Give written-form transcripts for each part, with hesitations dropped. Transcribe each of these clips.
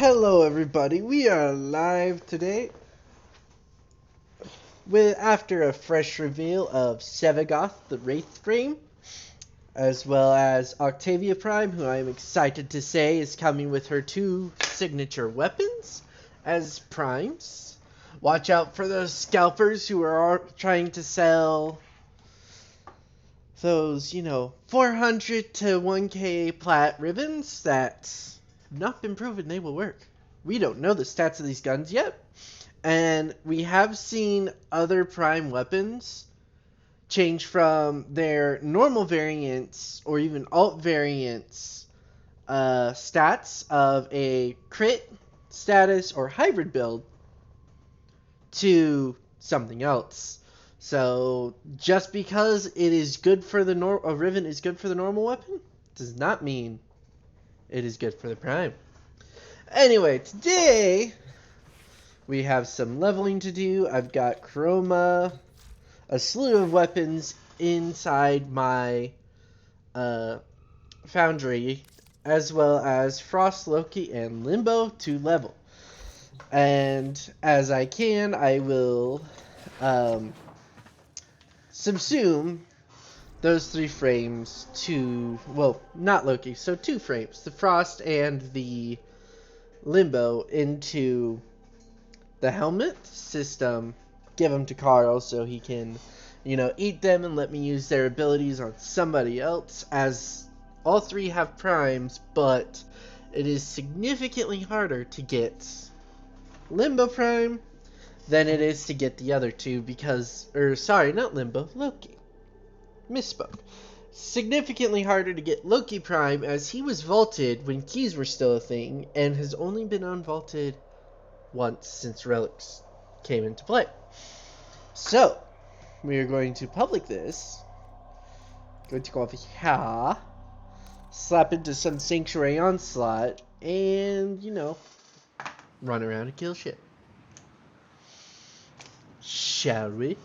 Hello everybody, we are live today with after a fresh reveal of Sevagoth the warframe, as well as Octavia Prime, who I am excited to say is coming with her two signature weapons as primes. Watch out for those scalpers who are trying to sell those, 400 to 1k plat ribbons that have not been proven they will work. We don't know the stats of these guns yet, and we have seen other prime weapons change from their normal variants or even alt variants stats of a crit, status, or hybrid build to something else. So just because it is good for the a ribbon is good for the normal weapon does not mean it is good for the prime. Anyway, today we have some leveling to do. I've got Chroma, a slew of weapons inside my foundry, as well as Frost, Loki, and Limbo to level. And as I can, I will subsume those three frames to, well, not Loki, so two frames, the Frost and the Limbo, into the helmet system, give them to Carl so he can, eat them and let me use their abilities on somebody else, as all three have primes, but it is significantly harder to get Limbo Prime than it is to get the other two because, not Limbo, Loki. Misspoke. Significantly harder to get Loki Prime as he was vaulted when keys were still a thing and has only been unvaulted once since relics came into play. So, we are going to public this. Going to go over here, slap into some Sanctuary Onslaught, and, run around and kill shit. Shall we?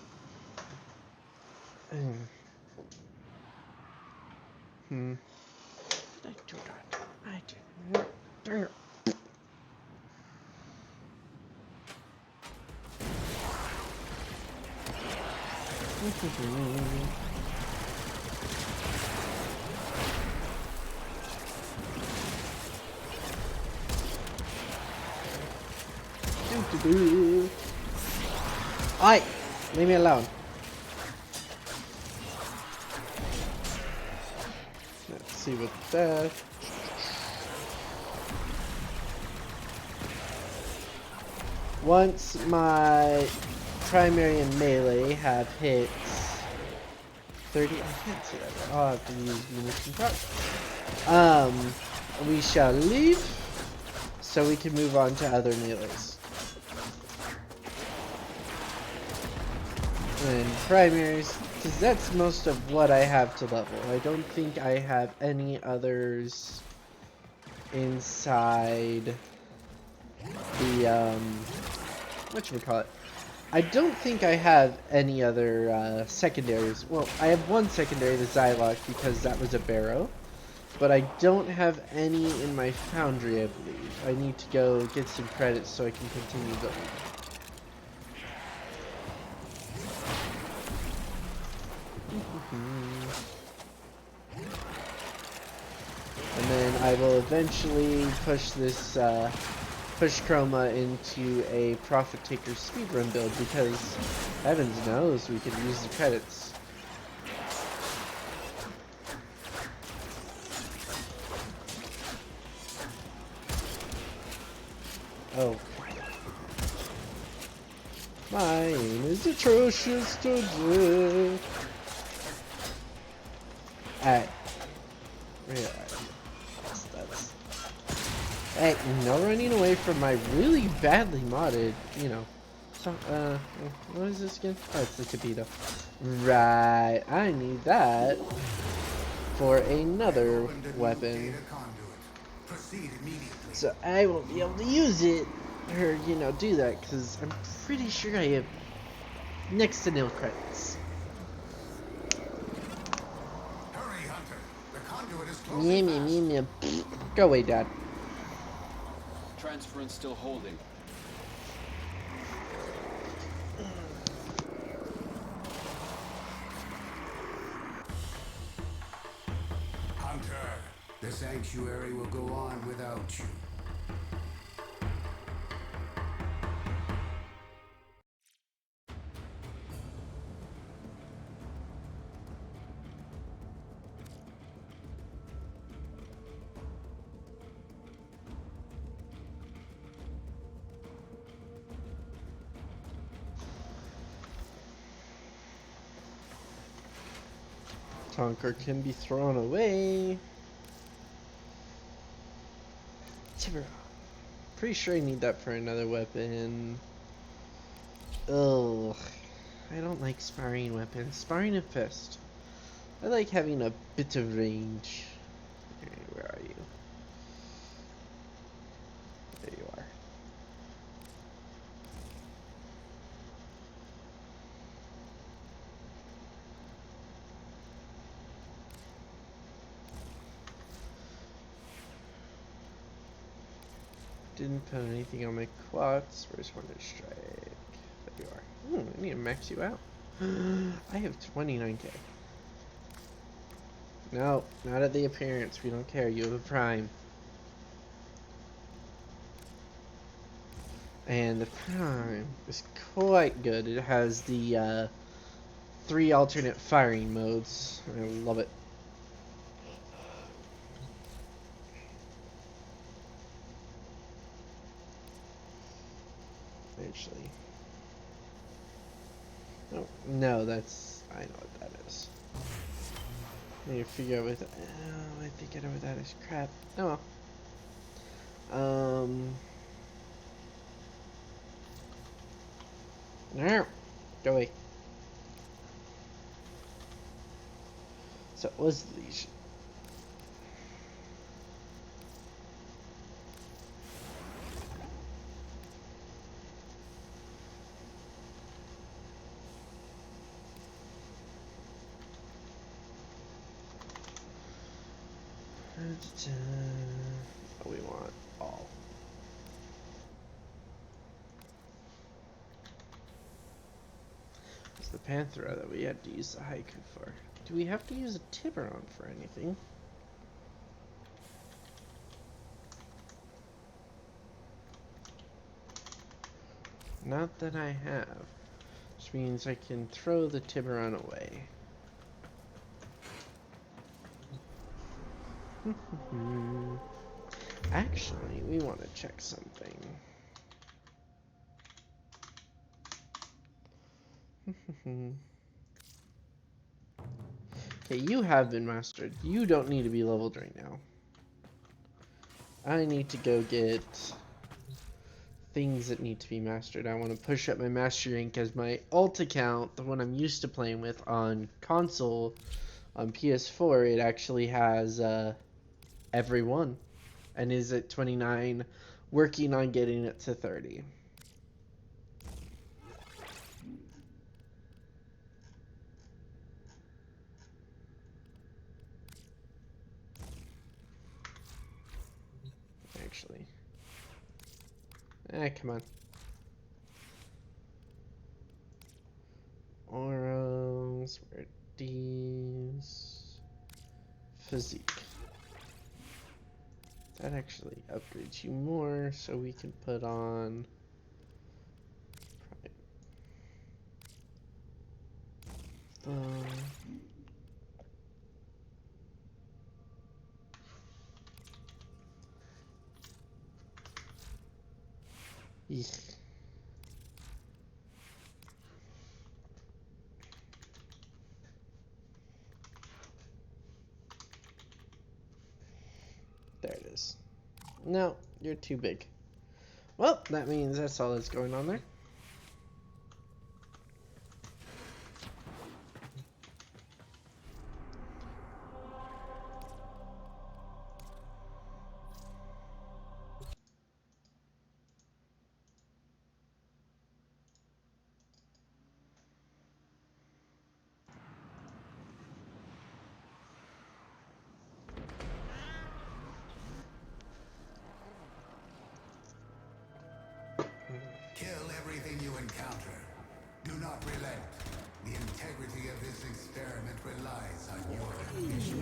Did I do that? I did not. Alright, leave me alone. Let's see what that. Once my primary and melee have hit 30, I can't see that. I'll have to use munition proc. We shall leave so we can move on to other melees. And primaries, because that's most of what I have to level. I don't think I have any others inside the, whatchamacallit. I don't think I have any other secondaries. Well, I have one secondary, the Zylok, because that was a barrow. But I don't have any in my foundry, I believe. I need to go get some credits so I can continue building. And then I will eventually push this, push Chroma into a Profit Taker speedrun build because heavens knows we could use the credits. Oh. My aim is atrocious today. Alright. That's hey, no running away from my really badly modded, so, what is this again? Oh, it's the torpedo. Right, I need that for another weapon. So I won't be able to use it, or, do that, because I'm pretty sure I have next to nil credits. Yeah. Go away, Dad. Transference still holding. Hunter, the sanctuary will go on without you. Tonker can be thrown away. Tiburon. Pretty sure I need that for another weapon. Ugh. I don't like sparring weapons. Sparring and fist. I like having a bit of range. Okay, where are you? There you are. Didn't put anything on my quads. Where's Wonder Strike? There you are. Ooh, I need to max you out. I have 29k. No, not at the appearance. We don't care. You have a prime. And the prime is quite good. It has the 3 alternate firing modes. I love it. Actually. Oh, no, that's... I know what that is. I need to figure out what... Oh, I think I know what that is. Crap. Oh well. No. Go away. So it was the Legion. We want all. It's the Panthera that we had to use the Haiku for. Do we have to use a Tiburon for anything? Not that I have. Which means I can throw the Tiburon away. Actually, we want to check something. Okay, you have been mastered. You don't need to be leveled right now. I need to go get things that need to be mastered. I want to push up my mastery rank as my alt account, the one I'm used to playing with on console, on PS4, it actually has every one and is at 29, working on getting it to 30. Actually. Come on. Auras, where are these? Physique. That actually upgrades you more, so we can put on Prime. Eek. There it is. No, you're too big. Well, that means that's all that's going on there. everything you encounter. Do not relent. The integrity of this experiment relies on your efficiency.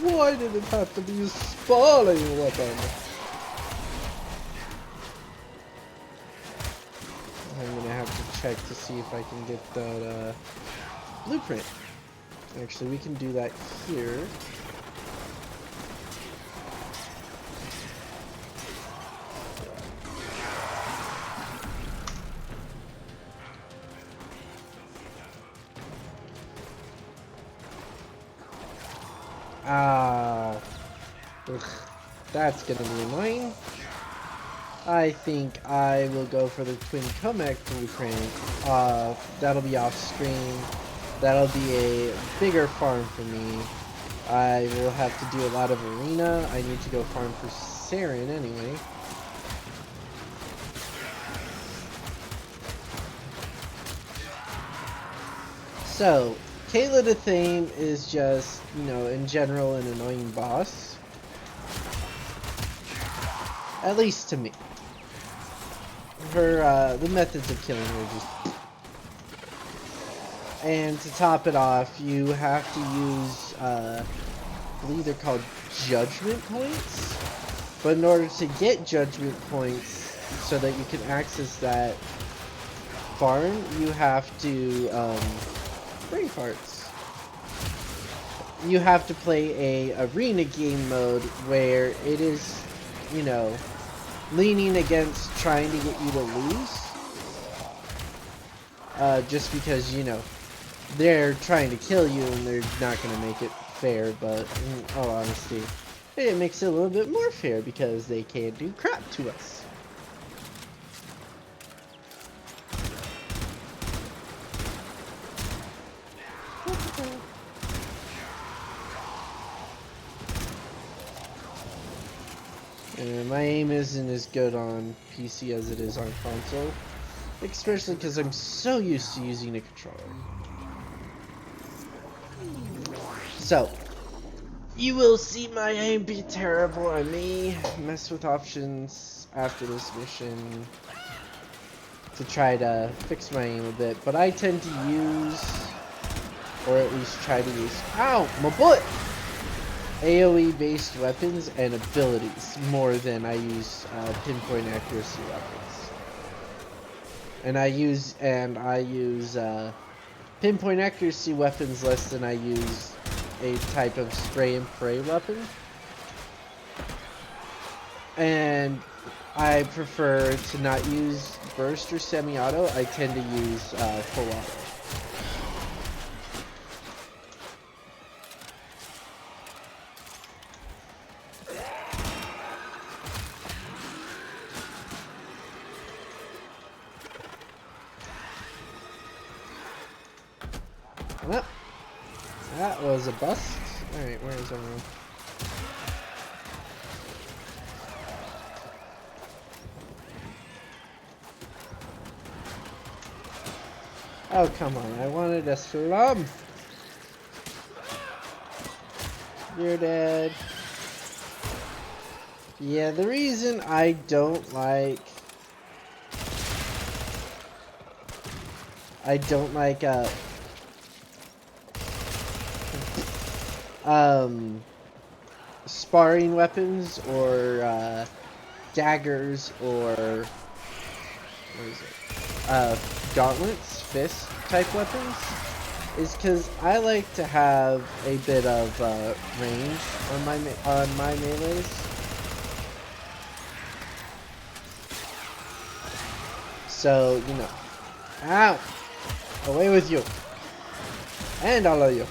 Why did it have to be a spawning weapon? I'm gonna have to check to see if I can get that blueprint. Actually, we can do that here. Ah, ugh, that's gonna be annoying. I think I will go for the Twin Comac blueprint. That'll be off screen. That'll be a bigger farm for me. I will have to do a lot of arena. I need to go farm for Saren anyway. So, Kayla the Thame is just, you know, in general an annoying boss. At least to me. Her, the methods of killing her just... And to top it off, you have to use, I believe they're called judgment points. But in order to get judgment points so that you can access that farm, you have to, brain farts. You have to play a arena game mode where it is, you know, leaning against trying to get you to lose. Just because, you know, they're trying to kill you and they're not going to make it fair, but in all honesty, it makes it a little bit more fair because they can't do crap to us. And my aim isn't as good on PC as it is on console, especially because I'm so used to using a controller. So, you will see my aim be terrible. I may mess with options after this mission to try to fix my aim a bit, but I tend to use, or at least try to use, ow, my butt! AoE based weapons and abilities more than I use pinpoint accuracy weapons. And I use pinpoint accuracy weapons less than I use a type of spray and pray weapon. And I prefer to not use burst or semi-auto. I tend to use full auto. Well, that was a bust. Alright, where is everyone? Oh, come on. I wanted a slum. You're dead. Yeah, the reason I don't like... sparring weapons or daggers or what is it? Gauntlets, fist type weapons, is because I like to have a bit of range on my melees. So, you know, ow, away with you, and all of you.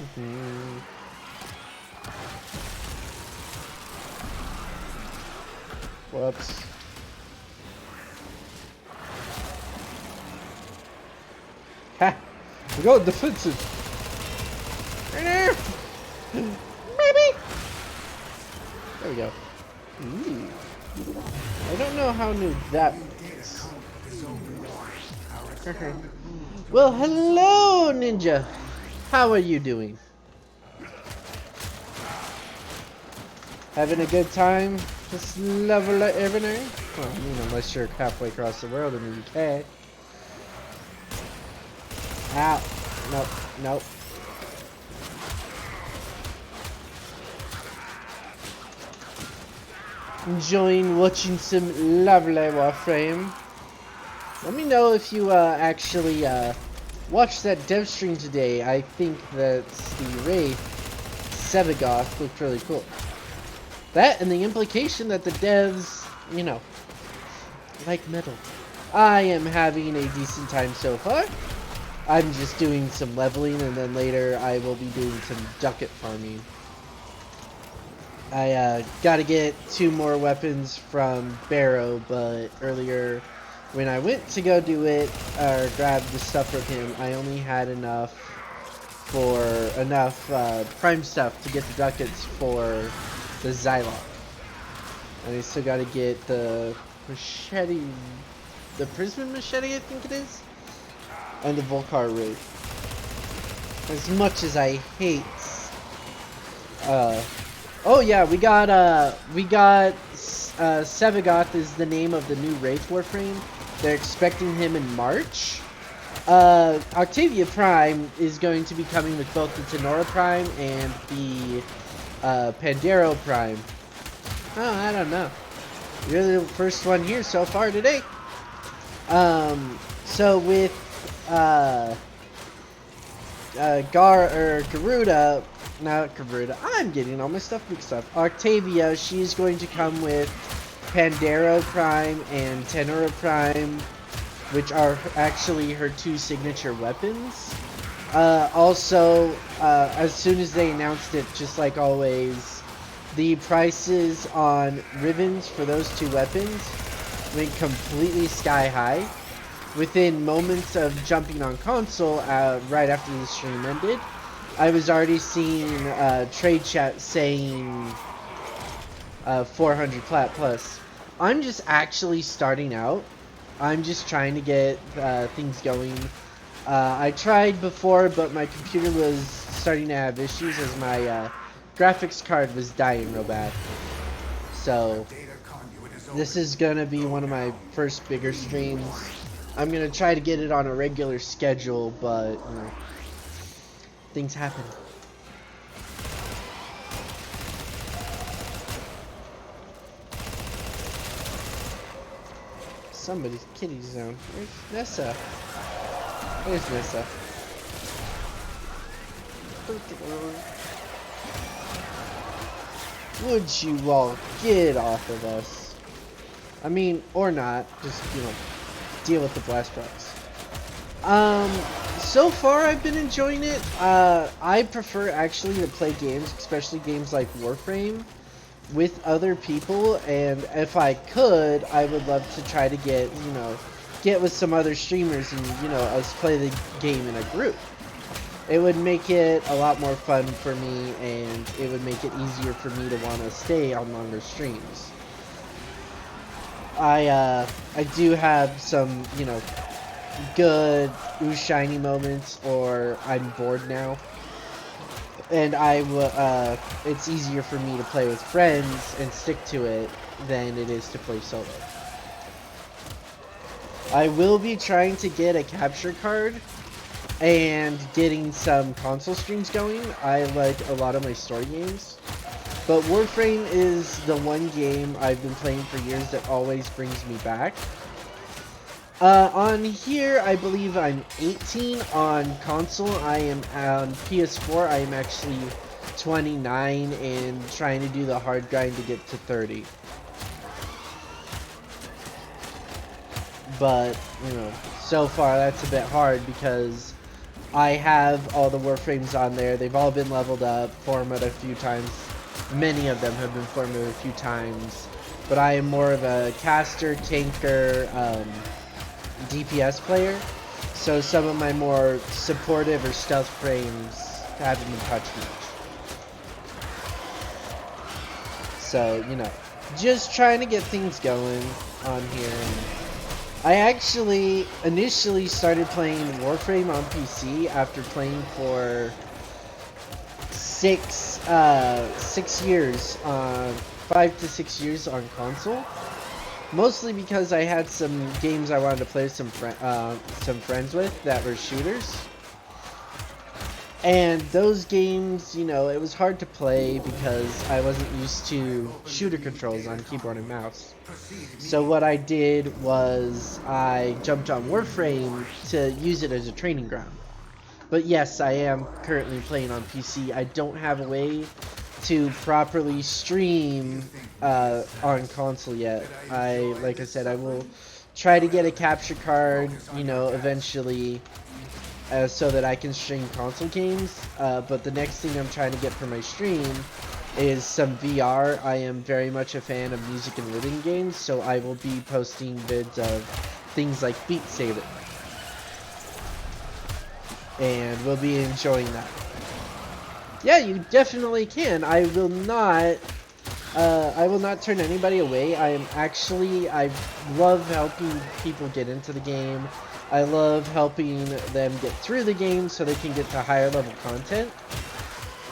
Mhm. Whoops. Ha! We got defensive. Right there. Maybe. There we go. Ooh. I don't know how new that is. Well, hello, Ninja. How are you doing? Having a good time? This level of everything? Well, I mean, unless you're halfway across the world in the UK. Ow. Nope. Nope. Enjoying watching some lovely warframe. Let me know if you actually watched that dev stream today. I think that the Wraith Sevagoth looked really cool. That and the implication that the devs, you know, like metal. I am having a decent time so far. I'm just doing some leveling, and then later I will be doing some ducat farming. I gotta get 2 more weapons from Barrow, but earlier when I went to go do it, or grab the stuff from him, I only had enough prime stuff to get the ducats for the Xylok. And I still gotta get the machete, the Prism machete I think it is, and the Volcar rig. As much as I hate oh yeah, we got Sevagoth is the name of the new Wraith Warframe. They're expecting him in March. Octavia Prime is going to be coming with both the Tenora Prime and the Pandero Prime. Oh, I don't know. You're the first one here so far today. So with Garuda, not Garuda, I'm getting all my stuff mixed up. Octavia, she's going to come with Pandero Prime and Tenora Prime, which are actually her 2 signature weapons. Also, as soon as they announced it, just like always, the prices on ribbons for those 2 weapons went completely sky high. Within moments of jumping on console, right after the stream ended, I was already seeing trade chat saying 400 plat plus. I'm just actually starting out. I'm just trying to get things going. I tried before, but my computer was starting to have issues as my graphics card was dying real bad. So this is gonna be one of my first bigger streams. I'm gonna try to get it on a regular schedule, but you know, things happen. Somebody's kitty zone. Where's Nessa? Where's Nessa? Would you all get off of us? I mean, or not. Just, you know, deal with the blast rocks. So far I've been enjoying it. I prefer actually to play games, especially games like Warframe, with other people, and if I could, I would love to try to get with some other streamers and, you know, us play the game in a group. It would make it a lot more fun for me, and it would make it easier for me to want to stay on longer streams. I do have some, you know, good ooh shiny moments, or I'm bored now, and it's easier for me to play with friends and stick to it than it is to play solo. I will be trying to get a capture card and getting some console streams going. I like a lot of my story games, but Warframe is the one game I've been playing for years that always brings me back. On here, I believe I'm 18. On console, I am on PS4. I am actually 29 and trying to do the hard grind to get to 30. But, you know, so far that's a bit hard because I have all the warframes on there. They've all been leveled up, formatted a few times. Many of them have been formatted a few times. But I am more of a caster, tanker, DPS player. So some of my more supportive or stealth frames haven't been touched much. So, you know, just trying to get things going on here. I actually initially started playing Warframe on PC after playing for 6 years, 5 to 6 years on console. Mostly because I had some games I wanted to play with some friends with that were shooters. And those games, you know, it was hard to play because I wasn't used to shooter controls on keyboard and mouse. So what I did was I jumped on Warframe to use it as a training ground. But yes, I am currently playing on PC. I don't have a way to properly stream on console yet. Like I said, I will try to get a capture card, you know, eventually, so that I can stream console games. But the next thing I'm trying to get for my stream is some VR. I am very much a fan of music and rhythm games, so I will be posting vids of things like Beat Saber. And we'll be enjoying that. Yeah, you definitely can. I will not turn anybody away. I love helping people get into the game. I love helping them get through the game so they can get to higher level content.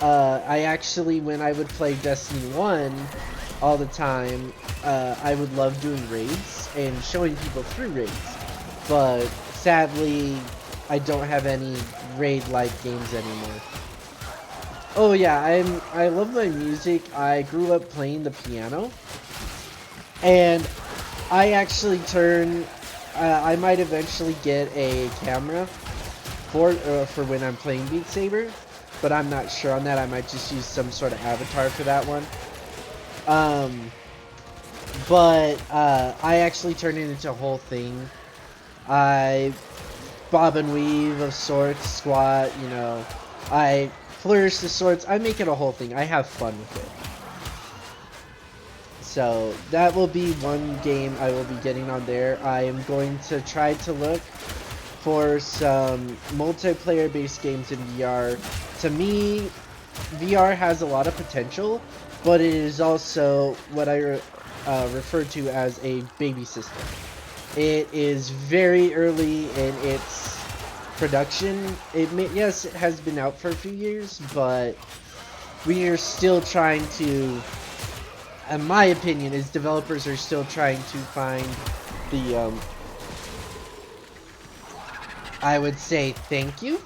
I actually, when I would play Destiny 1 all the time, I would love doing raids and showing people through raids. But sadly, I don't have any raid-like games anymore. Oh yeah, I love my music. I grew up playing the piano, and I actually I might eventually get a camera for when I'm playing Beat Saber, but I'm not sure on that. I might just use some sort of avatar for that one. I actually turned it into a whole thing. I bob and weave of sorts, squat, you know, I flourish the swords. I make it a whole thing. I have fun with it. So that will be one game I will be getting on there. I am going to try to look for some multiplayer based games in VR. To me, VR has a lot of potential, but it is also what I refer to as a baby system. It is very early in its production. Yes, it has been out for a few years, but we are still trying to, in my opinion, is developers are still trying to find the, I would say thank you,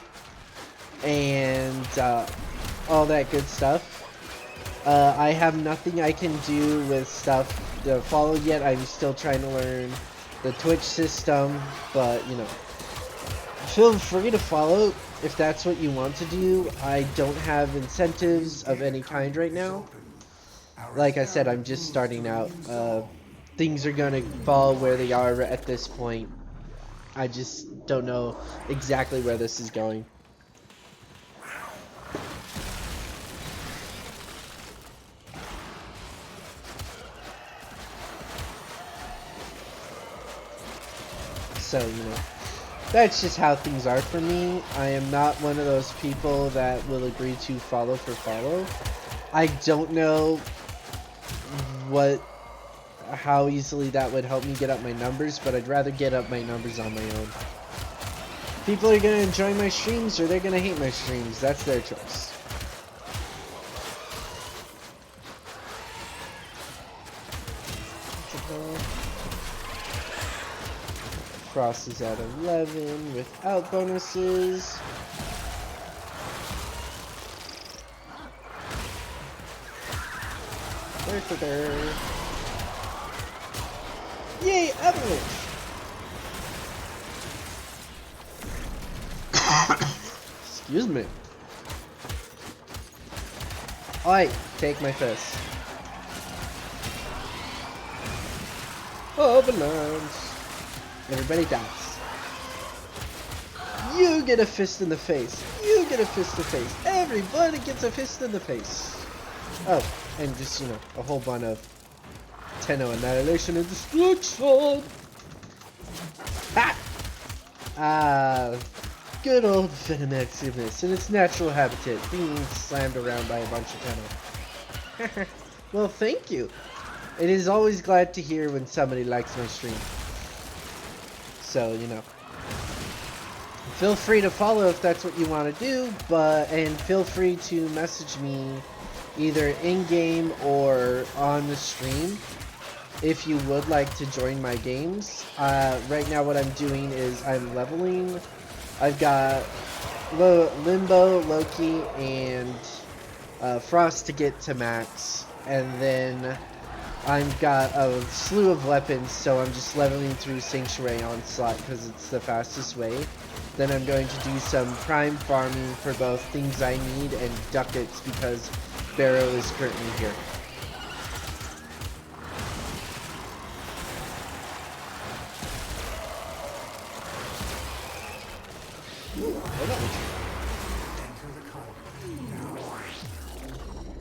and all that good stuff. I have nothing I can do with stuff to follow yet. I'm still trying to learn the Twitch system, but, you know, feel free to follow if that's what you want to do. I don't have incentives of any kind right now. Like I said, I'm just starting out. Things are gonna fall where they are at this point. I just don't know exactly where this is going. So, you know, that's just how things are for me. I am not one of those people that will agree to follow for follow. I don't know how easily that would help me get up my numbers, but I'd rather get up my numbers on my own. People are gonna enjoy my streams or they're gonna hate my streams. That's their choice. Frost is at 11 without bonuses. Yay, avalanche! Excuse me. Alright, take my fist. Oh, bananas. Everybody dies. You get a fist in the face. You get a fist in the face. Everybody gets a fist in the face. Oh, and just, you know, a whole bunch of Tenno annihilation and destruction. Ah! Good old Venomaximus in its natural habitat, being slammed around by a bunch of Tenno. Well, thank you. It is always glad to hear when somebody likes my stream. So, you know. Feel free to follow if that's what you want to do, and feel free to message me either in-game or on the stream if you would like to join my games. Right now what I'm doing is I'm leveling. I've got Limbo, Loki, and Frost to get to max, and then I've got a slew of weapons, so I'm just leveling through Sanctuary Onslaught because it's the fastest way. Then I'm going to do some prime farming for both things I need and ducats because Barrow is currently here.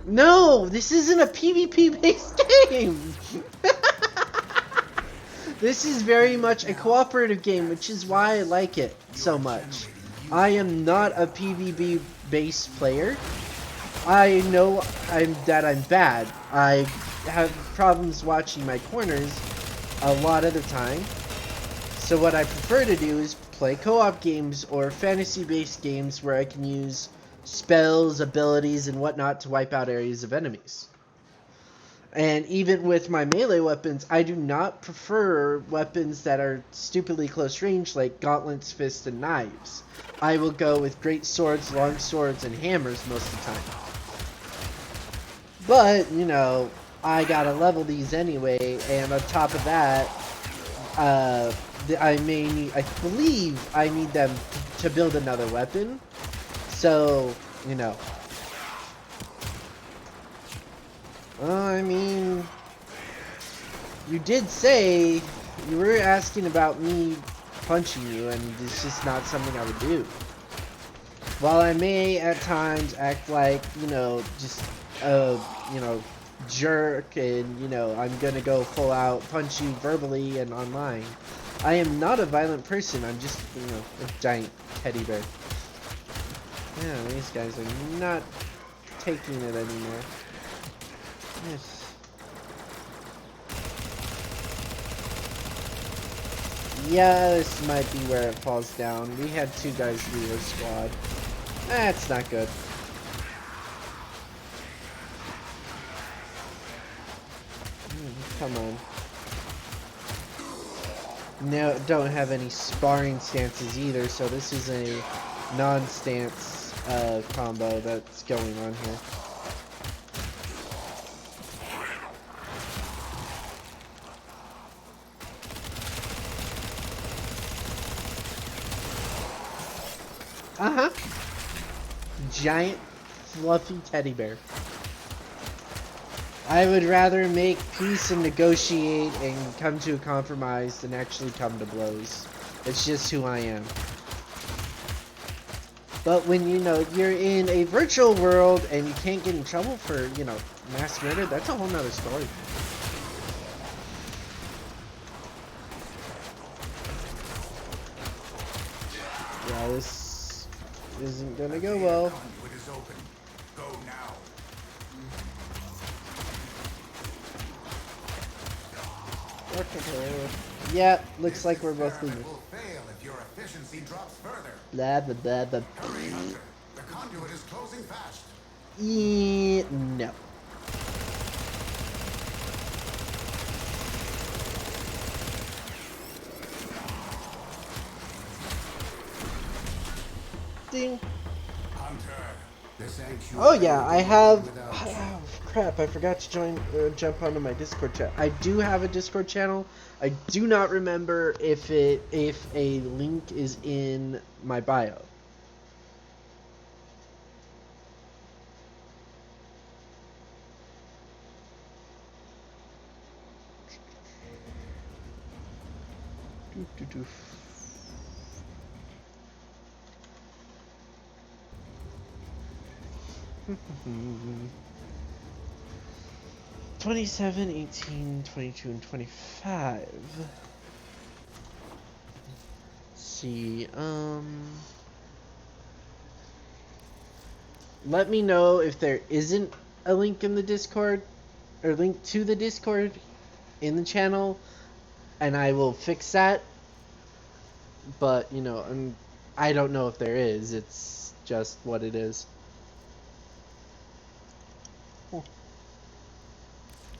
No, this isn't a PvP based game. This is very much a cooperative game, which is why I like it so much. I am not a PvP based player. I know that I'm bad. I have problems watching my corners a lot of the time. So what I prefer to do is play co-op games or fantasy-based games where I can use spells, abilities, and whatnot to wipe out areas of enemies. And even with my melee weapons, I do not prefer weapons that are stupidly close range like gauntlets, fists, and knives. I will go with great swords, long swords, and hammers most of the time. But, you know, I gotta level these anyway, and on top of that, I believe I need them to build another weapon. So, you know. I mean, you did say you were asking about me punching you, and it's just not something I would do. While I may at times act like, you know, just you know, jerk, and, you know, I'm gonna go full out punch you verbally and online, I am not a violent person. I'm just, you know, a giant teddy bear. Yeah, these guys are not taking it anymore. Yes. Yeah, this might be where it falls down. We had 2 guys leave our squad. That's not good. Come on. No, don't have any sparring stances either, so this is a non-stance combo that's going on here. Uh-huh. Giant, fluffy teddy bear. I would rather make peace and negotiate and come to a compromise than actually come to blows. It's just who I am. But when, you know, you're in a virtual world and you can't get in trouble for, you know, mass murder, that's a whole nother story. Yeah, this isn't gonna go well. Go now. Yeah, looks like we're both leaving. Will fail if your efficiency drops further. Blah blah blah blah. Hurry, Hunter. The conduit is closing fast. No. Ding. Hunter, this Oh yeah, I have. Oh, crap! I forgot to jump onto my Discord chat. I do have a Discord channel. I do not remember if a link is in my bio. 27, 18, 22, and 25. Let's see, let me know if there isn't a link in the Discord, or link to the Discord in the channel, and I will fix that. But, you know, I don't know if there is. It's just what it is. Oh.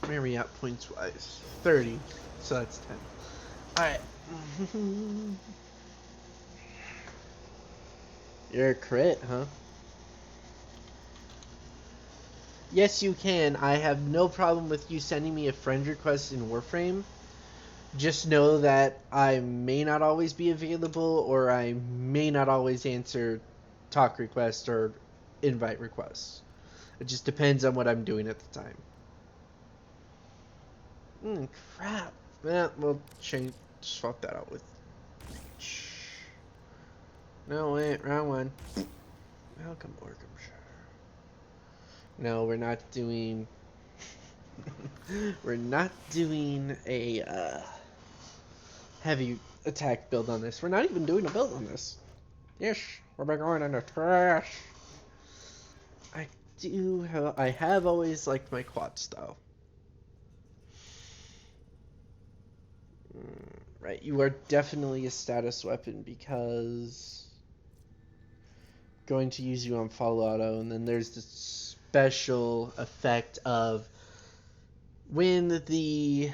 Where are we at points wise? 30. So that's 10. Alright. You're a crit, huh? Yes, you can. I have no problem with you sending me a friend request in Warframe. Just know that I may not always be available, or I may not always answer talk requests or invite requests. It just depends on what I'm doing at the time. Crap. Yeah, we'll swap that out with... No, wait, wrong one. Malcolm Orcomshire. No, we're not doing... we're not doing a heavy attack build on this. We're not even doing a build on this. Yes, we're going in the trash. I have always liked my quad style. Right, you are definitely a status weapon because going to use you on fall auto, and then there's this special effect of when the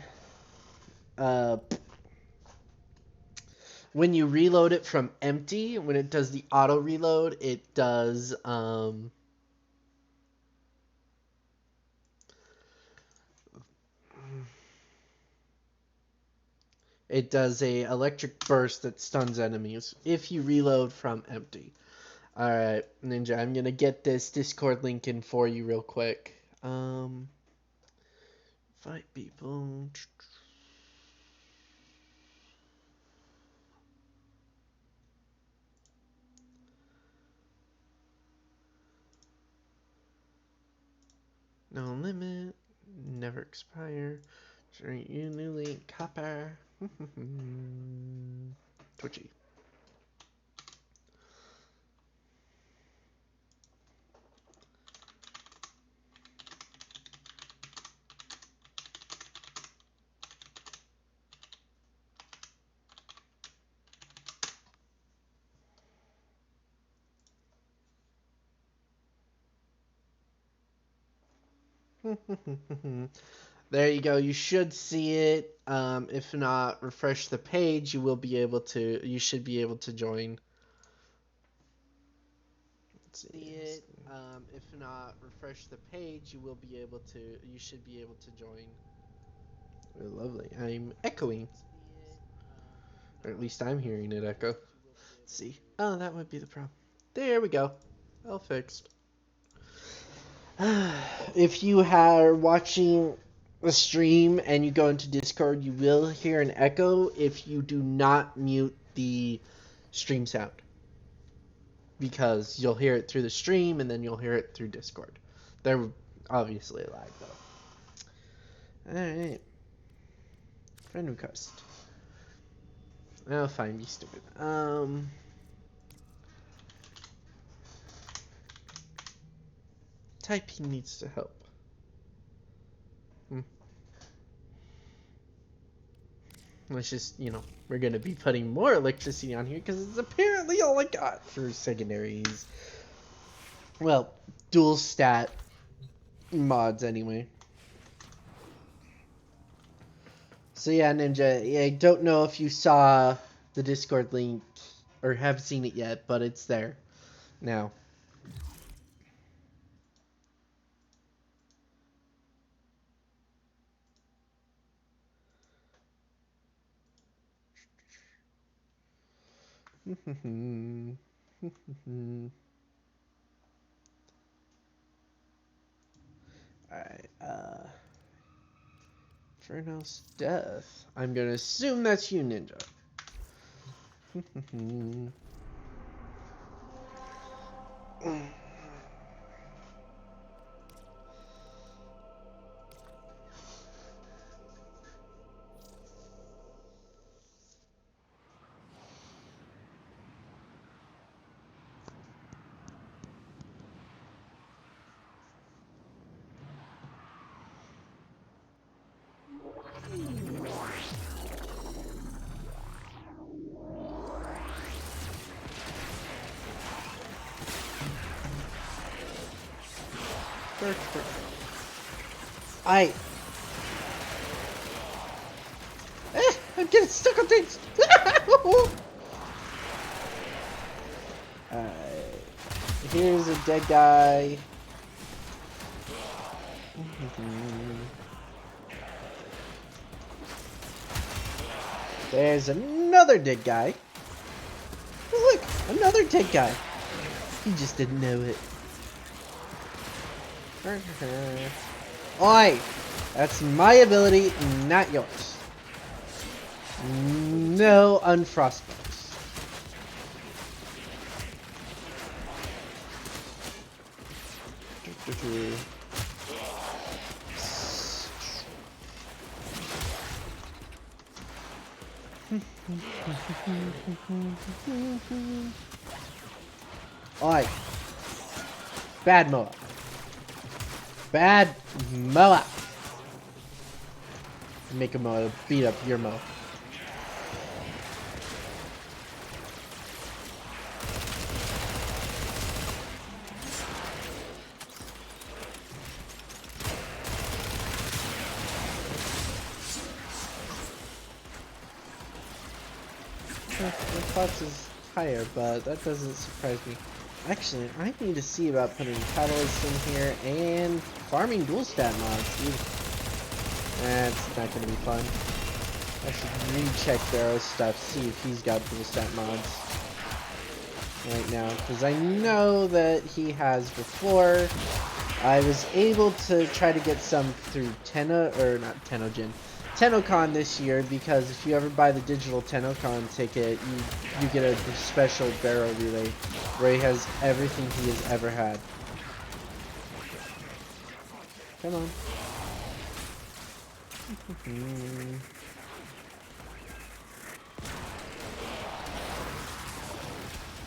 when you reload it from empty, when it does the auto reload, it does a electric burst that stuns enemies if you reload from empty. Alright, Ninja, I'm gonna get this Discord link in for you real quick. Fight people. No limit. Never expire. Generate you new link. Copper. Twitchy. There you go. You should see it. If not, refresh the page. You will be able to. You should be able to join. Let's see it. If not, refresh the page. You will be able to. You should be able to join. Oh, lovely. I'm echoing, or at least I'm hearing it echo. Let's see. Oh, that would be the problem. There we go. All fixed. If you are watching the stream and you go into Discord, you will hear an echo if you do not mute the stream sound. Because you'll hear it through the stream and then you'll hear it through Discord. They're obviously a lag though. Alright. Friend request. Oh, fine, be stupid. Typing needs to help. Let's just, we're going to be putting more electricity on here because it's apparently all I got for secondaries. Well, dual stat mods anyway. So yeah, Ninja, I don't know if you saw the Discord link or have seen it yet, but it's there now. Alright, Inferno's Death. I'm gonna assume that's you, Ninja. I. I'm getting stuck on things. Here's a dead guy. There's another dead guy. Oh, look, another dead guy. He just didn't know it. Oi! That's my ability, not yours. No unfrost bugs. Oi! Bad Moa. Bad Moa. Make a Moa beat up your Moa. The Fox is higher, but that doesn't surprise me. Actually, I need to see about putting catalysts in here and farming dual stat mods. That's not going to be fun. I should recheck Barrow's stuff, see if he's got dual stat mods right now, because I know that he has before. I was able to try to get some through TennoCon this year, because if you ever buy the digital TennoCon ticket, you get a special Barrow relay where he has everything he has ever had. Come on.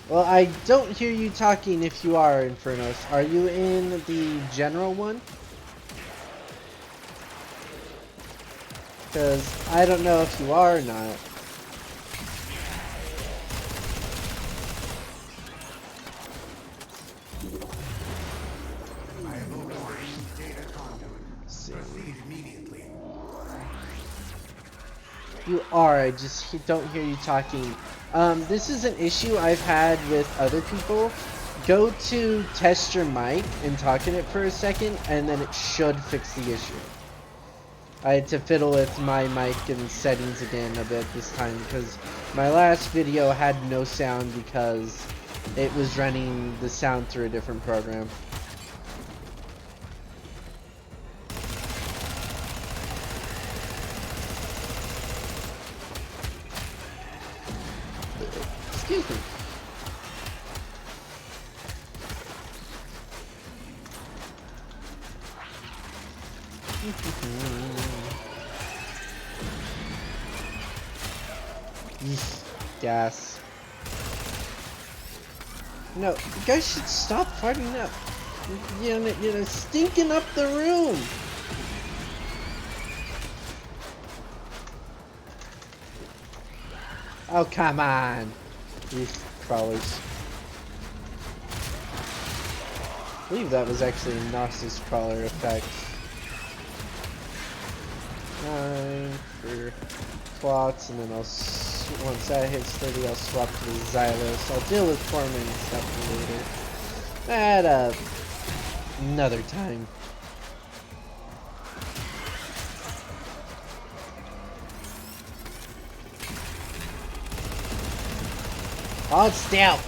Well, I don't hear you talking if you are, Infernos. Are you in the general one? Because I don't know if you are or not. I have opened the data conduit. Proceed immediately. You are, I just don't hear you talking. This is an issue I've had with other people. Go to test your mic and talk in it for a second, and then it should fix the issue. I had to fiddle with my mic and settings again a bit this time, because my last video had no sound because it was running the sound through a different program. Excuse me. Gas. No, you guys should stop fighting up. You're stinking up the room. Oh, come on. These crawlers. I believe that was actually a Gnosis crawler effect. 9 for plots, and then once that hits 30, I'll swap to the Xylos. I'll deal with Foreman and stuff later. At another time. Hold still.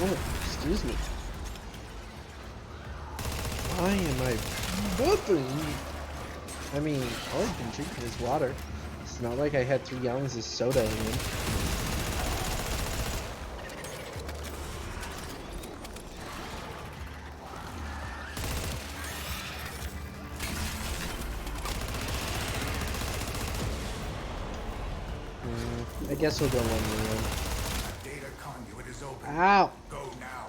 Oh, excuse me. Why am I buffering? I mean, all I've been drinking is water. It's not like I had 3 gallons of soda in it. I guess we'll go 1v1. A data conduit is open. Ow! Go now.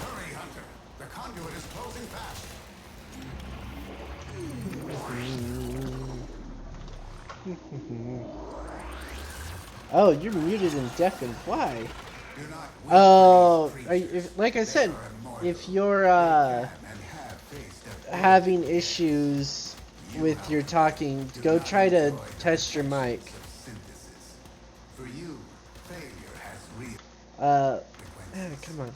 Hurry, Hunter. The conduit is closing fast. Oh, you're muted and deafened. Why? Do not wait Oh, for these like I creatures. said, They are immortal. if you're They can and have faced a having issues with your talking, go try to test your mic. synthesis. For you, failure has real Come on.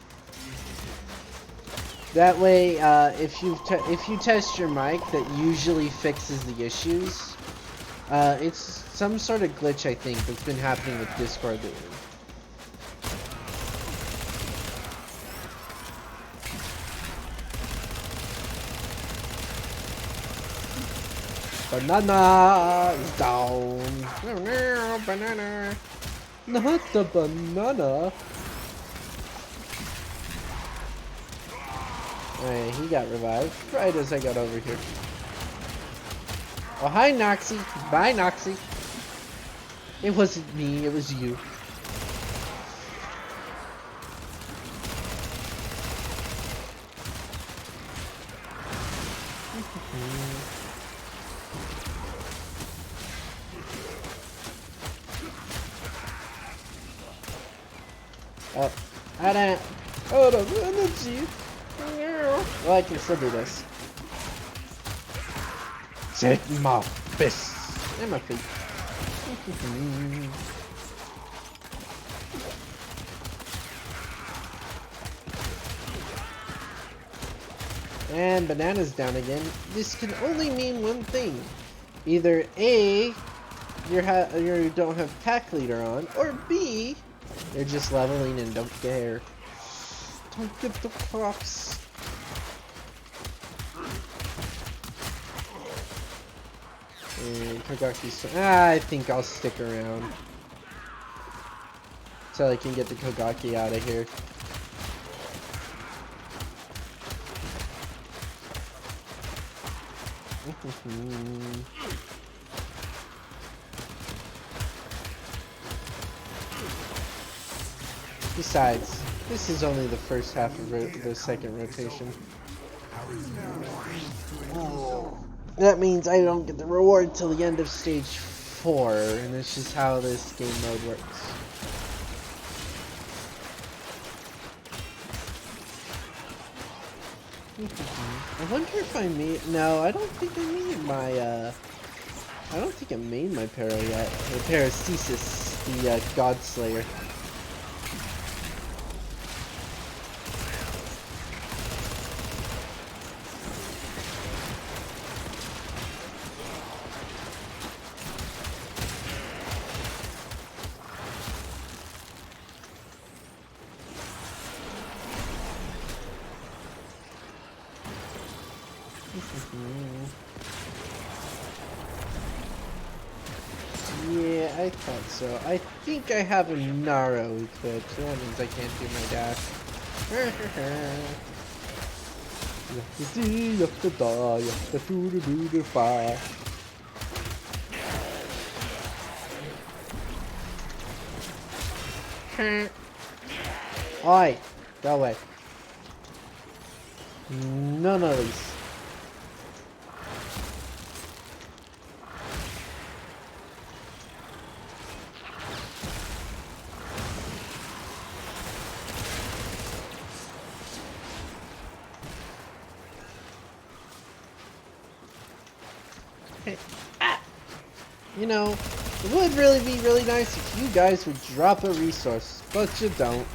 That way, if you test your mic, that usually fixes the issues. It's some sort of glitch, I think, that's been happening with Discord lately. Banana is down. Banana. Not the banana. Alright, he got revived right as I got over here. Oh, hi, Noxy. Bye, Noxy. It wasn't me, it was you. Oh, I don't. Oh, the energy. Well, I can still do this. Take my fists and my feet. And banana's down again. This can only mean one thing: either A, you don't have pack leader on, or B, they're just leveling and don't care. Don't give the props. And Kogaki's. I think I'll stick around until I can get the Kogaki out of here. Besides, this is only the first half of the second rotation. That means I don't get the reward till the end of stage 4, and that's just how this game mode works. I wonder if I made... No, I don't think I made my, I don't think I made my Para yet. The Paracesis, the, God Slayer. Yeah, I thought so. I think I have a Naro equipped, so that means I can't do my dash. You have to see, you have to die, you have to do the fire. Oi, go away. None of these. You know, it would really be really nice if you guys would drop a resource, but you don't.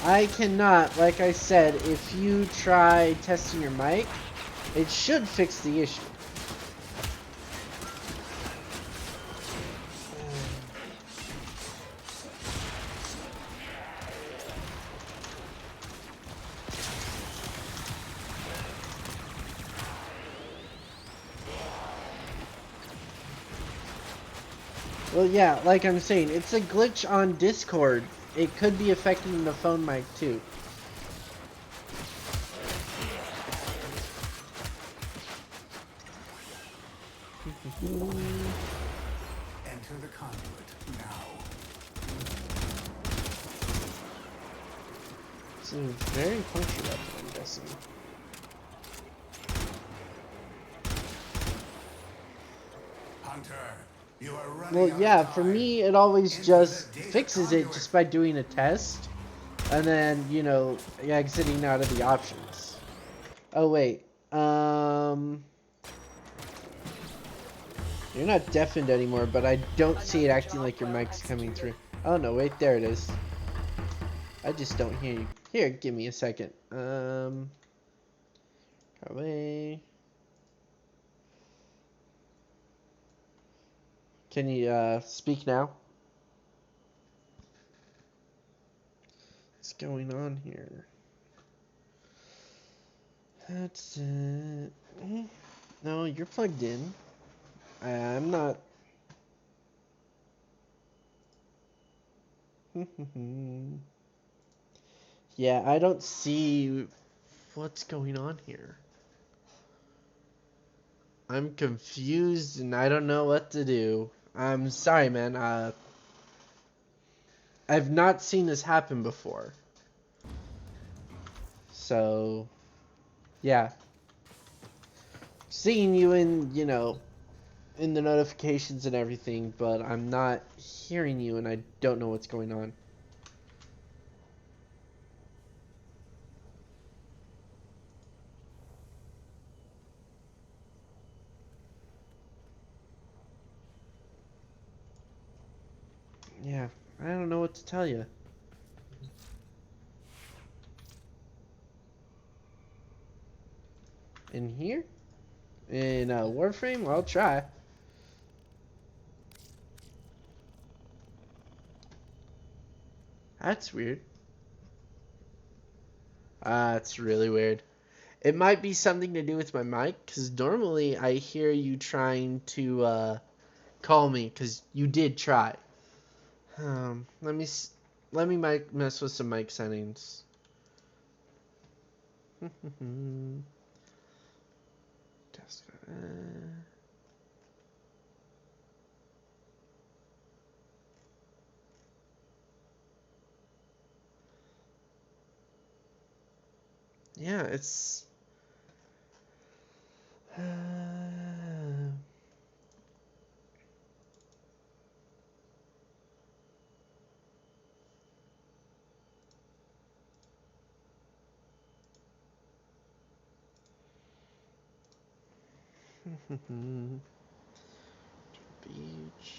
I cannot, like I said, if you try testing your mic, it should fix the issue. Well, yeah, like I'm saying, it's a glitch on Discord. It could be affecting the phone mic too. Enter the conduit now. It's a very punchy weapon, I'm guessing. Hunter, you are running Well, out yeah, of for time. me, it always Enter the just data fixes it conduit. just by doing a test. And then, you know, exiting out of the options. Oh, wait. You're not deafened anymore, but I don't see it acting like your mic's coming through. Oh, no, wait, there it is. I just don't hear you. Here, give me a second. Away. Can you, speak now? What's going on here? That's it. No, you're plugged in. I'm not. Yeah, I don't see what's going on here. I'm confused and I don't know what to do. I'm sorry, man. I've not seen this happen before. So, yeah. Seeing you in, you know, in the notifications and everything, but I'm not hearing you and I don't know what's going on. Yeah, I don't know what to tell you. In here? In Warframe? I'll try. That's weird. That's really weird. It might be something to do with my mic, because normally I hear you trying to call me, because you did try. Let me mess with some mic settings. Yeah, it's. Beach.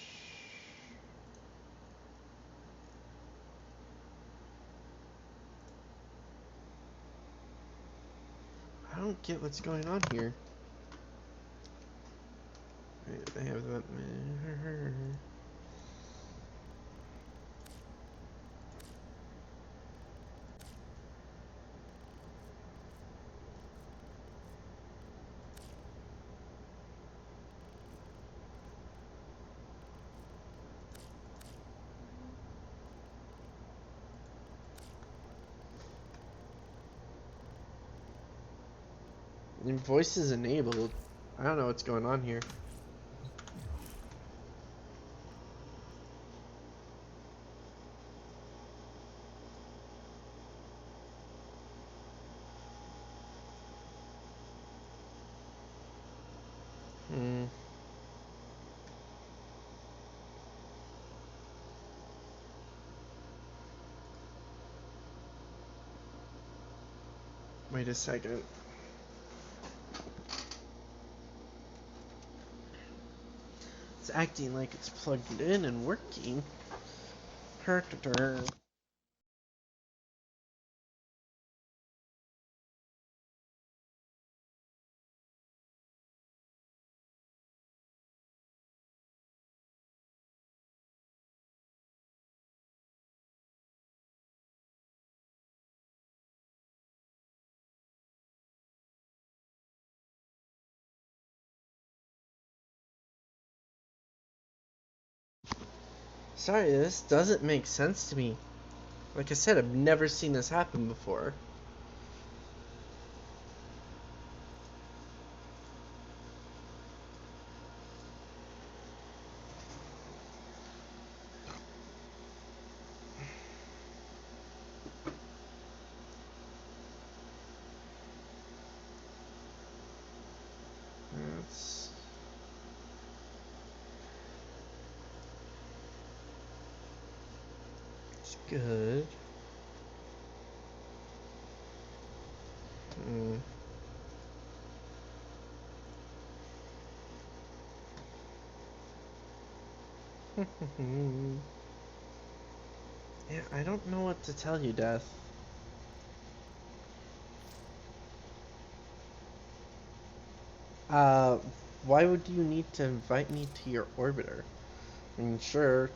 I don't get what's going on here. Wait, they have that. Your voice is enabled. I don't know what's going on here. Hmm. Wait a second. It's acting like it's plugged in and working. Sorry, this doesn't make sense to me. Like I said, I've never seen this happen before. That's good. Mm. Yeah, I don't know what to tell you, Death. Uh, why would you need to invite me to your orbiter? I mean, sure,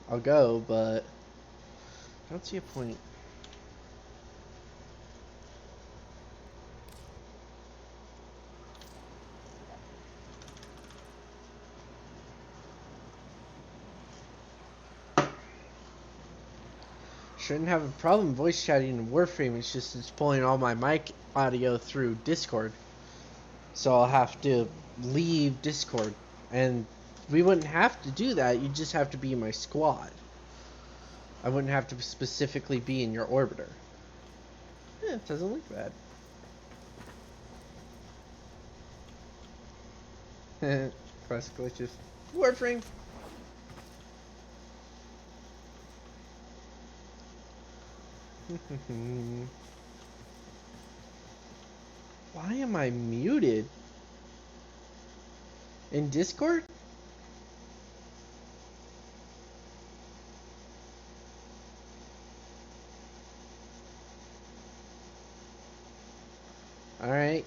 I'll go, but I don't see a point. Shouldn't have a problem voice chatting in warframe. It's pulling all my mic audio through Discord. So I'll have to leave Discord. And we wouldn't have to do that. You just have to be in my squad. I wouldn't have to specifically be in your orbiter. Yeah, it doesn't look bad. Press glitches. Warframe. Why am I muted? In Discord? Alright.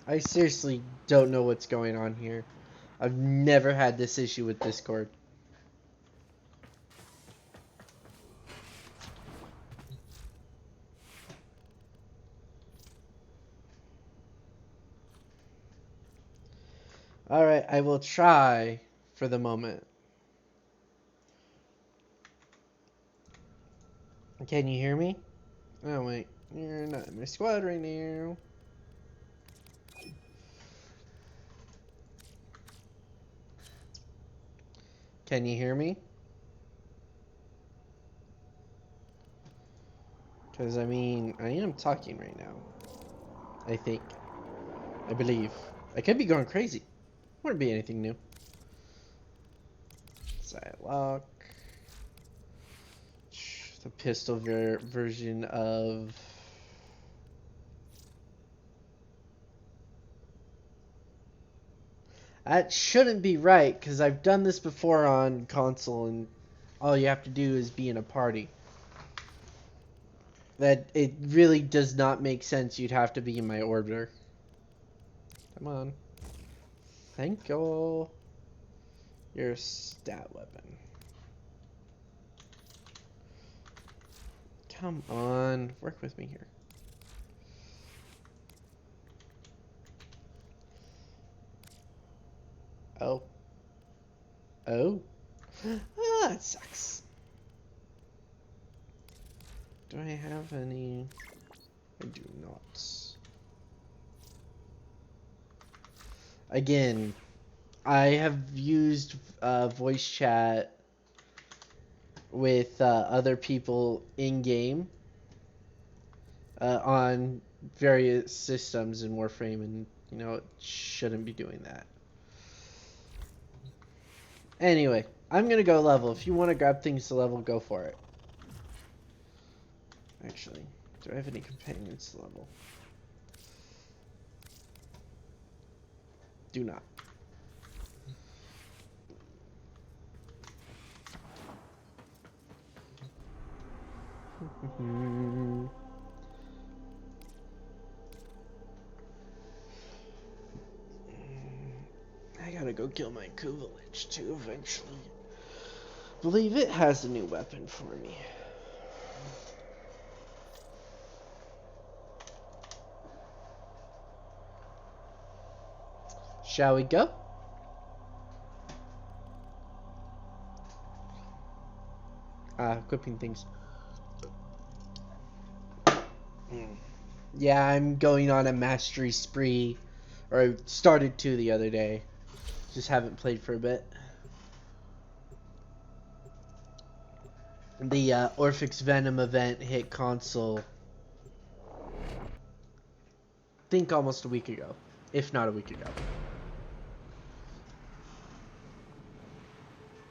I seriously don't know what's going on here. I've never had this issue with Discord. Alright, I will try for the moment. Can you hear me? Oh wait, you're not in my squad right now. Can you hear me? Because, I mean, I am talking right now. I think. I believe. I could be going crazy. Wouldn't be anything new. Side lock. The pistol version of... That shouldn't be right, because I've done this before on console, and all you have to do is be in a party. That it really does not make sense. You'd have to be in my orbiter. Come on. Thank you. Your stat weapon. Come on. Work with me here. Oh. Oh? Ah, that sucks. Do I have any? I do not. Again, I have used voice chat with other people in game on various systems in Warframe, and you know it shouldn't be doing that. Anyway, I'm gonna go level. If you want to grab things to level, go for it. Actually, do I have any companions level? Do not. I gotta go kill my Kuvalich to eventually believe it has a new weapon for me. Shall we go? Equipping things. Yeah, I'm going on a mastery spree. Or I started to the other day. Just haven't played for a bit. The Orphix Venom event hit console, I think almost a week ago. If not a week ago.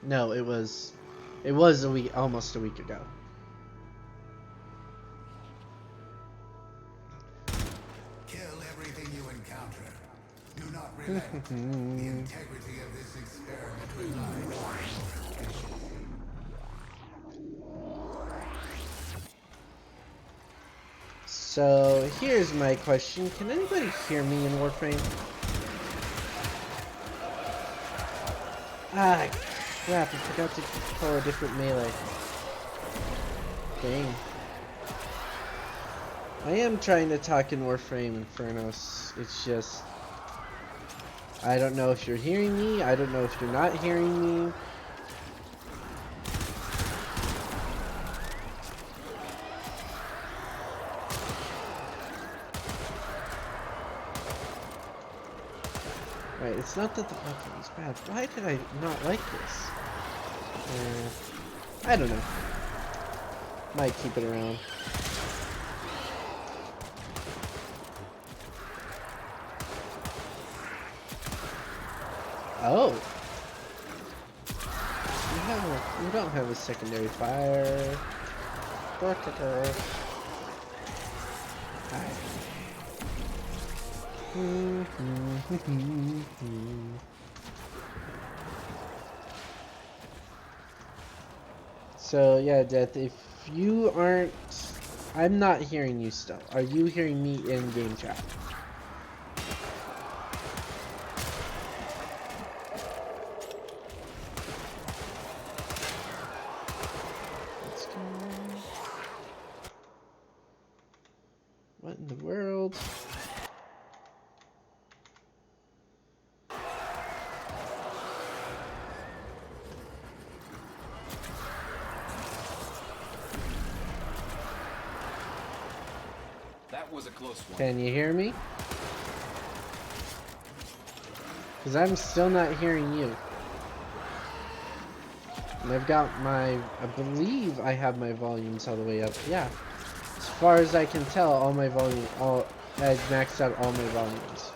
No, it was a week, almost a week ago. Kill everything you encounter. Do not relent. The integrity of this experiment relies on your efficiency. So here's my question: can anybody hear me in Warframe? Ah, crap! I forgot to control a different melee. Dang. I am trying to talk in Warframe Infernos. It's just I don't know if you're hearing me. I don't know if you're not hearing me. Right, it's not that the weapon is bad. Why did I not like this? I don't know. Might keep it around. Oh. You don't have a secondary fire. Hi. So yeah, Death, if you aren't, I'm not hearing you still. Are you hearing me in game chat? Let's go. What in the world? That was a close one. Can you hear me? Because I'm still not hearing you. And I've got my, I believe I have my volumes all the way up. Yeah. As far as I can tell, all my volume, I've maxed out all my volumes.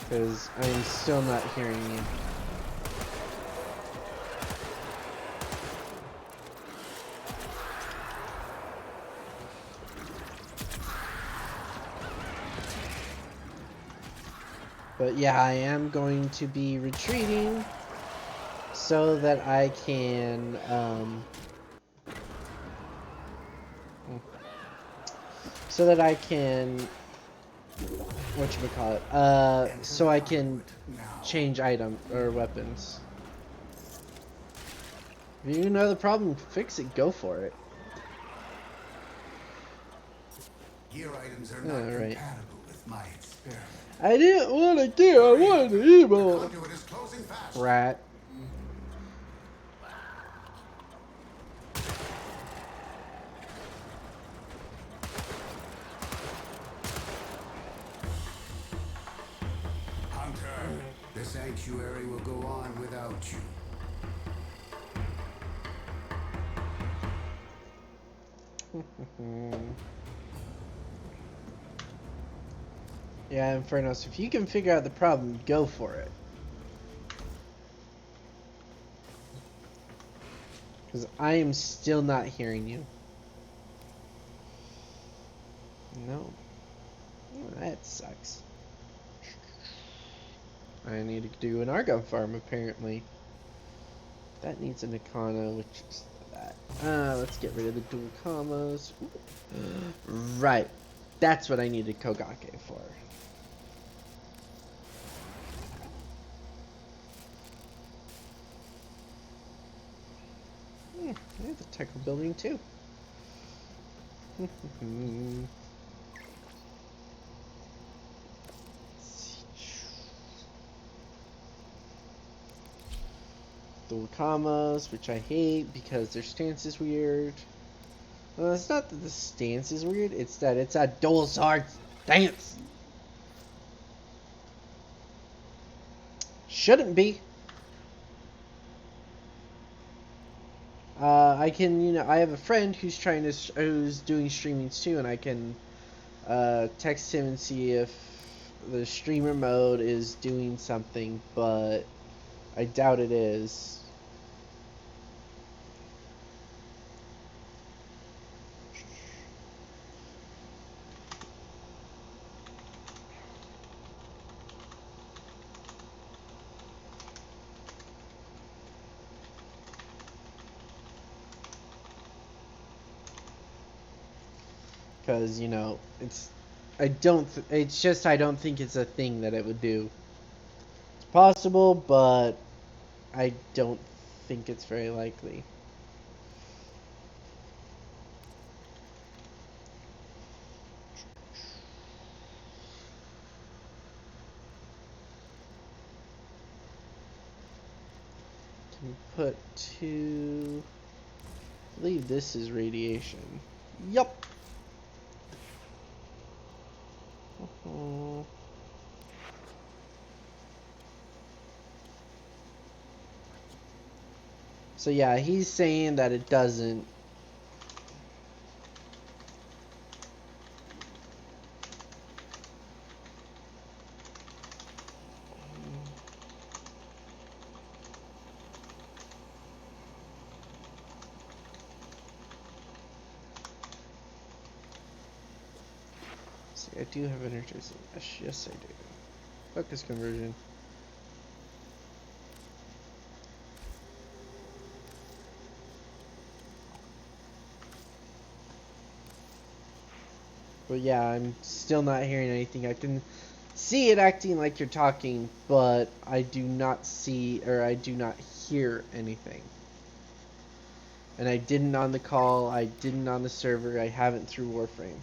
Because I'm still not hearing you. But yeah, I am going to be retreating so that I can, whatchamacallit, so I can change item or weapons. If you know the problem, fix it, go for it. Gear items are not compatible with my experiment. I didn't want to gear, I wanted to evil. Conduit is closing fast. Rat. Hunter, the sanctuary will go on without you. Yeah, Infernos, if you can figure out the problem, go for it. Because I am still not hearing you. No. Oh, that sucks. I need to do an argon farm, apparently. That needs an Icona, which is that. Let's get rid of the dual commas. Right. That's what I needed Kogake for. I have the technical building too. Dual commas, which I hate because their stance is weird. Well, it's not that the stance is weird, it's that it's a dual sword stance. Shouldn't be. I can, I have a friend who's who's doing streamings too, and I can text him and see if the streamer mode is doing something, but I doubt it is. Because, it's just I don't think it's a thing that it would do. It's possible, but I don't think it's very likely. Can we put two... I believe this is radiation. Yup. So yeah, he's saying that it doesn't. See, I do have energizing. Yes, I do. Focus conversion. But yeah, I'm still not hearing anything. I can see it acting like you're talking, but I do not see or I do not hear anything. And I didn't on the call, I didn't on the server, I haven't through Warframe.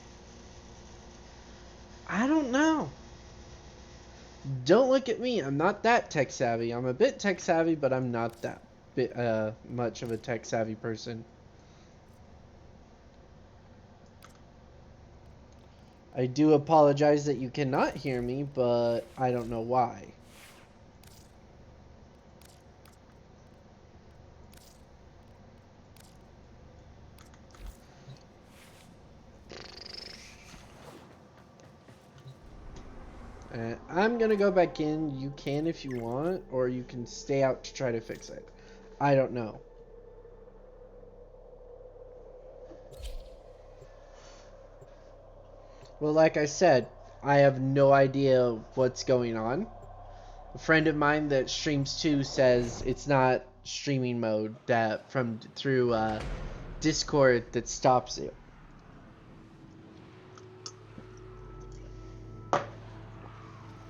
I don't know. Don't look at me. I'm not that tech savvy. I'm a bit tech savvy, but I'm not that much of a tech savvy person. I do apologize that you cannot hear me, but I don't know why. I'm gonna go back in. You can if you want, or you can stay out to try to fix it. I don't know. Well, like I said, I have no idea what's going on. A friend of mine that streams too says it's not streaming mode that through Discord that stops it.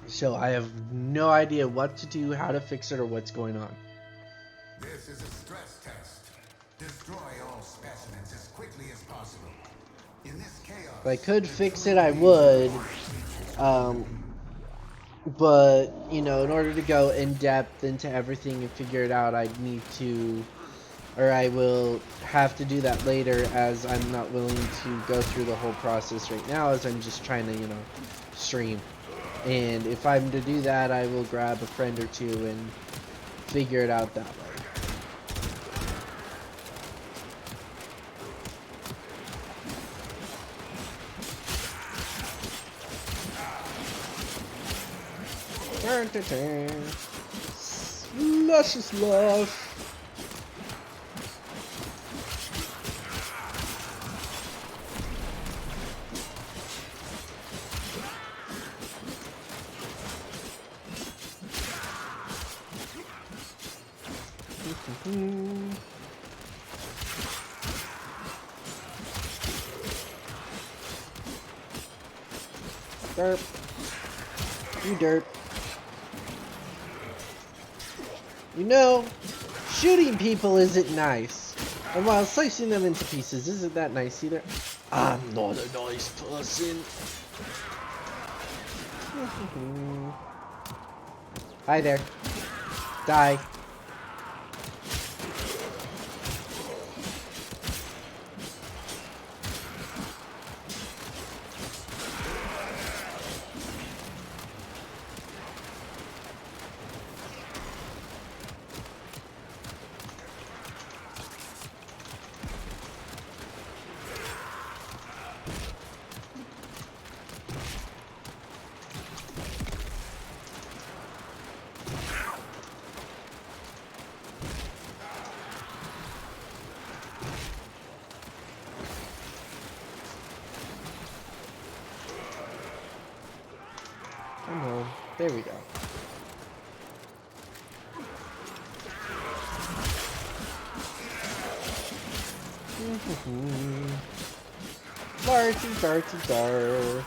So I have no idea what to do, how to fix it, or what's going on. This is a stress test. Destroy all specimens as quickly as possible. In this chaos, If I could fix it, I would. But, in order to go in depth into everything and figure it out, I'd need to, or I will have to do that later, as I'm not willing to go through the whole process right now, as I'm just trying to, stream. And if I'm to do that, I will grab a friend or two and figure it out that way. Luscious love. Derp. You derp. You know, shooting people isn't nice. And while slicing them into pieces isn't that nice either. I'm not a nice person. Hi there. Die. Come on. There we go. Larty, darty, dar.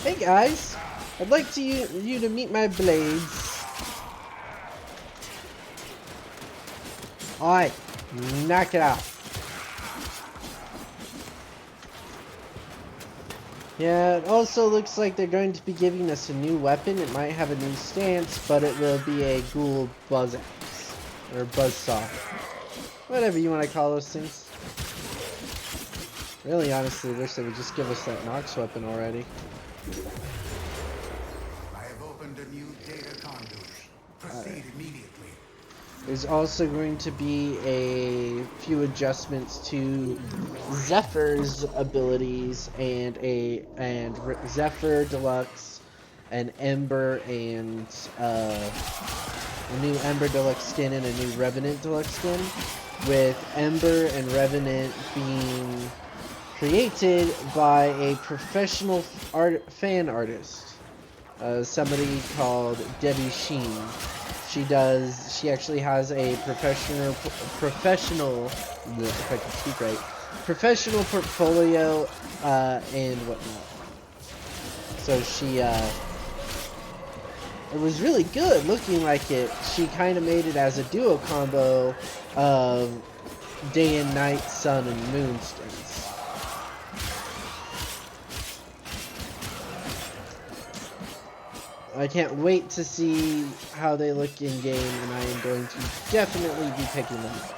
Hey guys, I'd like you to meet my blades. Alright, knock it out. Yeah, it also looks like they're going to be giving us a new weapon. It might have a new stance, but it will be a ghoul buzz axe. Or buzzsaw. Whatever you want to call those things. Really, honestly, wish they would just give us that Nox weapon already. I have opened a new data conduit. Proceed immediately. There's also going to be a few adjustments to Zephyr's abilities and Zephyr Deluxe, and Ember, and a new Ember Deluxe skin and a new Revenant Deluxe skin, with Ember and Revenant being created by a professional fan artist, somebody called Debbie Sheen. She actually has a professional, if I can speak right, professional portfolio, and whatnot. So it was really good looking like it. She kind of made it as a duo combo of day and night, sun and moon strengths. I can't wait to see how they look in game, and I am going to definitely be picking them up.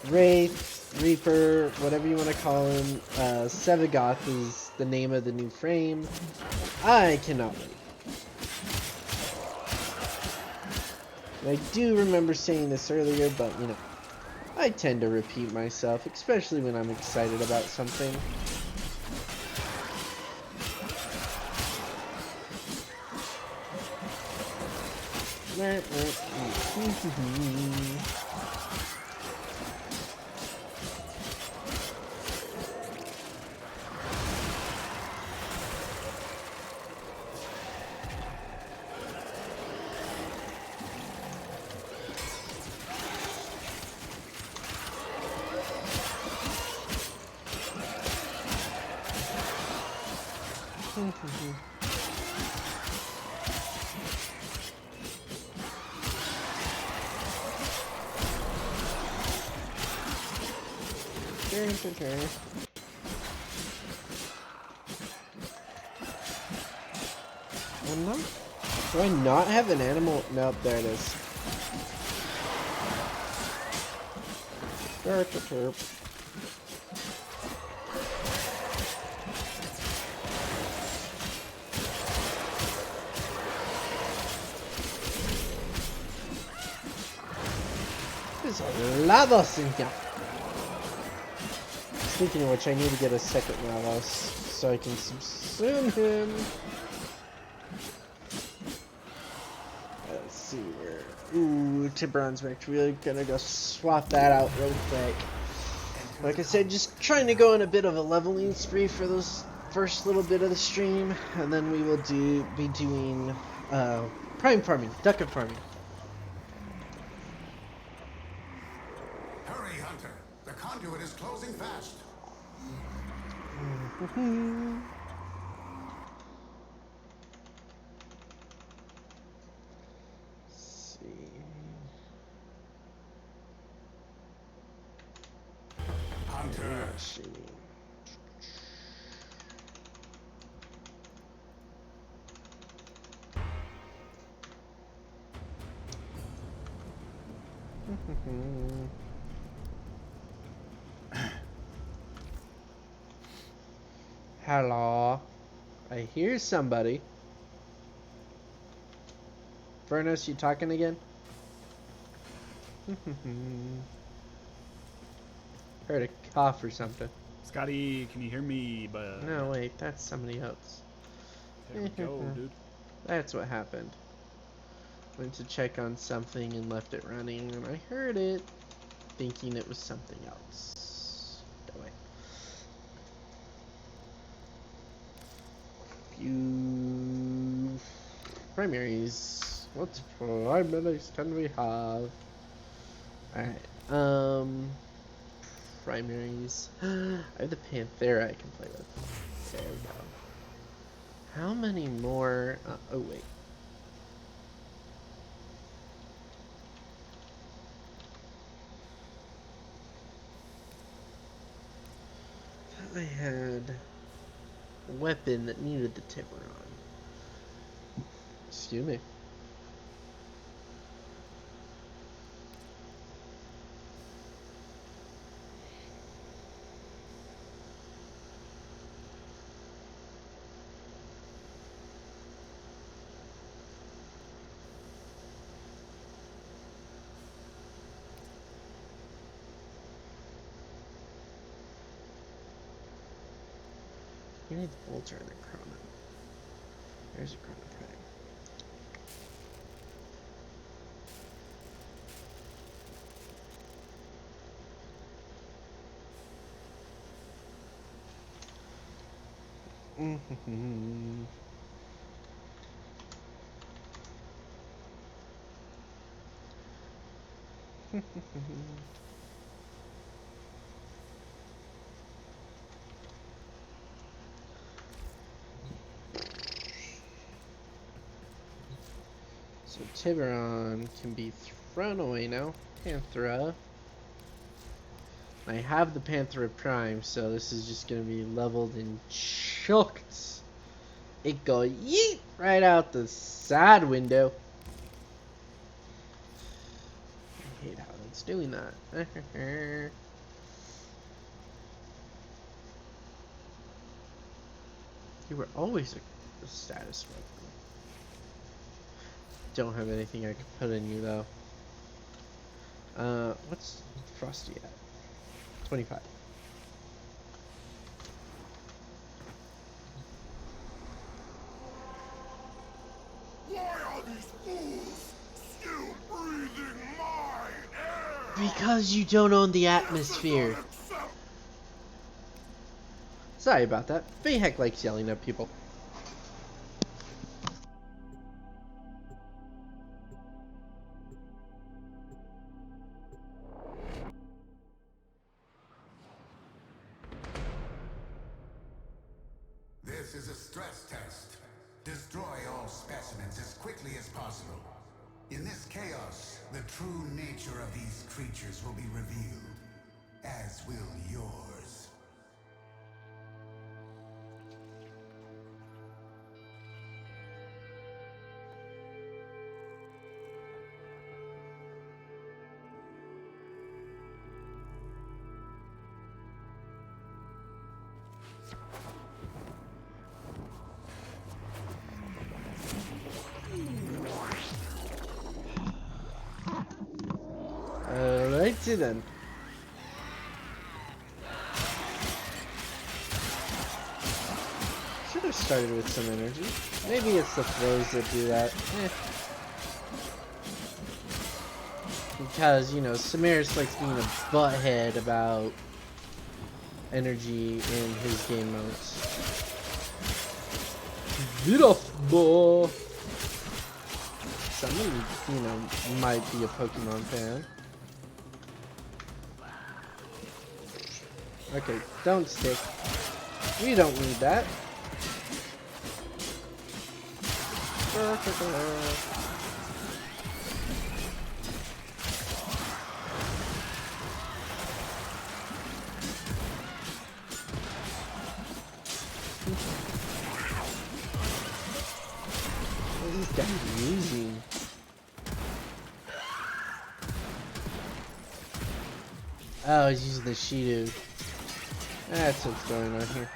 Wraith, Reaper, whatever you want to call him, Sevagoth is the name of the new frame. I cannot wait. I do remember saying this earlier, but you know, I tend to repeat myself, especially when I'm excited about something. Do I not have an animal? Nope, there it is. Derp. There's a Lavos in here. Speaking of which, I need to get a second Lavos so I can subsume him. Let's see where. Ooh, Tiburon's Mech. We're gonna go swap that out real quick. Like I said, just trying to go on a bit of a leveling spree for this first little bit of the stream, and then we will be doing prime farming, ducat farming. Hurry, Hunter. The conduit is closing fast. Let's see. Hunter. Hello. I hear somebody. Furnace, you talking again? Heard a cough or something. Scotty, can you hear me? But No, wait, that's somebody else. there we go, dude. That's what happened. Went to check on something and left it running, and I heard it, thinking it was something else. Go away. Few primaries. What primaries can we have? Alright, primaries. I have the Panthera I can play with. There we go. How many more? Oh, wait. I had a weapon that needed the Tiburon. Excuse me. You need the bolter and the chrono. There's a chrono prime. So Tiburon can be thrown away now. Panthera. I have the Panthera Prime, so this is just gonna be leveled and chucked. It go yeet right out the side window. I hate how it's doing that. You were always a status weapon. Don't have anything I can put in you though. What's Frosty at? 25. Why are these fools still breathing my air? Because you don't own the atmosphere. Sorry about that. Bayheck likes yelling at people. This is a stress test. Destroy all specimens as quickly as possible. In this chaos, the true nature of these creatures will be revealed, as will yours. Alrighty then. Should have started with some energy. Maybe it's the throws that do that. Because, you know, Samaris likes being a butthead about energy in his game modes. Get off, boy! Somebody, you know, might be a Pokemon fan. Okay, don't stick. We don't need that. What is this guy using? Oh, he's using the Shido. That's what's going on here.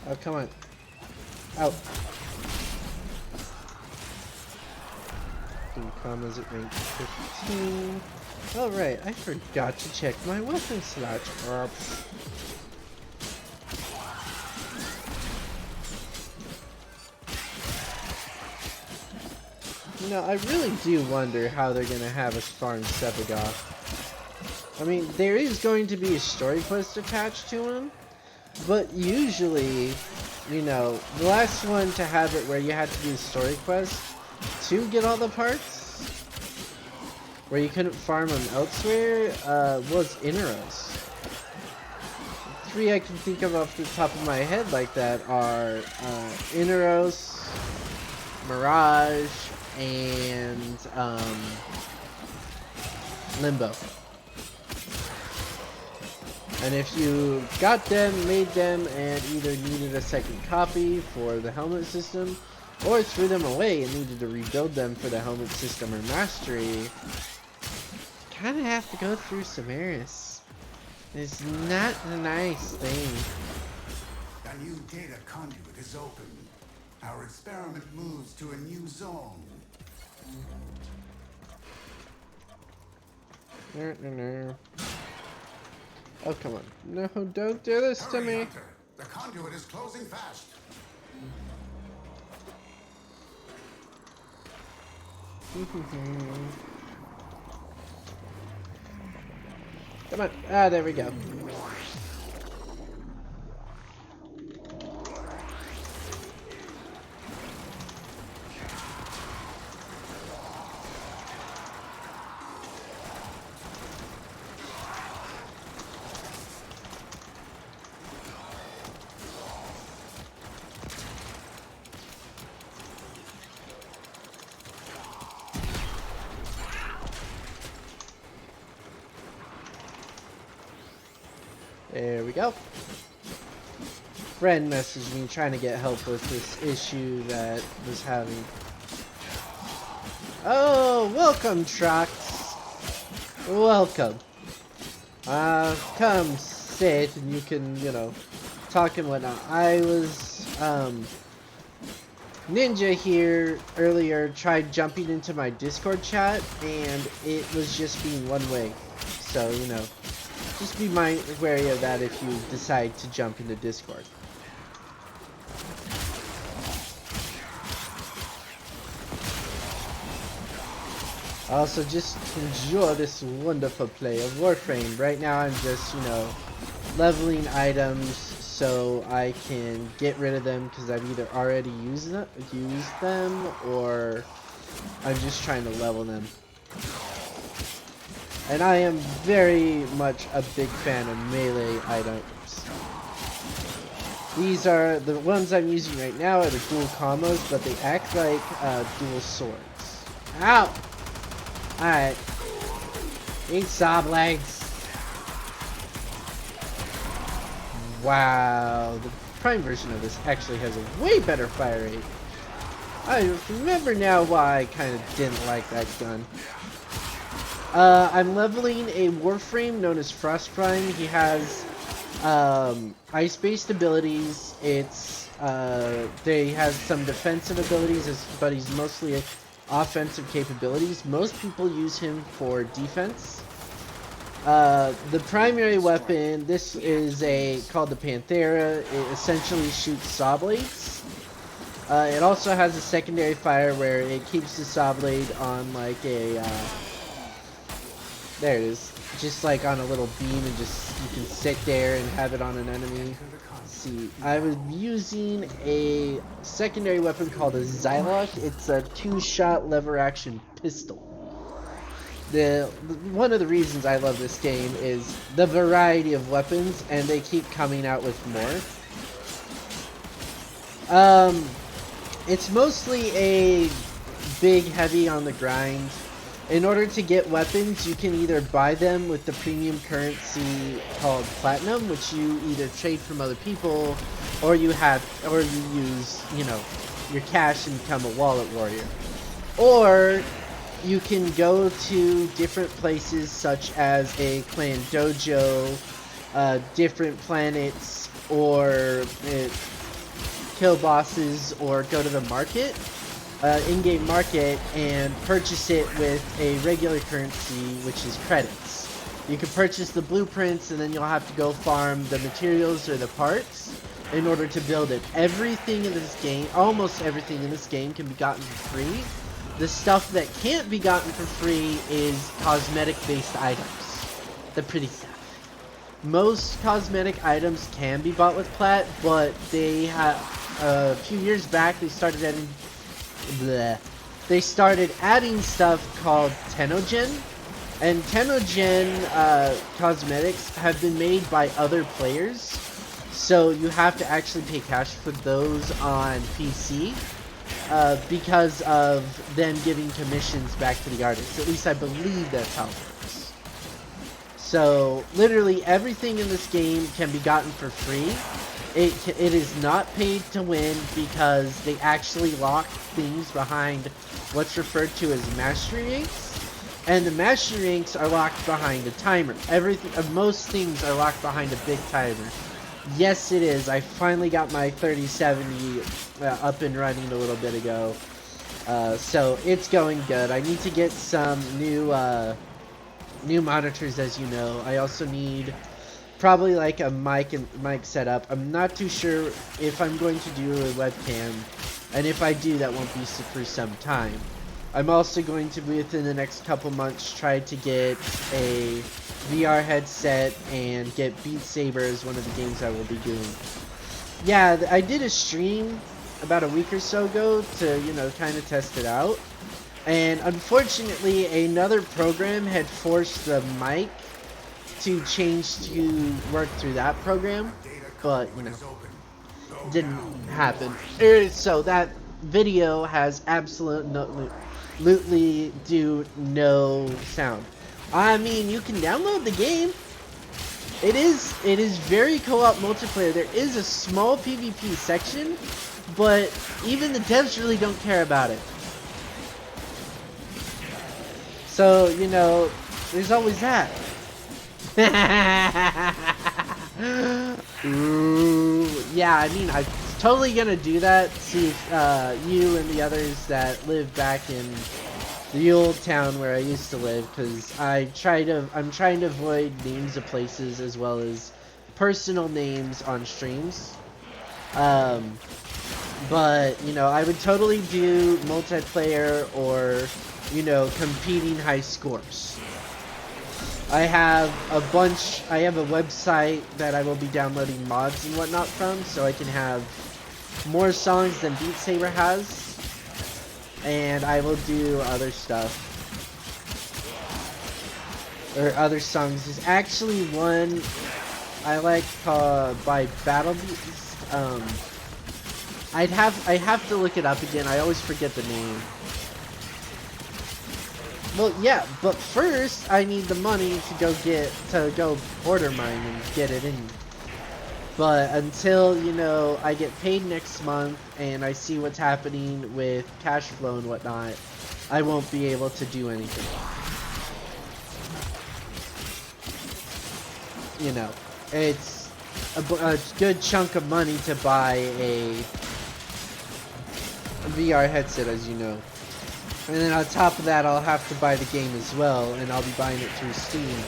Oh, come on. Out. Commas at rank 15. Alright, I forgot to check my weapon slots. Oops. You know, I really do wonder how they're gonna have us farm Sepagoth. I mean, there is going to be a story quest attached to him, but usually, you know, the last one to have it where you had to do the story quest to get all the parts, where you couldn't farm them elsewhere, was Inaros. 3 I can think of off the top of my head like that are Inaros, Mirage, and Limbo. And if you got them, made them, and either needed a second copy for the helmet system, or threw them away and needed to rebuild them for the helmet system or mastery, you kind of have to go through Samaris. It's not a nice thing. A new data conduit is open. Our experiment moves to a new zone. No. Oh, come on. No, don't do this to me. Hunter. The conduit is closing fast. Come on. Ah, there we go. There we go. Friend messaged me trying to get help with this issue that was having. Oh, welcome, Trox. Welcome. Come sit and you can, you know, talk and whatnot. I was, Ninja here earlier tried jumping into my Discord chat and it was just being one way. So, you know. Just be wary of that if you decide to jump into Discord. Also, just enjoy this wonderful play of Warframe. Right now I'm just, you know, leveling items so I can get rid of them because I've either already used them or I'm just trying to level them. And I am very much a big fan of melee items. These are the ones I'm using right now are the dual combos, but they act like dual swords. Ow! Alright. Eat sob legs. Wow. The Prime version of this actually has a way better fire rate. I remember now why I kind of didn't like that gun. I'm leveling a warframe known as Frost Prime. He has ice-based abilities. They have some defensive abilities, but he's mostly offensive capabilities. Most people use him for defense. The primary weapon, this is called the Panthera. It essentially shoots saw blades. It also has a secondary fire where it keeps the saw blade on like a, there it is, just like on a little beam, and just you can sit there and have it on an enemy. Let's see, I was using a secondary weapon called a Zylok. It's a 2-shot lever action pistol. One of the reasons I love this game is the variety of weapons, and they keep coming out with more. It's mostly a big heavy on the grind. In order to get weapons, you can either buy them with the premium currency called platinum, which you either trade from other people, or you use, you know, your cash and become a wallet warrior. Or you can go to different places such as a clan dojo, different planets, or kill bosses, or go to the market, in-game market, and purchase it with a regular currency, which is credits. You can purchase the blueprints, and then you'll have to go farm the materials or the parts in order to build it. Everything in this game, almost everything in this game, can be gotten for free. The stuff that can't be gotten for free is cosmetic-based items. The pretty stuff. Most cosmetic items can be bought with plat, but they have a few years back they started adding stuff called Tenogen, and Tenogen cosmetics have been made by other players, so you have to actually pay cash for those on PC. Because of them giving commissions back to the artists. At least I believe that's how it works. So literally everything in this game can be gotten for free. It is not paid to win because they actually lock things behind what's referred to as mastery ranks. And the mastery ranks are locked behind a timer. Most things are locked behind a big timer. Yes, it is. I finally got my 3070 up and running a little bit ago. So it's going good. I need to get some new monitors, as you know. I also need probably like a mic setup. I'm not too sure if I'm going to do a webcam, and if I do, that won't be for some time. I'm also going to, within the next couple months, try to get a VR headset and get Beat Saber as one of the games I will be doing. Yeah, I did a stream about a week or so ago to, you know, kind of test it out. And unfortunately, another program had forced the mic to change to work through that program. But, you know, didn't happen. So that video has absolutely no sound. I mean, you can download the game. It is very co-op multiplayer. There is a small PvP section, but even the devs really don't care about it. So, you know, there's always that. Ooh, yeah, I mean, I'm totally gonna do that. See if you and the others that live back in the old town where I used to live, because I'm trying to avoid names of places as well as personal names on streams. But you know, I would totally do multiplayer or, you know, competing high scores. I have a website that I will be downloading mods and whatnot from, so I can have more songs than Beat Saber has. And I will do other stuff. Or other songs. There's actually one I like called by Battle Beast. I have to look it up again. I always forget the name. Well, yeah, but first I need the money to go order mine and get it in. But until, you know, I get paid next month and I see what's happening with cash flow and whatnot, I won't be able to do anything. You know, it's a good chunk of money to buy a VR headset, as you know. And then on top of that, I'll have to buy the game as well, and I'll be buying it through Steam.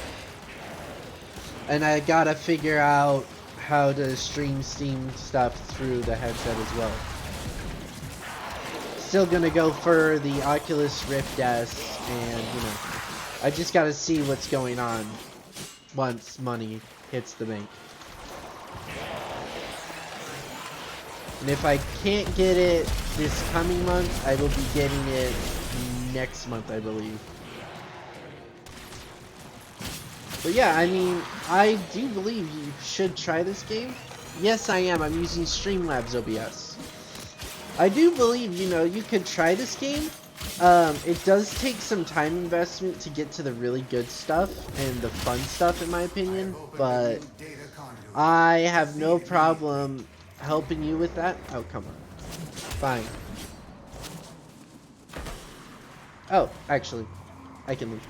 And I gotta figure out how to stream Steam stuff through the headset as well. Still gonna go for the Oculus Rift S, and you know, I just gotta see what's going on once money hits the bank. And if I can't get it this coming month, I will be getting it next month, I believe. But yeah, I mean, I do believe you should try this game. Yes, I am. I'm using Streamlabs OBS. I do believe, you know, you could try this game. It does take some time investment to get to the really good stuff and the fun stuff, in my opinion. But I have no problem helping you with that. Oh, come on. Fine. Oh, actually, I can leave.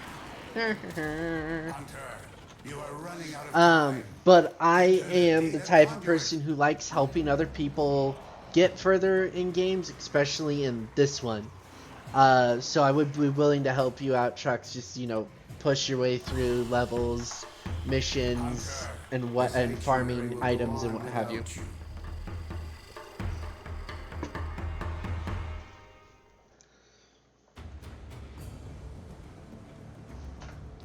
But I am the type of person who likes helping other people get further in games, especially in this one. So I would be willing to help you out, Trucks. Just, you know, push your way through levels, missions, and farming items and what have you.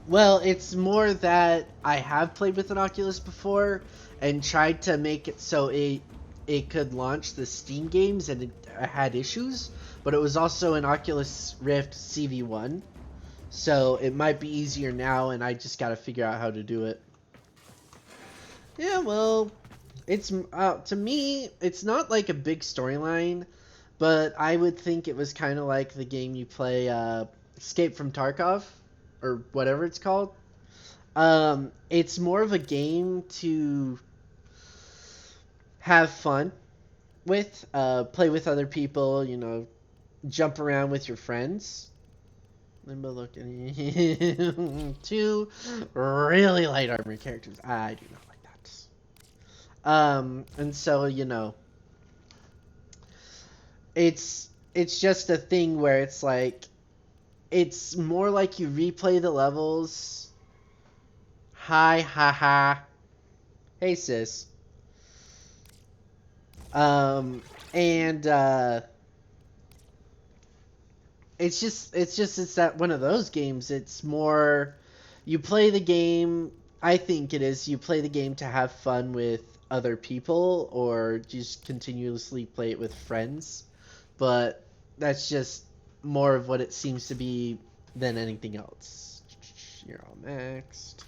Well, it's more that I have played with an Oculus before and tried to make it so it could launch the Steam games, and it had issues, but it was also an Oculus Rift CV1, so it might be easier now, and I just gotta figure out how to do it. Yeah, well, it's to me, it's not like a big storyline, but I would think it was kind of like the game you play, Escape from Tarkov, or whatever it's called. It's more of a game to have fun with, play with other people, you know, jump around with your friends. Limbo looking. Two really light armor characters. I do not like that. And so, you know, it's just a thing where it's like, it's more like you replay the levels. Hi, haha. Hey, sis. And it's that one of those games. It's more, you play the game. I think it is. You play the game to have fun with other people, or just continuously play it with friends. But that's just more of what it seems to be than anything else. You're all maxed.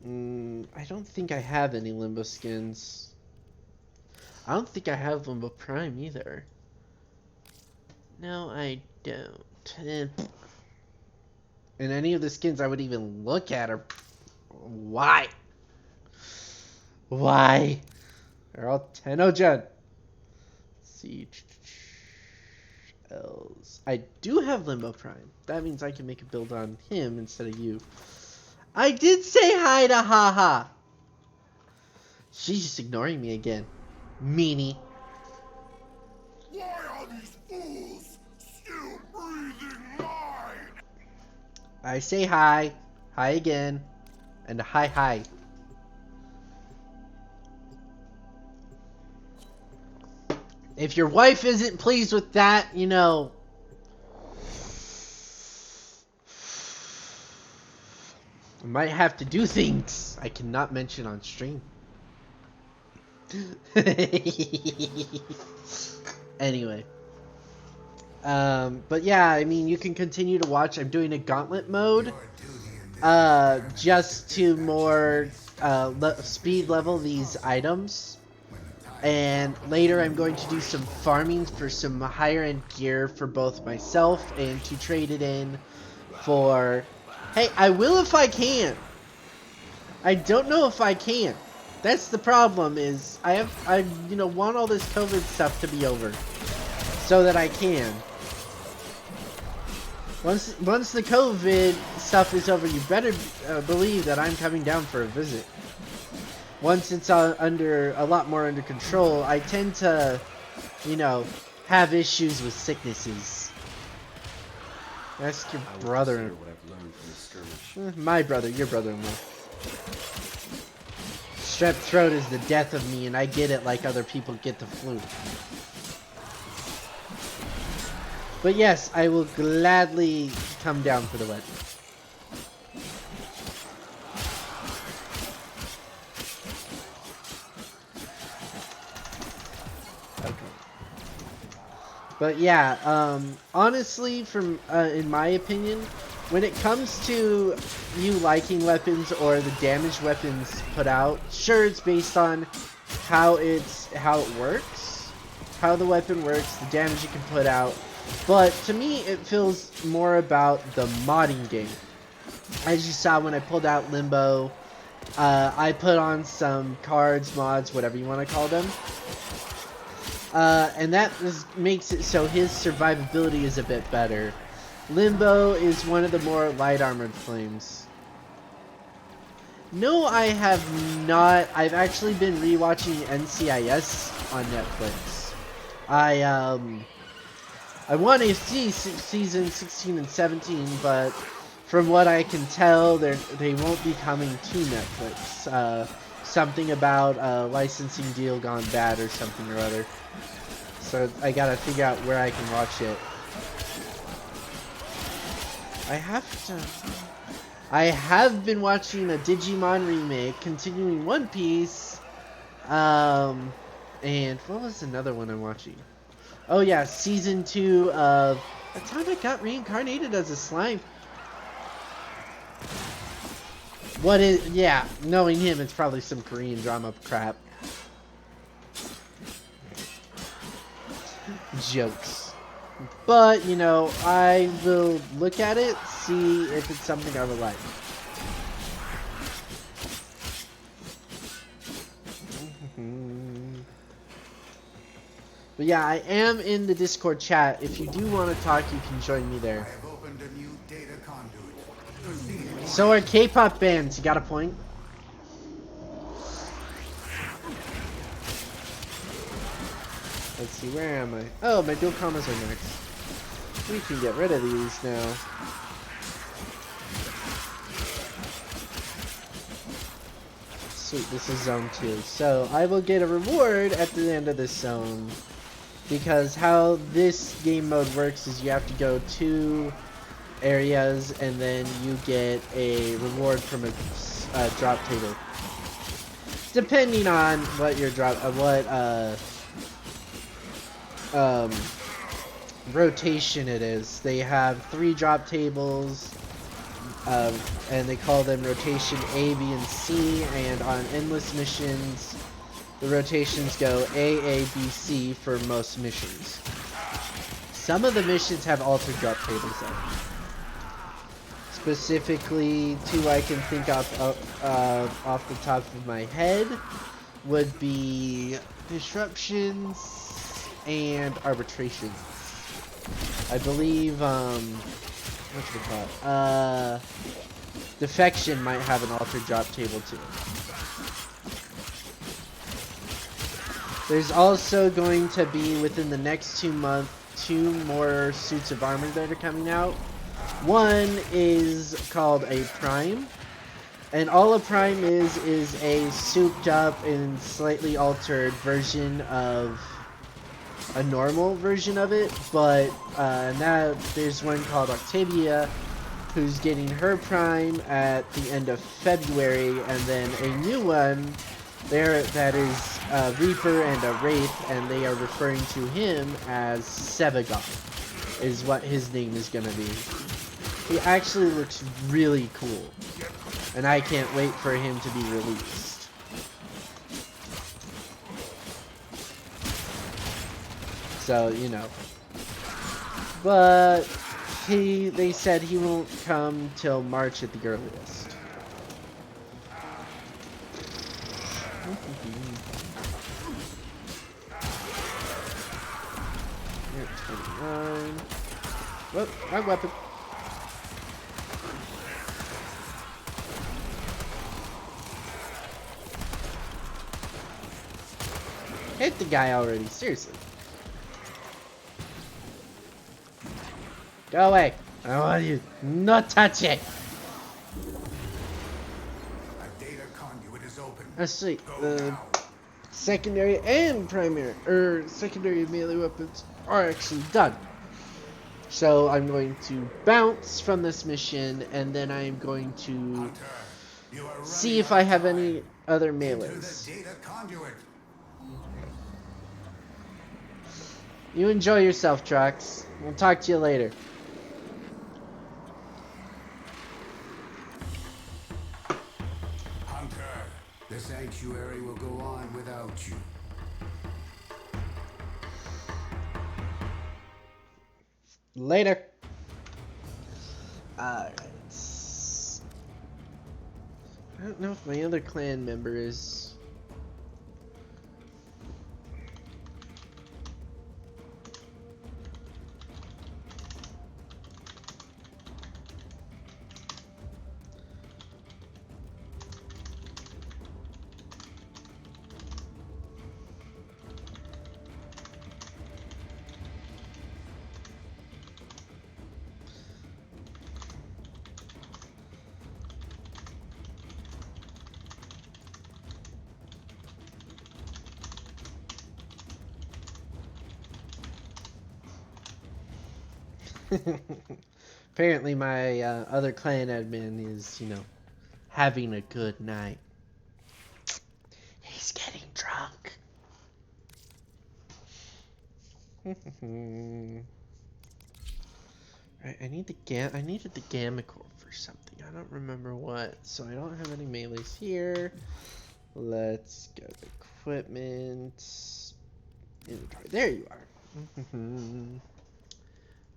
I don't think I have any Limbo skins. I don't think I have Limbo Prime either. No, I don't. And any of the skins I would even look at are... Why? Why? They're all 10 gen. Let's see. Else. I do have Limbo Prime. That means I can make a build on him instead of you. I did say hi to Haha. She's just ignoring me again. Meanie. Why are these fools still breathing mine? I say hi. Hi again. And hi hi. If your wife isn't pleased with that, you know, I might have to do things I cannot mention on stream. Anyway. But yeah, I mean, you can continue to watch. I'm doing a gauntlet mode. Just to more speed level these items. And later I'm going to do some farming for some higher end gear for both myself and to trade it in for... Hey, I will if I can. I don't know if I can. That's the problem, is I you know, want all this COVID stuff to be over so that I can. Once the COVID stuff is over, you better believe that I'm coming down for a visit. Once it's under a lot more under control, I tend to, you know, have issues with sicknesses. Ask your I will brother. consider what I've learned from this skirmish. My brother, your brother-in-law. Strep throat is the death of me, and I get it like other people get the flu. But yes, I will gladly come down for the wedding. But yeah, honestly, from in my opinion, when it comes to you liking weapons or the damage weapons put out, sure, it's based on how it works, how the weapon works, the damage you can put out. But to me, it feels more about the modding game. As you saw when I pulled out Limbo, I put on some cards, mods, whatever you want to call them. And that makes it so his survivability is a bit better. Limbo is one of the more light armored flames. No, I have not. I've actually been rewatching NCIS on Netflix. I want to see season 16 and 17, but from what I can tell, they won't be coming to Netflix. Something about a licensing deal gone bad or something or other. So I gotta figure out where I can watch it. I have been watching a Digimon remake, continuing One Piece. And what was another one I'm watching? Oh yeah, season 2 of Atomic got reincarnated as a slime. Yeah, knowing him, it's probably some Korean drama crap. Jokes. But, you know, I will look at it, see if it's something I would like. But yeah, I am in the Discord chat. If you do want to talk, you can join me there. So are K-pop bands. You got a point? Let's see, where am I? Oh, my dual commas are next. We can get rid of these now. Sweet, this is zone 2. So, I will get a reward at the end of this zone. Because how this game mode works is you have to go 2 areas and then you get a reward from a drop table. Depending on what your rotation it is. They have 3 drop tables, and they call them rotation A, B, and C, and on endless missions, the rotations go A, B, C for most missions. Some of the missions have altered drop tables though. Specifically, 2 I can think off the top of my head would be disruptions and arbitrations. I believe, what's it called? Defection might have an altered drop table too. There's also going to be, within the next 2 months, 2 more suits of armor that are coming out. One is called a Prime, and all a Prime is a souped up and slightly altered version of a normal version of it, but now there's one called Octavia, who's getting her Prime at the end of February, and then a new one there that is a Reaper and a Wraith, and they are referring to him as Sebagon, is what his name is gonna be. He actually looks really cool, and I can't wait for him to be released. So, you know. But they said he won't come till March at the earliest. Here, 29. Whoop, wrong weapon. Hit the guy already, seriously. Go away. I want you not touch it. A data conduit is open. Actually, Go the now. secondary and primary, secondary melee weapons are actually done. So I'm going to bounce from this mission, and then I'm going to Hunter, you are see running if out I of have time. any other Into the melees. data conduit. You enjoy yourself, Trax. We'll talk to you later. Hunter, the sanctuary will go on without you. Later. Alright. I don't know if my other clan member is... Apparently my other clan admin is, having a good night. He's getting drunk. Right, I needed the gamma core for something. I don't remember what, so I don't have any melees here. Let's go to equipment. Inventory. There you are.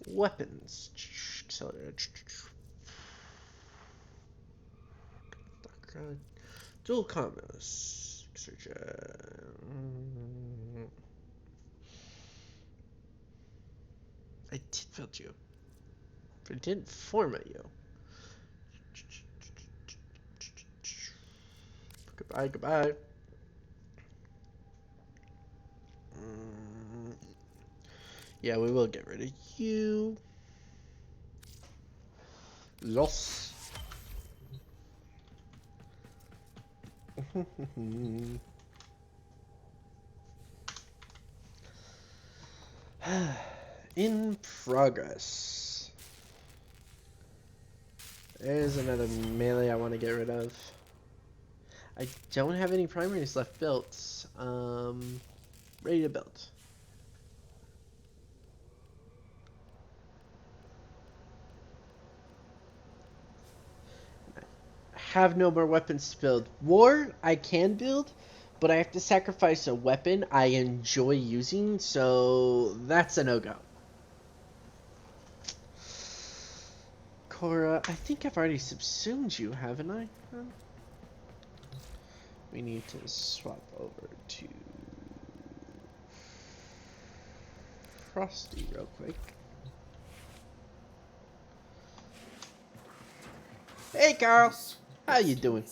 Weapons. Accelerator. Dual combos. I did build you, but it didn't format you. Goodbye, goodbye. Yeah, we will get rid of you. Los. In progress. There's another melee I want to get rid of. I don't have any primaries left built. Ready to build. Have no more weapons to build. War, I can build, but I have to sacrifice a weapon I enjoy using, so that's a no-go. Cora, I think I've already subsumed you, haven't I? We need to swap over to Frosty real quick. Hey, Carl. How you doing?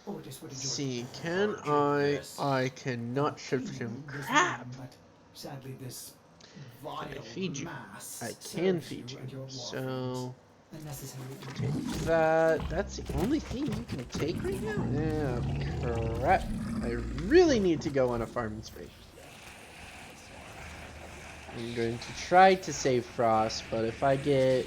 Let's see, can I cannot shift him. Crap! Sadly, this Can I vile feed you? mass I can serves feed you. and your So, unnecessary take that. That's the only thing you can take right now? Yeah, crap. I really need to go on a farming spree. I'm going to try to save Frost, but if I get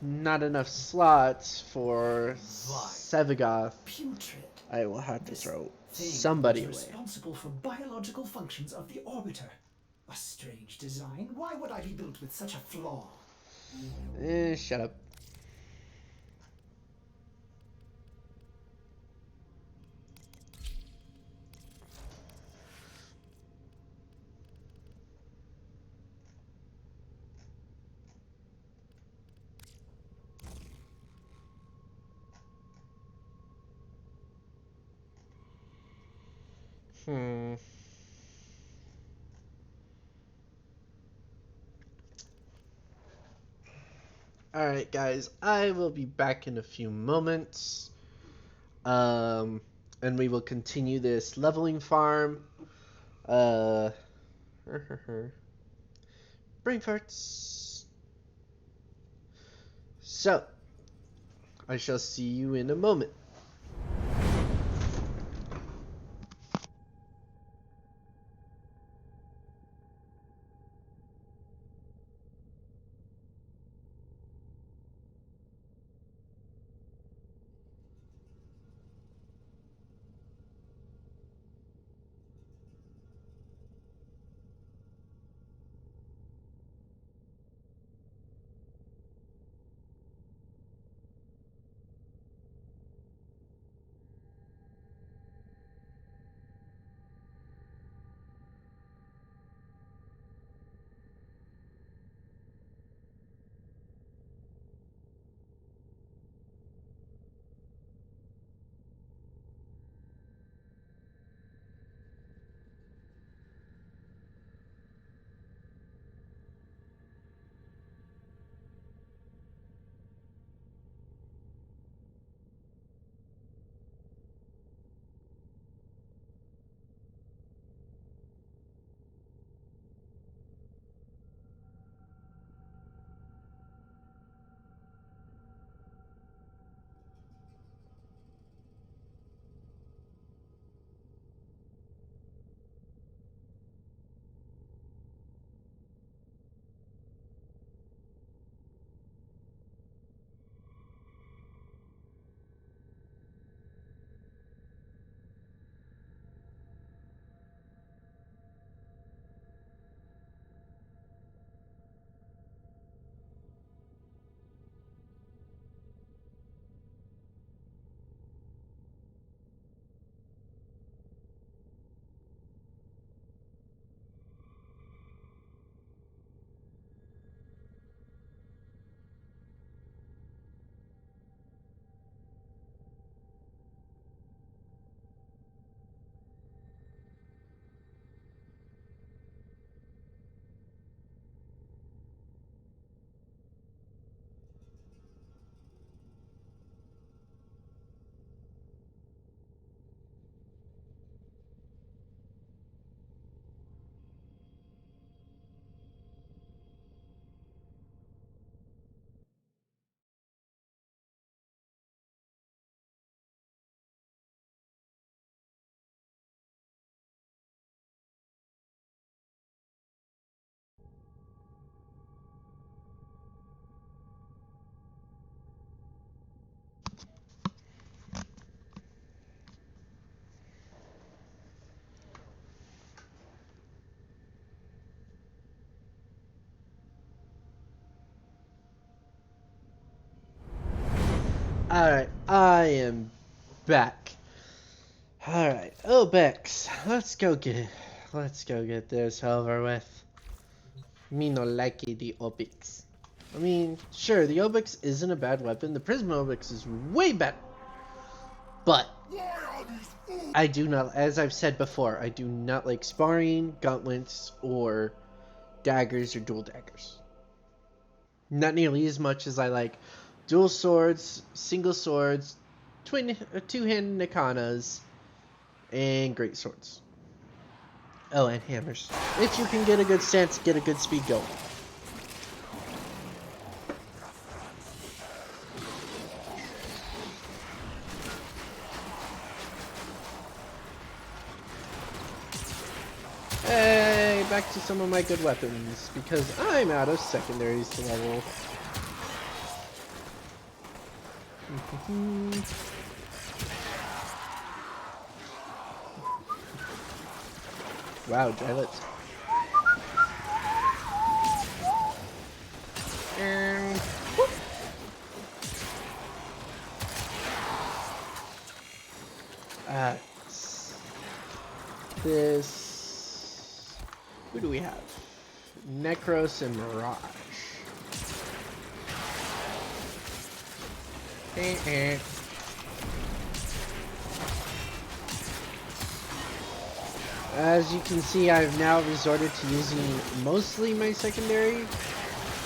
not enough slots for Sevagoth, putrid. I will have to This throw thing somebody is away. responsible for biological functions of the orbiter. A strange design. Why would I be built with such a flaw? Shut up. Alright, guys, I will be back in a few moments. And we will continue this leveling farm. Brain farts. So, I shall see you in a moment. Alright, I am back. Alright, Obex, let's go get this over with. Me no like the Obex. I mean, sure, the Obex isn't a bad weapon. The Prism Obex is way better. But I do not, as I've said before, I do not like sparring, gauntlets, or daggers or dual daggers. Not nearly as much as I like dual swords, single swords, two-handed nakanas, and great swords. Oh, and hammers. If you can get a good stance, get a good speed going. Hey, back to some of my good weapons, because I'm out of secondaries to level. Wow, Gilet. This... Who do we have? Necros and Mirage. As you can see, I've now resorted to using mostly my secondary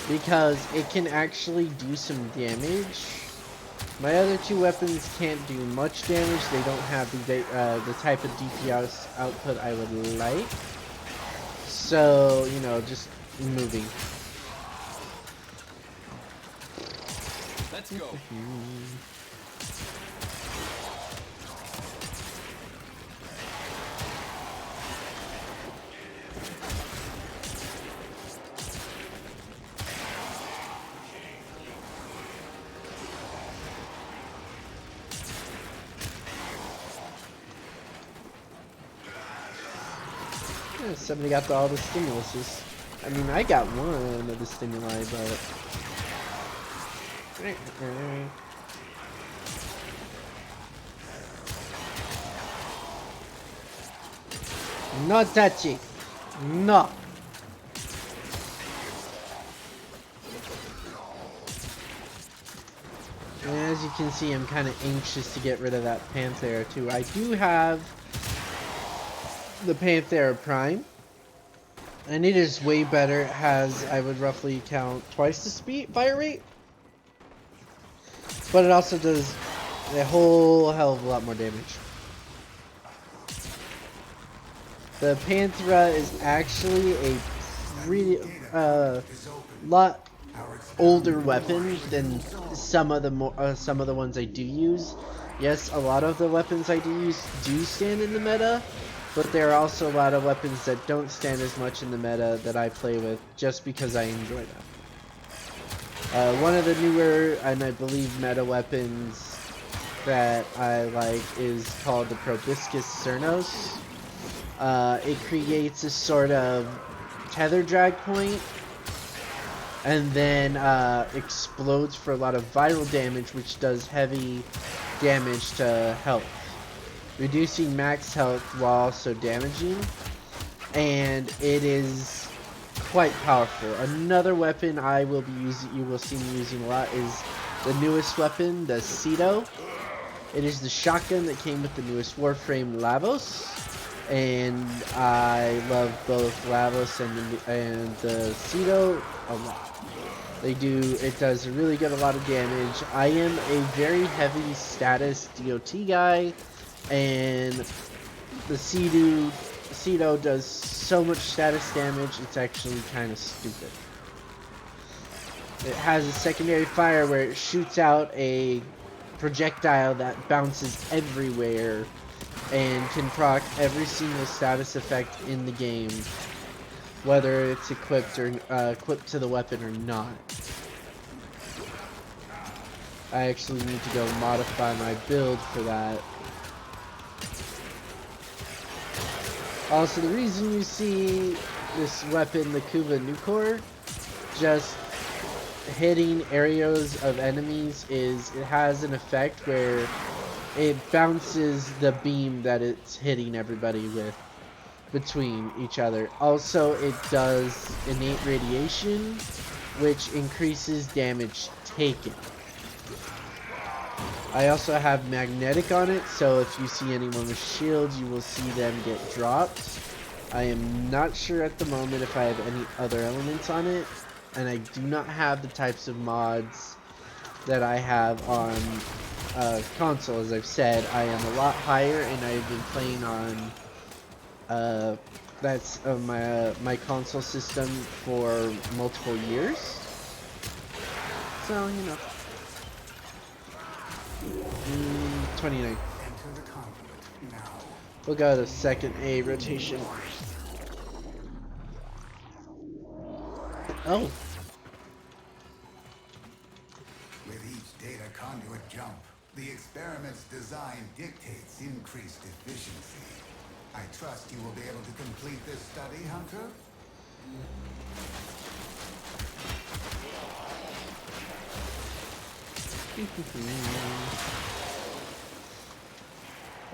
because it can actually do some damage. My other two weapons can't do much damage. They don't have the type of DPS output I would like. So, you know, just moving. Let's go. Yeah, somebody got all the stimuluses. I mean, I got one of the stimuli, but... No touchy. No. And as you can see, I'm kind of anxious to get rid of that Panthera too. I do have the Panthera Prime, and it is way better. It has, I would roughly count, twice the speed fire rate, but it also does a whole hell of a lot more damage. The Panthera is actually a really lot older weapon than some of the ones I do use. Yes, a lot of the weapons I do use do stand in the meta, but there are also a lot of weapons that don't stand as much in the meta that I play with just because I enjoy them. One of the newer and I believe meta weapons that I like is called the Proboscis Cernos. It creates a sort of tether drag point and then explodes for a lot of viral damage, which does heavy damage to health, reducing max health while also damaging, and it is quite powerful. Another weapon I will be using, you will see me using a lot, is the newest weapon, the Cedo. It is the shotgun that came with the newest warframe Lavos, and I love both Lavos and the Cedo a lot. It does a lot of damage. I am a very heavy status DOT guy, and the Cedo does so much status damage, it's actually kind of stupid. It has a secondary fire where it shoots out a projectile that bounces everywhere and can proc every single status effect in the game, whether it's equipped to the weapon or not. I actually need to go modify my build for that. Also, the reason you see this weapon, the Kuva Nukor, just hitting areas of enemies is it has an effect where it bounces the beam that it's hitting everybody with between each other. Also, it does innate radiation, which increases damage taken. I also have magnetic on it, so if you see anyone with shields, you will see them get dropped. I am not sure at the moment if I have any other elements on it, and I do not have the types of mods that I have on console. As I've said, I am a lot higher, and I've been playing on my console system for multiple years. So, you know. 29. We'll go to second A rotation. Oh. With each data conduit jump, the experiment's design dictates increased efficiency. I trust you will be able to complete this study, Hunter?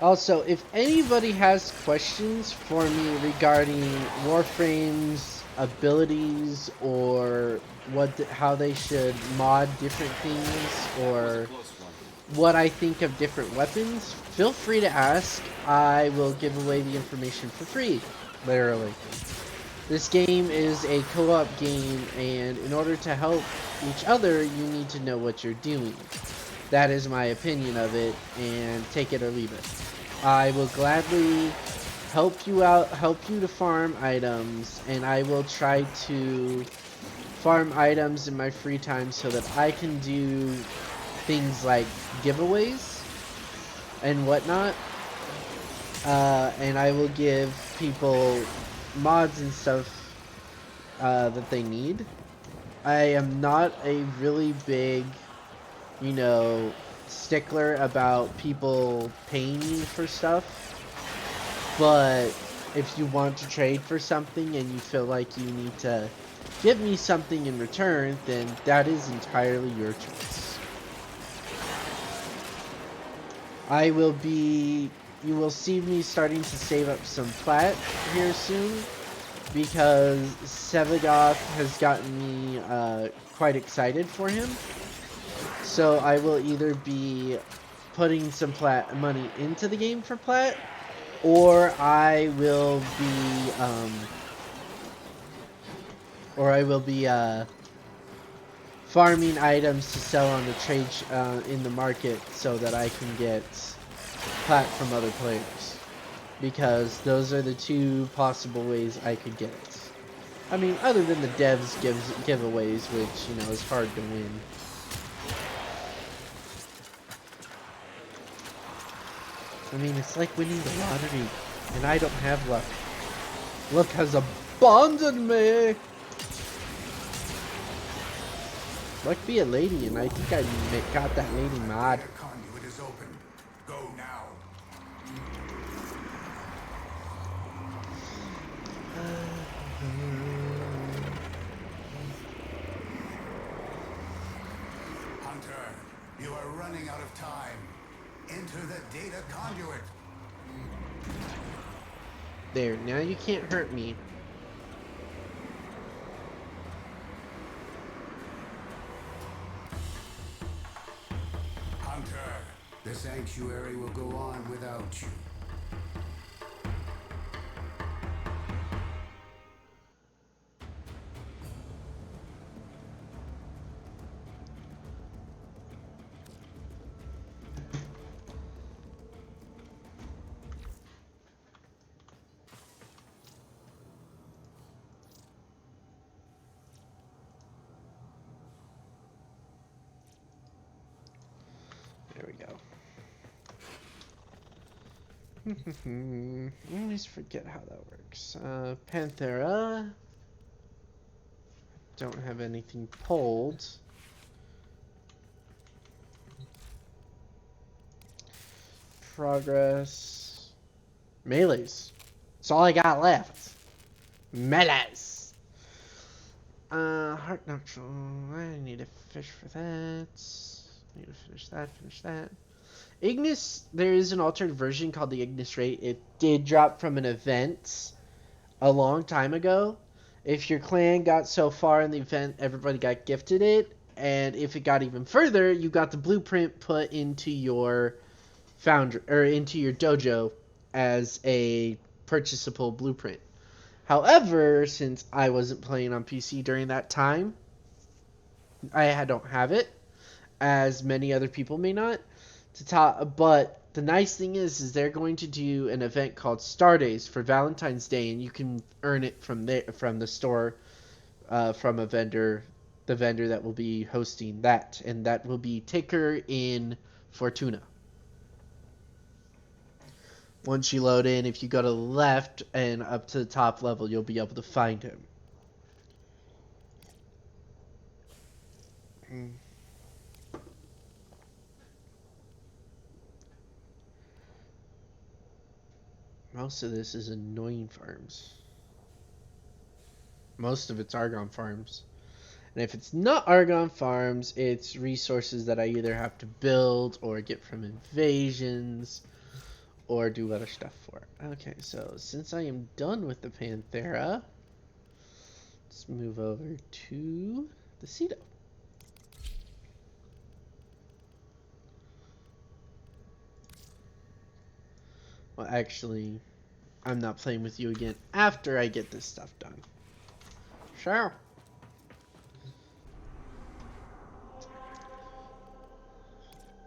Also, if anybody has questions for me regarding Warframe's abilities or how they should mod different things or what I think of different weapons, feel free to ask. I will give away the information for free, literally. This game is a co-op game, and in order to help each other, you need to know what you're doing. That is my opinion of it, and take it or leave it. I will gladly help you out, help you to farm items, and I will try to farm items in my free time so that I can do things like giveaways and whatnot. And I will give people mods and stuff that they need. I am not a really big, you know, stickler about people paying me for stuff. But if you want to trade for something and you feel like you need to give me something in return, then that is entirely your choice. You will see me starting to save up some plat here soon, because Sevagoth has gotten me quite excited for him. So I will either be putting some plat money into the game for plat, or I will be farming items to sell on the trade in the market so that I can get plat from other players, because those are the two possible ways I could get it. I mean, other than the devs giveaways, which, you know, is hard to win. I mean, it's like winning the lottery, and I don't have luck. Luck has abandoned me! Luck be a lady, and I think I got that lady mad. Data conduit is open. Go now. Hunter, you are running out of time. Enter the data conduit. There, now you can't hurt me. Hunter, the sanctuary will go on without you. There we go. I always forget how that works. Panthera. Don't have anything pulled. Progress. Melees. That's all I got left. Melees. Heart natural. I need a fish for that. Need to finish that. Ignis, there is an altered version called the Ignis Rate. It did drop from an event a long time ago. If your clan got so far in the event, everybody got gifted it. And if it got even further, you got the blueprint put into your foundry, or into your dojo, as a purchasable blueprint. However, since I wasn't playing on PC during that time, I don't have it, as many other people may not. But the nice thing is they're going to do an event called Star Days for Valentine's Day, and you can earn it from the store, from the vendor that will be hosting that, and that will be Ticker in Fortuna. Once you load in, if you go to the left and up to the top level, you'll be able to find him. Most of this is annoying farms. Most of it's Argon farms. And if it's not Argon farms, it's resources that I either have to build or get from invasions or do other stuff for. Okay, so since I am done with the Panthera, let's move over to the Cedo. Well, actually, I'm not playing with you again after I get this stuff done. Sure.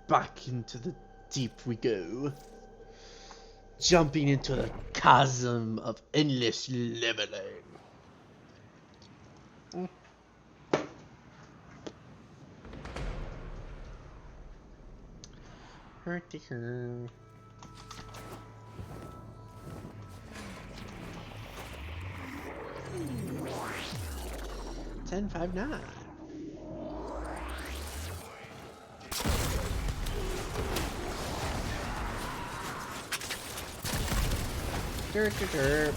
Back into the deep we go. Jumping into the chasm of endless leveling. 1059. Derp, derp, derp.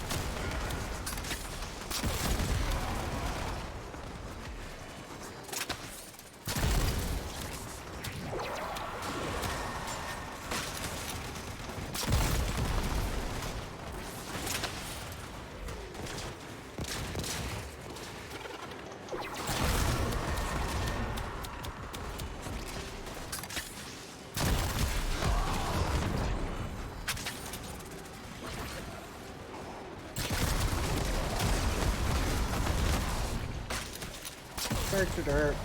Derp, derp, derp.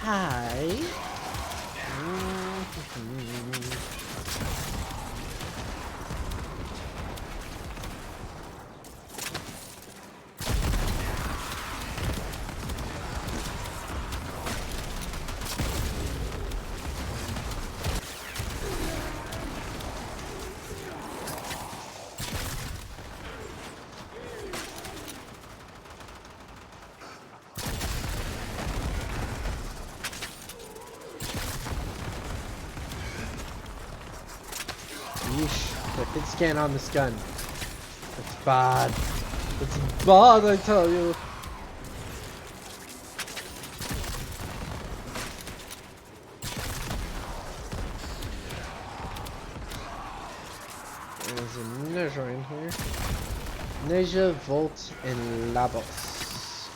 Hi. Yeesh. The hit scan on this gun. It's bad. It's bad, I tell you. There's a Neja in here. Neja, Volt, and Labos.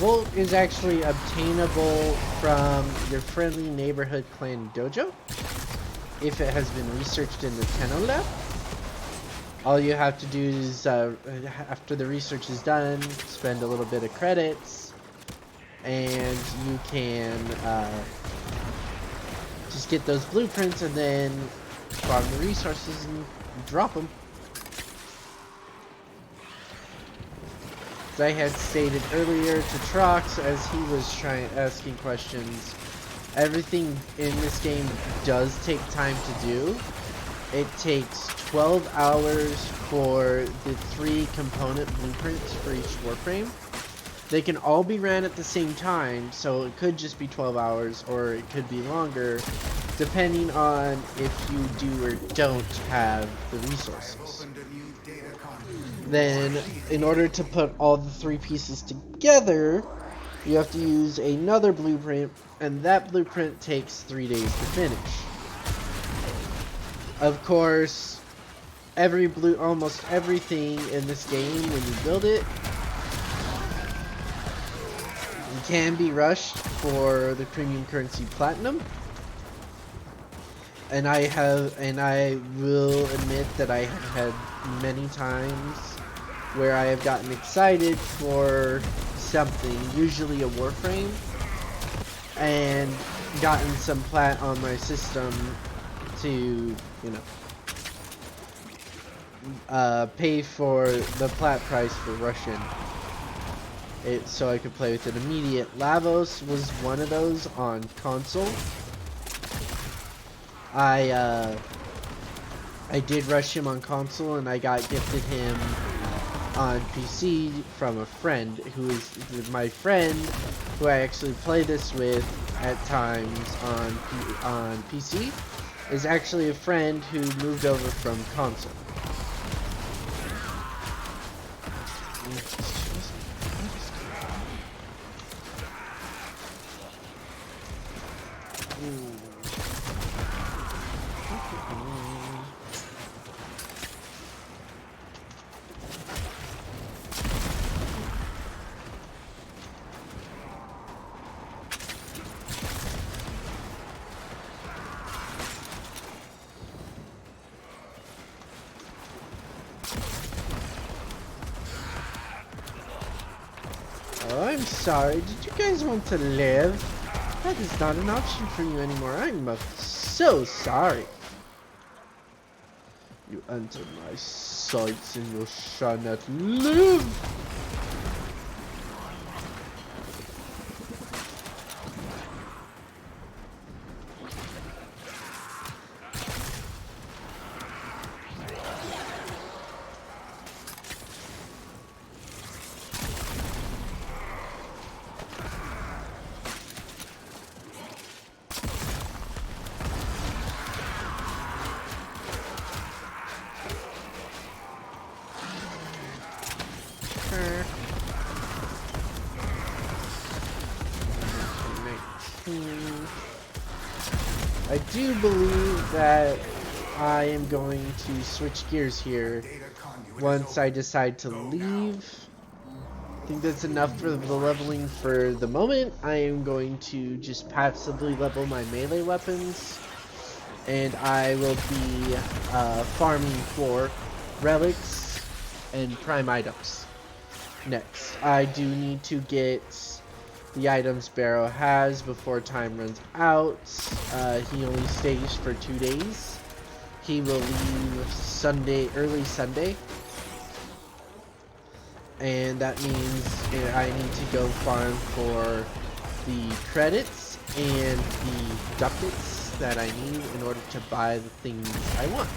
Volt is actually obtainable from your friendly neighborhood clan dojo if it has been researched in the Tenno lab. All you have to do is, after the research is done, spend a little bit of credits, and you can just get those blueprints and then farm the resources and drop them. As I had stated earlier to Trox as he was asking questions, everything in this game does take time to do. It takes 12 hours for the 3 component blueprints for each warframe. They can all be ran at the same time, so it could just be 12 hours or it could be longer, depending on if you do or don't have the resources. Then, in order to put all the 3 pieces together, you have to use another blueprint, and that blueprint takes 3 days to finish. Of course, almost everything in this game, when you build it, can be rushed for the premium currency platinum. And I will admit that I have had many times where I have gotten excited for something, usually a warframe, and gotten some plat on my system to, you know, pay for the plat price for Russian. So I could play with it immediate. Lavos was one of those on console. I did rush him on console, and I got gifted him on PC from a friend who is my friend who I actually play this with at times on PC is actually a friend who moved over from console. Oh, I'm sorry. Did you guys want to live? That is not an option for you anymore. I'm so sorry. You entered my sights and you shall not live. I do believe that I am going to switch gears here once I decide to leave. I think that's enough for the leveling for the moment. I am going to just passively level my melee weapons, and I will be farming for relics and prime items next. I do need to get the items Barrow has before time runs out. He only stays for 2 days. He will leave Sunday, early Sunday. And that means I need to go farm for the credits and the ducats that I need in order to buy the things I want.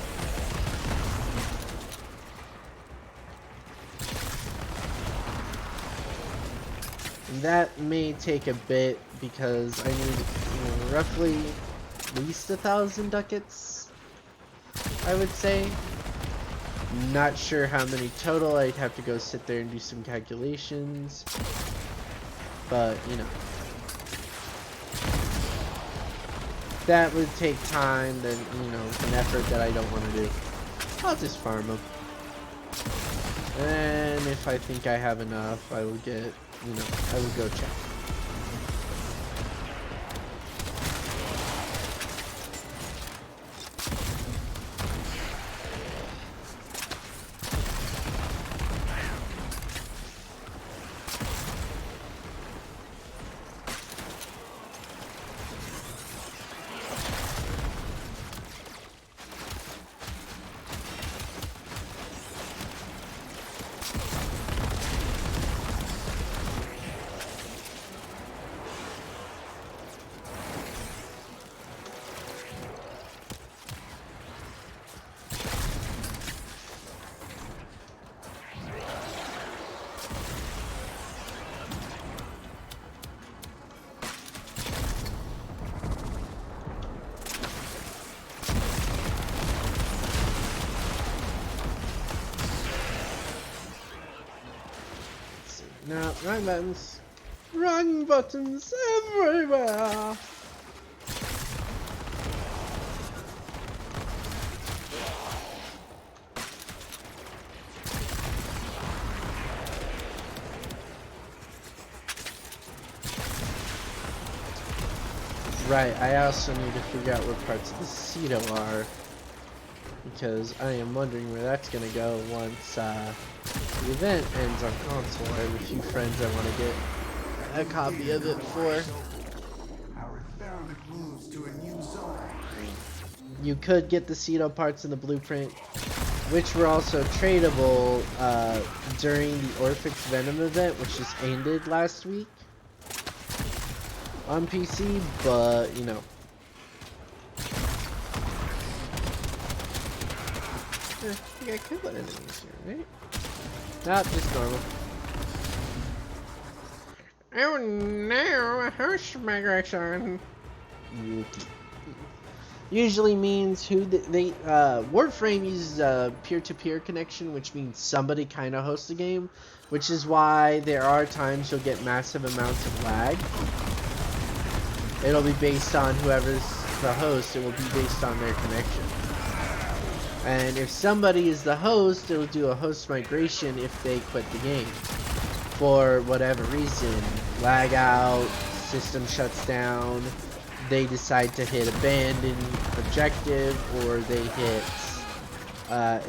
And that may take a bit because I need roughly at least 1,000 ducats, I would say. Not sure how many total. I'd have to go sit there and do some calculations, but you know, that would take time, then you know, an effort that I don't want to do. I'll just farm them, and if I think I have enough, I will get, you know, I will go check. No, run buttons. Run buttons everywhere. Right, I also need to figure out where parts of the Cedo are, because I am wondering where that's gonna go once the event ends on console. I have a few friends I want to get a copy of it for. Our experiment moves to a new zone. You could get the Cedo parts in the blueprint, which were also tradable during the Orphix Venom event, which just ended last week on PC, but you know. I think I could let enemies here, right? Nope, just normal. Oh no, a host migration. Usually means who they Warframe uses a peer-to-peer connection, which means somebody kind of hosts the game, which is why there are times you'll get massive amounts of lag. It'll be based on whoever's the host. It will be based on their connection. And if somebody is the host, it'll do a host migration if they quit the game for whatever reason. Lag out, system shuts down, they decide to hit abandon objective, or they hit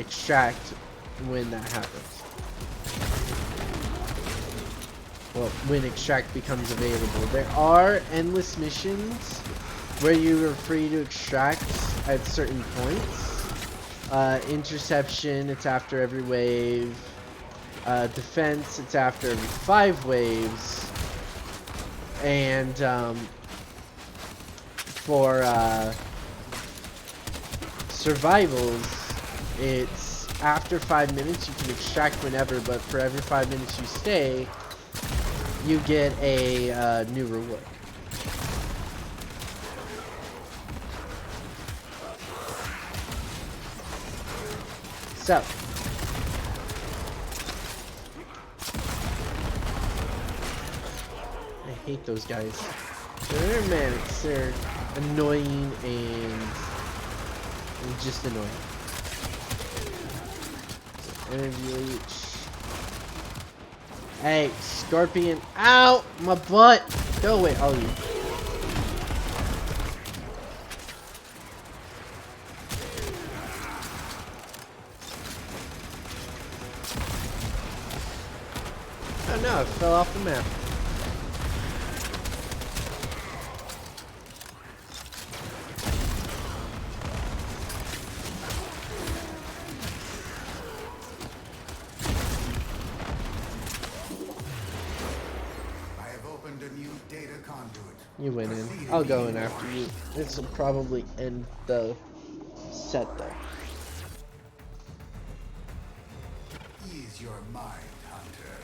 extract when that happens. Well, when extract becomes available. There are endless missions where you are free to extract at certain points. Interception, it's after every wave. Defense, it's after every 5 waves. And for survivals, it's after 5 minutes. You can extract whenever, but for every 5 minutes you stay, you get a new reward. So, I hate those guys. Paramedics, they're annoying and just annoying. Energy leech. Hey, Scorpion. Ow! My butt! Go away, all you. Oh no, I fell off the map. I have opened a new data conduit. You went in. I'll go in after you. This will probably end the set though. Ease your mind, Hunter.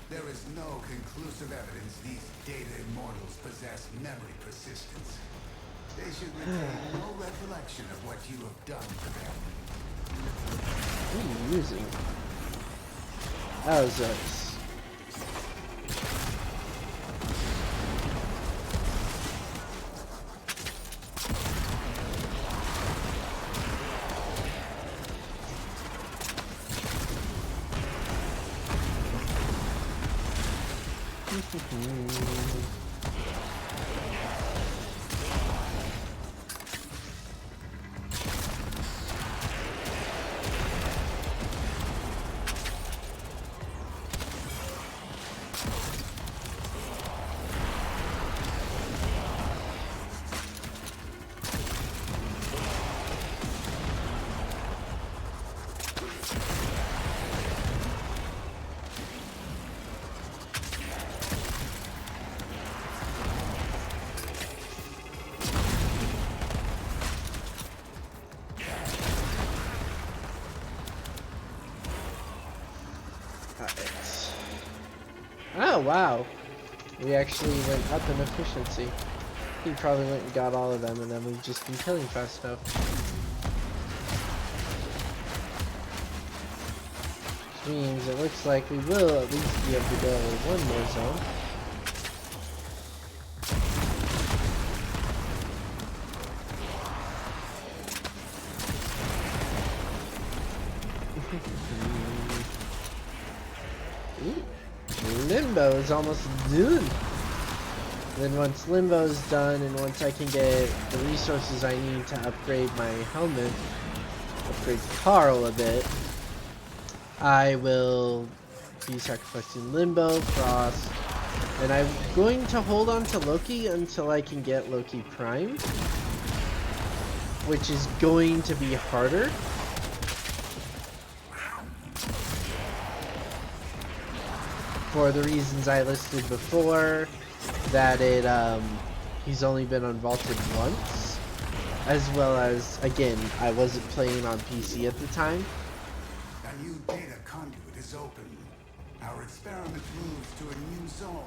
There is no conclusive evidence these data immortals possess memory persistence. They should retain no recollection of what you have done to them. What are you using? Oh, Zeus. Oh wow, we actually went up in efficiency. He probably went and got all of them, and then we've just been killing fast enough. Which means it looks like we will at least be able to go one more zone. Limbo is almost done. Then once Limbo is done, and once I can get the resources I need to upgrade my helmet, upgrade Carl a bit, I will be sacrificing Limbo, Frost, and I'm going to hold on to Loki until I can get Loki Prime, which is going to be harder. For the reasons I listed before, that he's only been unvaulted once, as well as, again, I wasn't playing on PC at the time. A new data conduit is open. Our experiment moves to a new zone.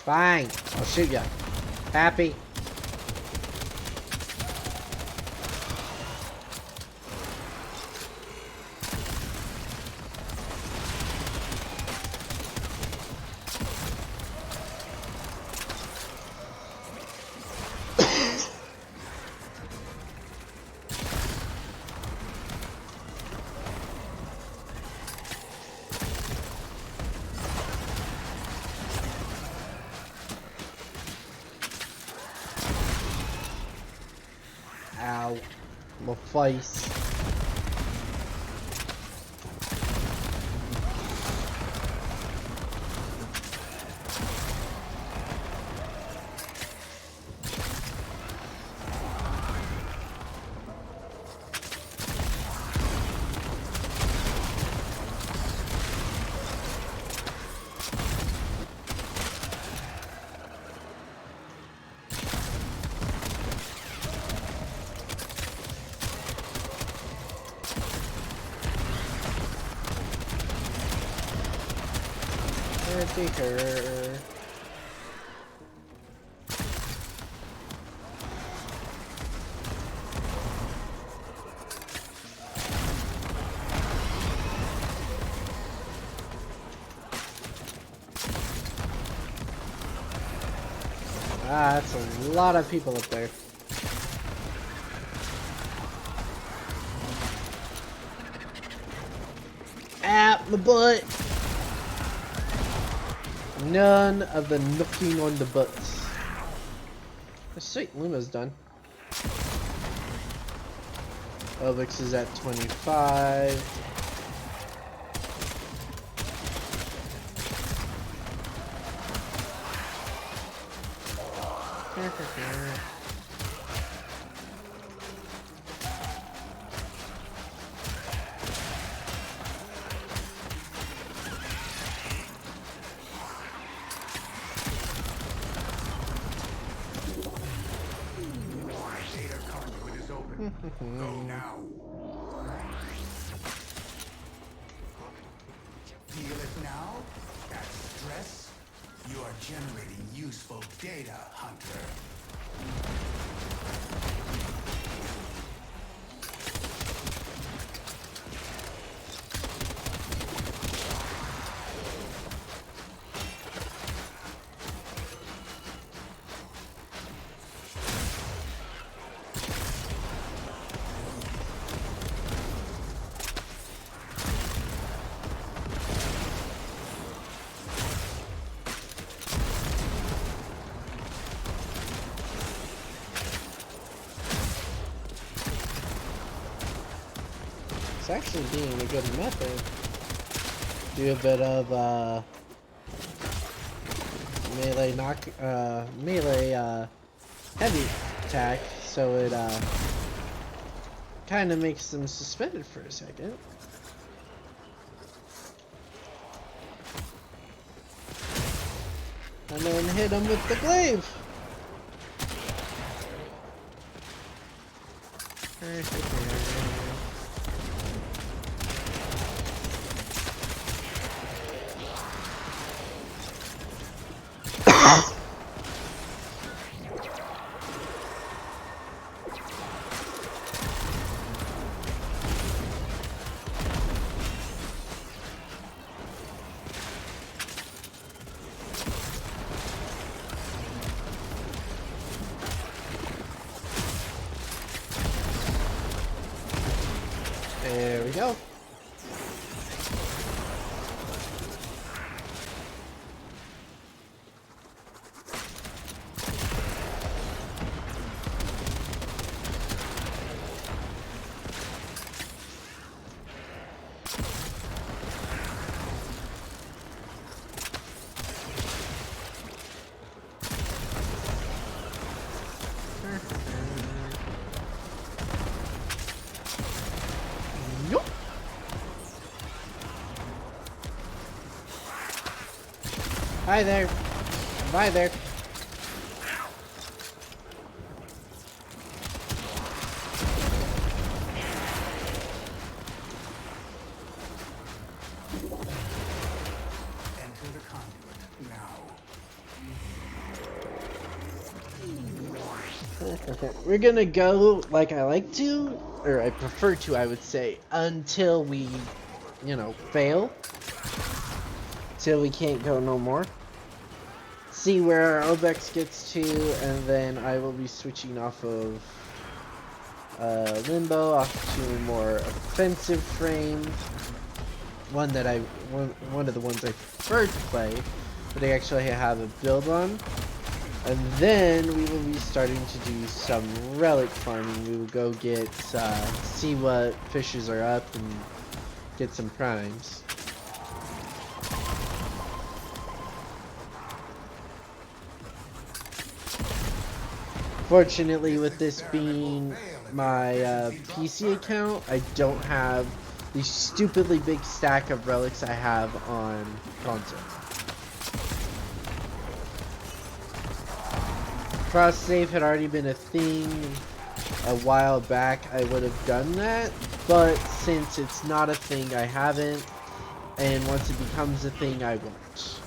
Fine, I'll shoot ya. Happy? Ow. My face. Kicker. Ah, that's a lot of people up there. Ah, my butt! None of the knocking on the butts. Oh, sweet, Luna's done. Obix is at 25. Data conduit is open. Go now. Feel it now? That stress? You are generating useful data, Hunter. It's actually being a good method. Do a bit of melee heavy attack, so it kind of makes them suspended for a second. And then hit them with the glaive. There we go. Nope. Hi there. Bye there. Enter the conduit now. We're gonna go like I like to, or I prefer to, I would say, until we, fail. Till we can't go no more. See where our Obex gets to, and then I will be switching off of Limbo off to a more offensive frame. One of the ones I prefer to play, but I actually have a build on. And then we will be starting to do some relic farming. We will go get, see what fishes are up and get some primes. Fortunately, with this being my PC account, I don't have the stupidly big stack of relics I have on console. Cross save had already been a thing a while back. I would have done that, but since it's not a thing, I haven't, and once it becomes a thing, I won't.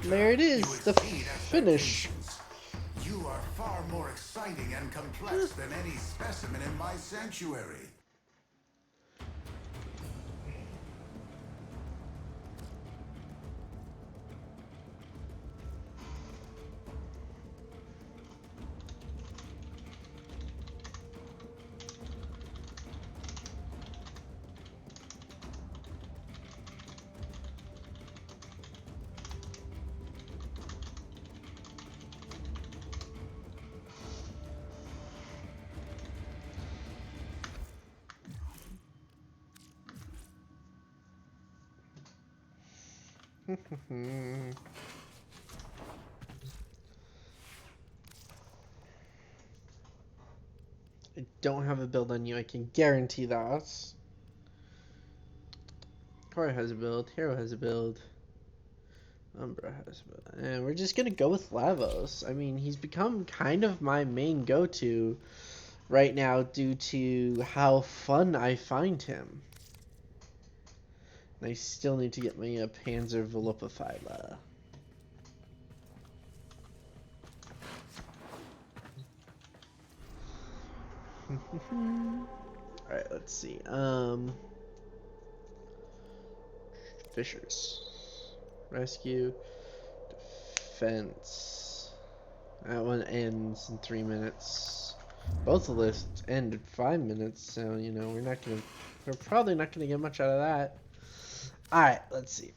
there it is, You the exceed finish. expectations. You are far more exciting and complex than any specimen in my sanctuary. I don't have a build on you, I can guarantee that. Core has a build, Hero has a build, Umbra has a build, and we're just gonna go with Lavos. I mean, he's become kind of my main go-to right now due to how fun I find him. And I still need to get my Panzer Volupifila. Alright, let's see. Fishers. Rescue. Defense. That one ends in 3 minutes. Both the lists end in 5 minutes, so you know we're probably not gonna get much out of that. Alright, let's see.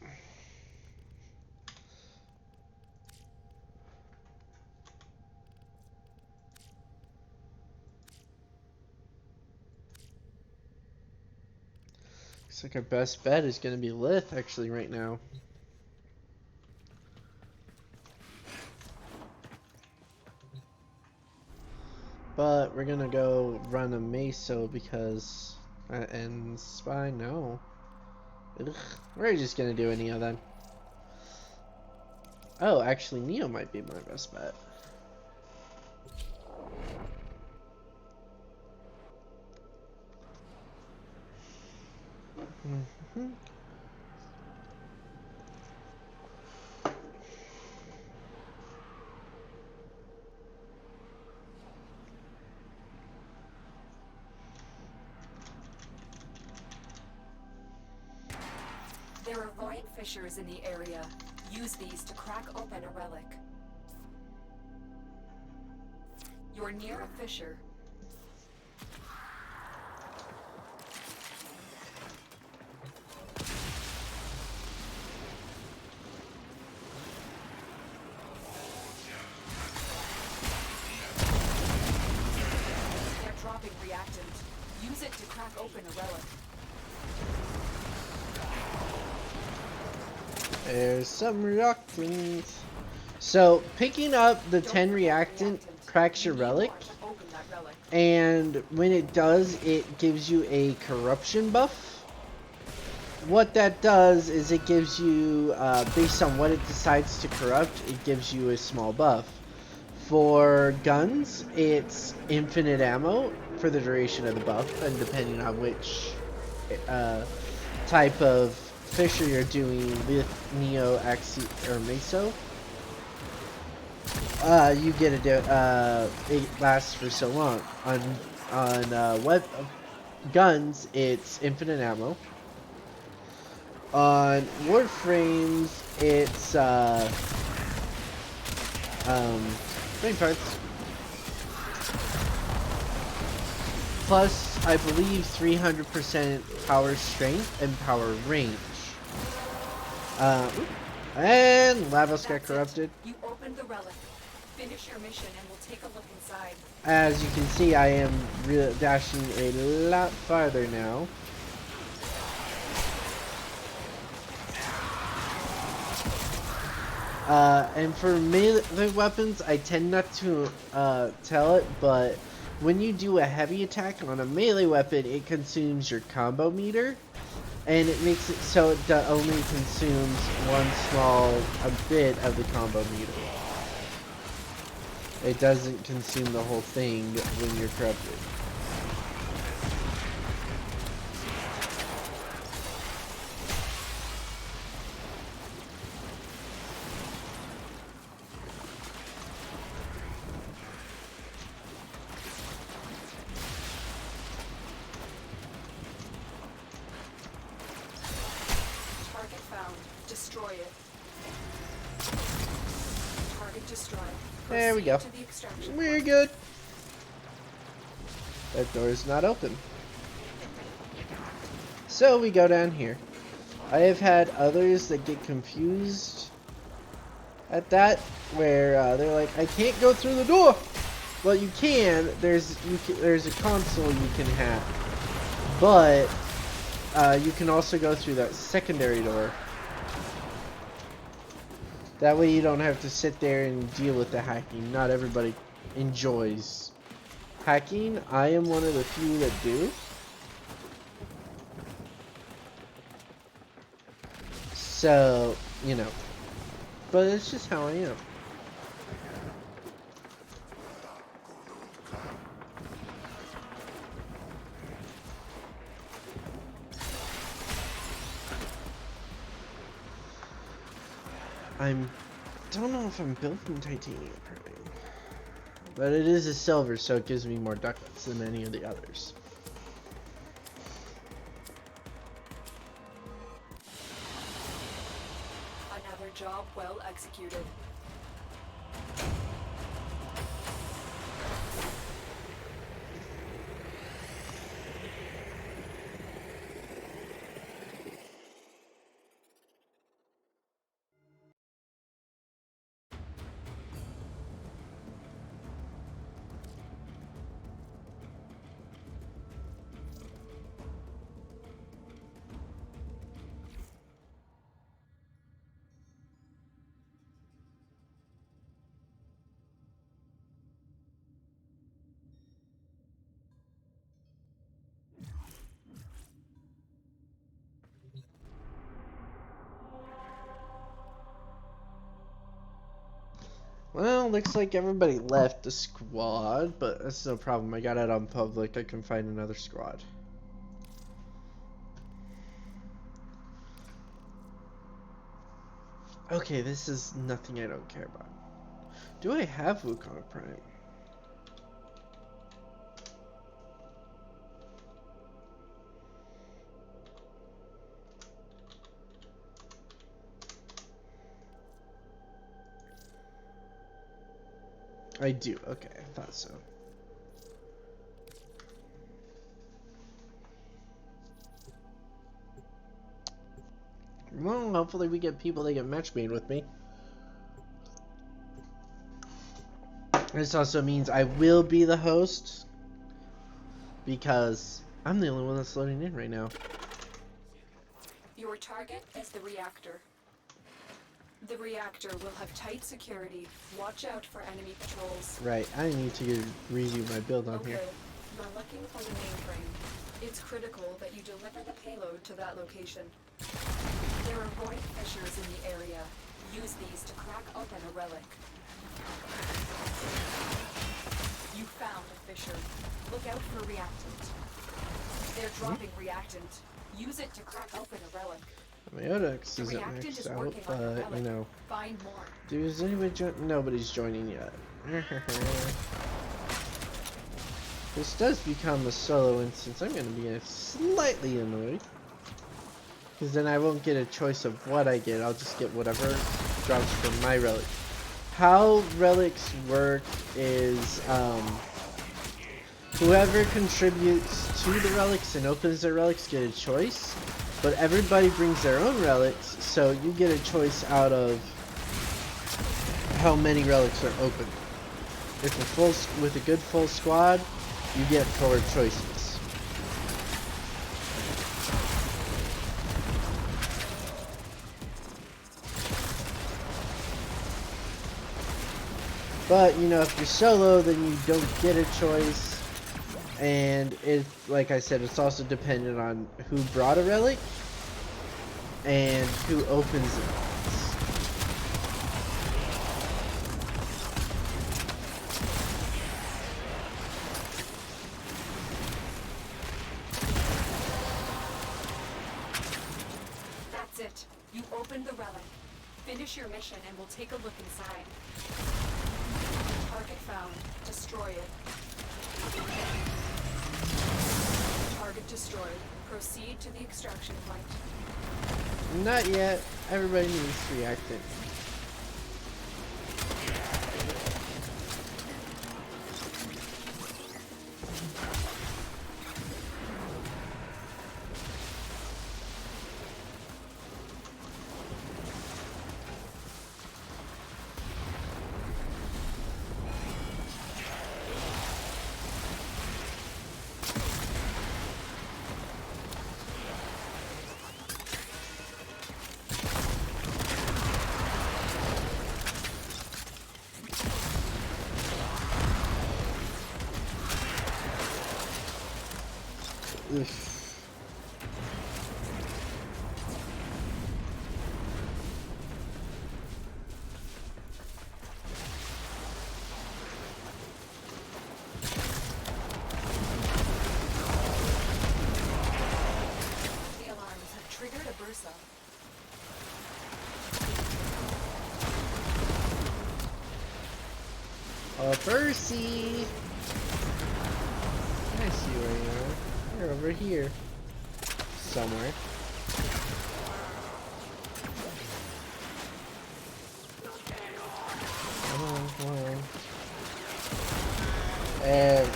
Looks like our best bet is gonna be Lith actually right now. But we're gonna go run a Meso because that ends by no. Ugh, we're just gonna do a Neo then. Oh, actually Neo might be my best bet. There are void fissures in the area. Use these to crack open a relic. You're near a fissure. They're dropping reactant. Use it to crack open a relic. There's some reactant. So picking up the 10 reactant cracks your relic, and when it does, it gives you a corruption buff. What that does is it gives you, based on what it decides to corrupt, it gives you a small buff. For guns, it's infinite ammo for the duration of the buff, and depending on which type of fissure you're doing with Neo, Axi, or Meso, you get it lasts for so long. On guns, it's infinite ammo. On warframes, it's frame parts plus, I believe, 300% power strength and power range. And Lavos got corrupted. You opened the relic. Finish your mission and we'll take a look inside. As you can see, I am dashing a lot farther now. And for melee weapons, I tend not to tell it, but when you do a heavy attack on a melee weapon, it consumes your combo meter, and it makes it so it only consumes a bit of the combo meter. It doesn't consume the whole thing when you're corrupted. Target destroyed. There we go. Proceed to the extraction We're point. good. That door is not open. So we go down here. I have had others that get confused at that, where they're like, I can't go through the door. Well, you can. There's a console you can hack, but you can also go through that secondary door. That way you don't have to sit there and deal with the hacking. Not everybody enjoys hacking. I am one of the few that do. So, you know. But it's just how I am. Don't know if I'm building titanium prime, but it is a silver, so it gives me more ducats than any of the others. Another job well executed. Well, looks like everybody left the squad, but that's no problem. I got it on public. I can find another squad. Okay, this is nothing I don't care about. Do I have Wukong Prime? I do. Okay, I thought so. Well, hopefully we get people that get matchmade with me. This also means I will be the host, because I'm the only one that's loading in right now. Your target is the reactor. The reactor will have tight security. Watch out for enemy patrols. Right, I need to redo my build on here. Okay, you're looking for the mainframe. It's critical that you deliver the payload to that location. There are void fissures in the area. Use these to crack open a relic. You found a fissure. Look out for reactant. They're dropping reactant. Use it to crack open a relic. My Odex The isn't reactant maxed is out, working on a but relic. you know. Find more. Dude, is anybody nobody's joining yet. This does become a solo instance. I'm going to be slightly annoyed, because then I won't get a choice of what I get. I'll just get whatever drops from my relic. How relics work is whoever contributes to the relics and opens their relics get a choice, but everybody brings their own relics, so you get a choice out of how many relics are open. If with a good full squad, you get 4 choices. But, you know, if you're solo, then you don't get a choice. And it, like I said, it's also dependent on who brought a relic and who opens it. That's it. You opened the relic. Finish your mission and we'll take a look inside. Target found. Destroy it. Target destroyed. Proceed to the extraction point. Not yet. Everybody needs reactant. Oof. The alarms have triggered a bursa. Oh, Percy! I see where you are. You're over here. Somewhere. Come on, come on. And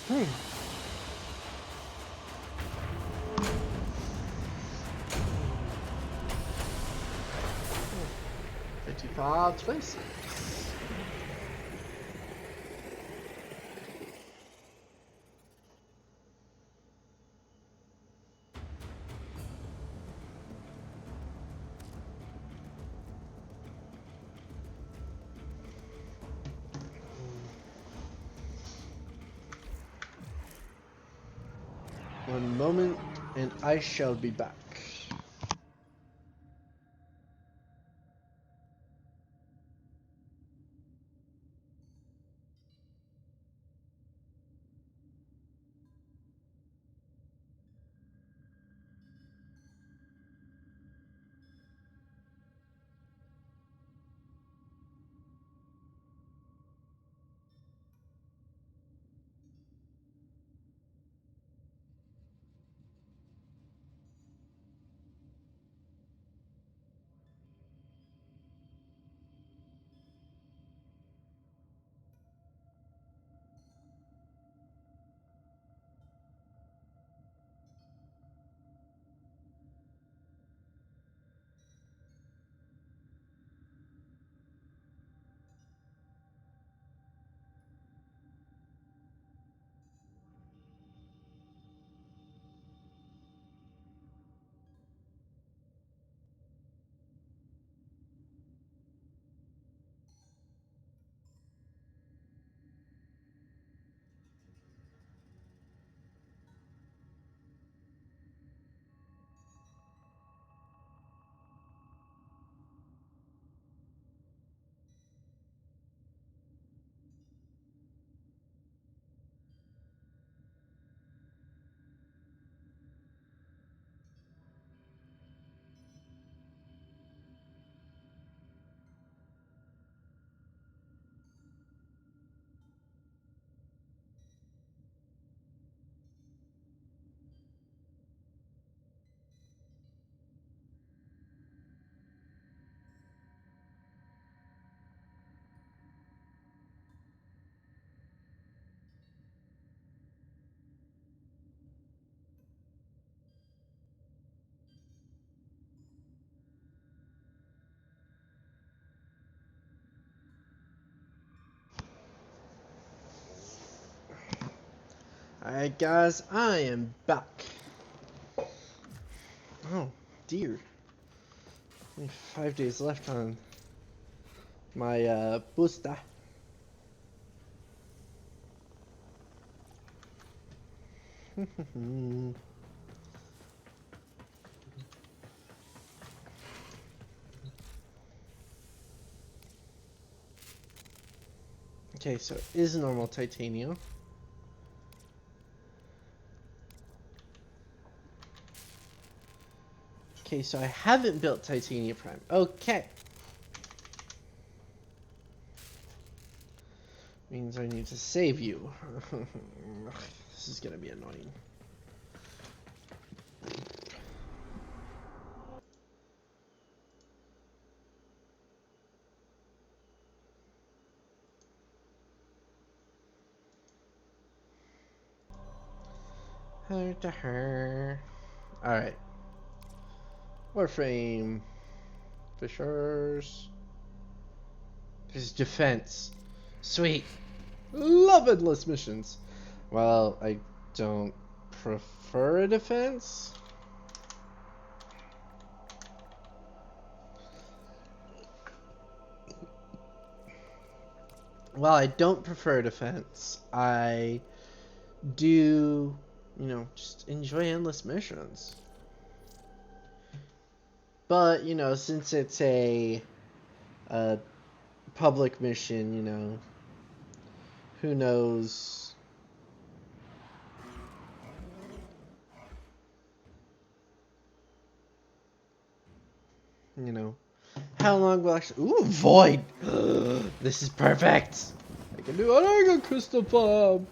hmm. 55 places. One moment, and I shall be back. Alright guys, I am back. Oh dear. Only 5 days left on my booster. Okay, so it is normal titanium. Okay, so I haven't built Titania Prime. Okay. Means I need to save you. This is gonna be annoying. Her to her. Alright. Warframe. Fishers. His defense. Sweet. Love endless missions. Well, I don't prefer a defense. Well, I don't prefer defense. I do, you know, just enjoy endless missions. But, you know, since it's a public mission, you know, who knows? You know, how long will actually... Ooh, void! This is perfect! I can do it. I got crystal bomb!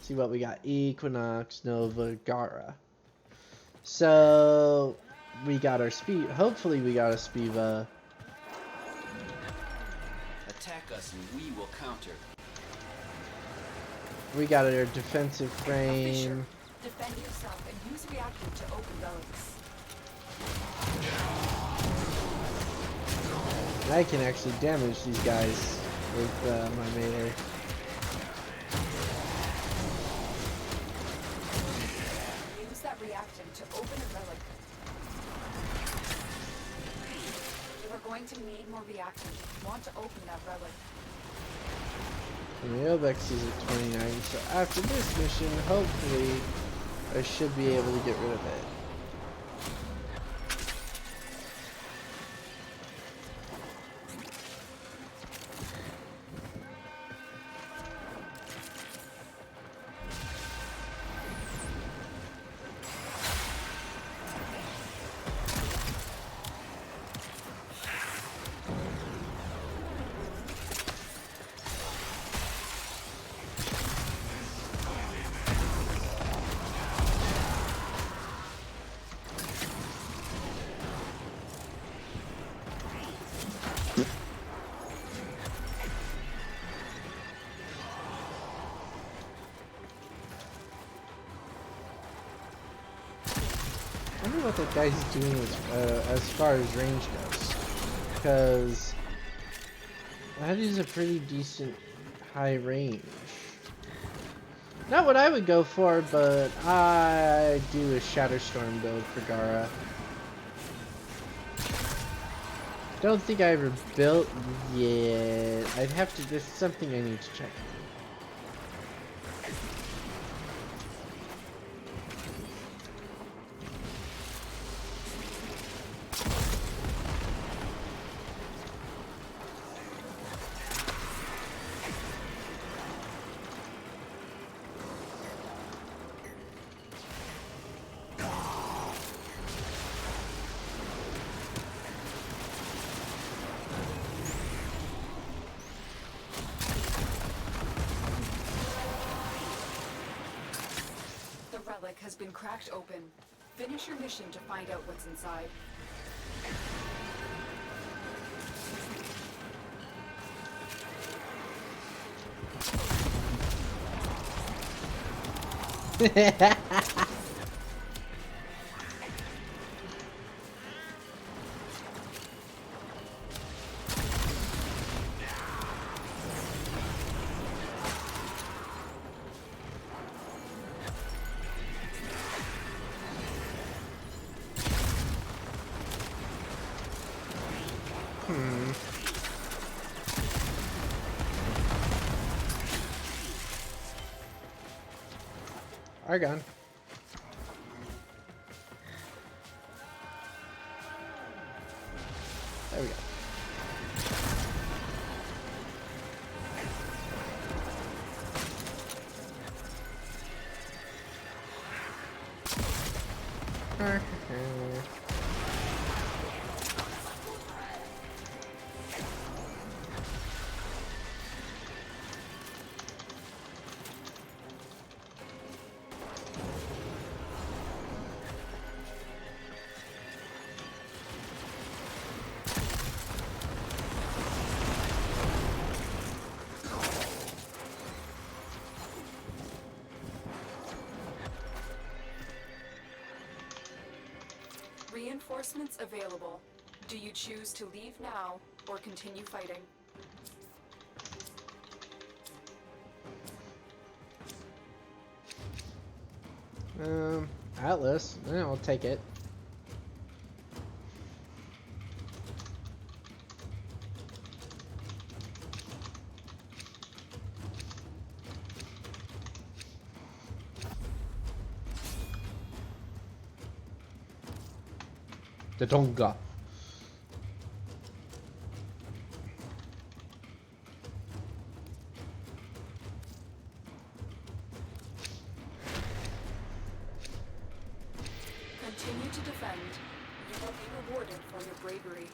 See what we got. Equinox, Nova, Gara. So, we got our speed. Hopefully we got a Spiva. Attack us and we will counter. We got our defensive Fisher, frame. defend yourself and use reactor to open relics. I can actually damage these guys with my melee. Use that reactant to open a relic. You are going to need more reactant if you want to open that relic. And the Obex is at 29, so after this mission, hopefully, I should be able to get rid of it. I wonder what that guy's doing as far as range goes. Because that is a pretty decent high range. Not what I would go for, but I do a Shatterstorm build for Gara. Don't think I ever built yet. I'd have to, there's something I need to check. The relic has been cracked open. Finish your mission to find out what's inside. Argon. There we go. Reinforcements available. Do you choose to leave now or continue fighting? Atlas. Yeah, I'll take it. The Tonga. Continue to defend. You will be rewarded for your bravery.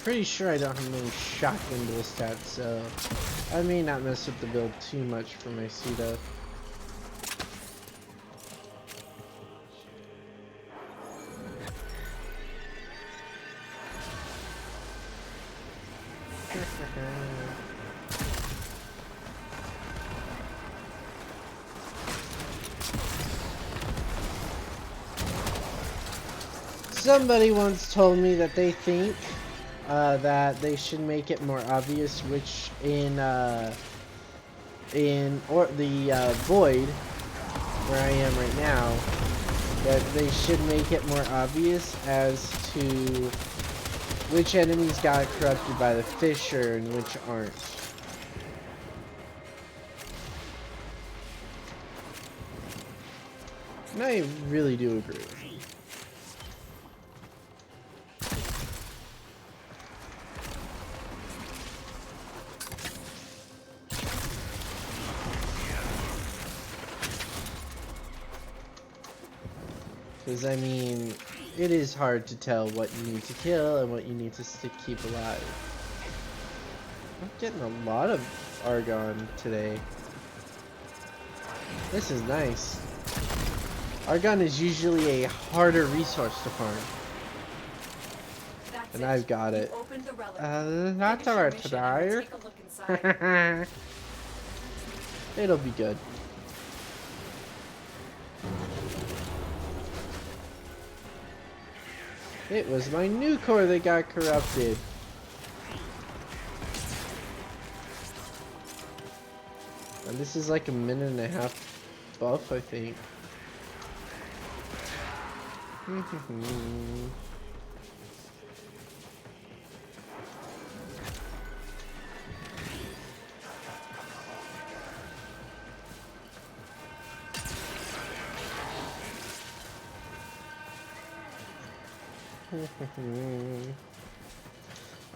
Pretty sure I don't have many shotgun dual stats, so I may not mess with the build too much for my pseudo. Somebody once told me that they think that they should make it more obvious which in the void where I am right now, that they should make it more obvious as to which enemies got corrupted by the fissure and which aren't. And I really do agree. Because, I mean, it is hard to tell what you need to kill and what you need to keep alive. I'm getting a lot of Argon today. This is nice. Argon is usually a harder resource to farm. And I've got it. Not alright today. It'll be good. It was my new core that got corrupted. And this is like a 1.5-minute buff, I think.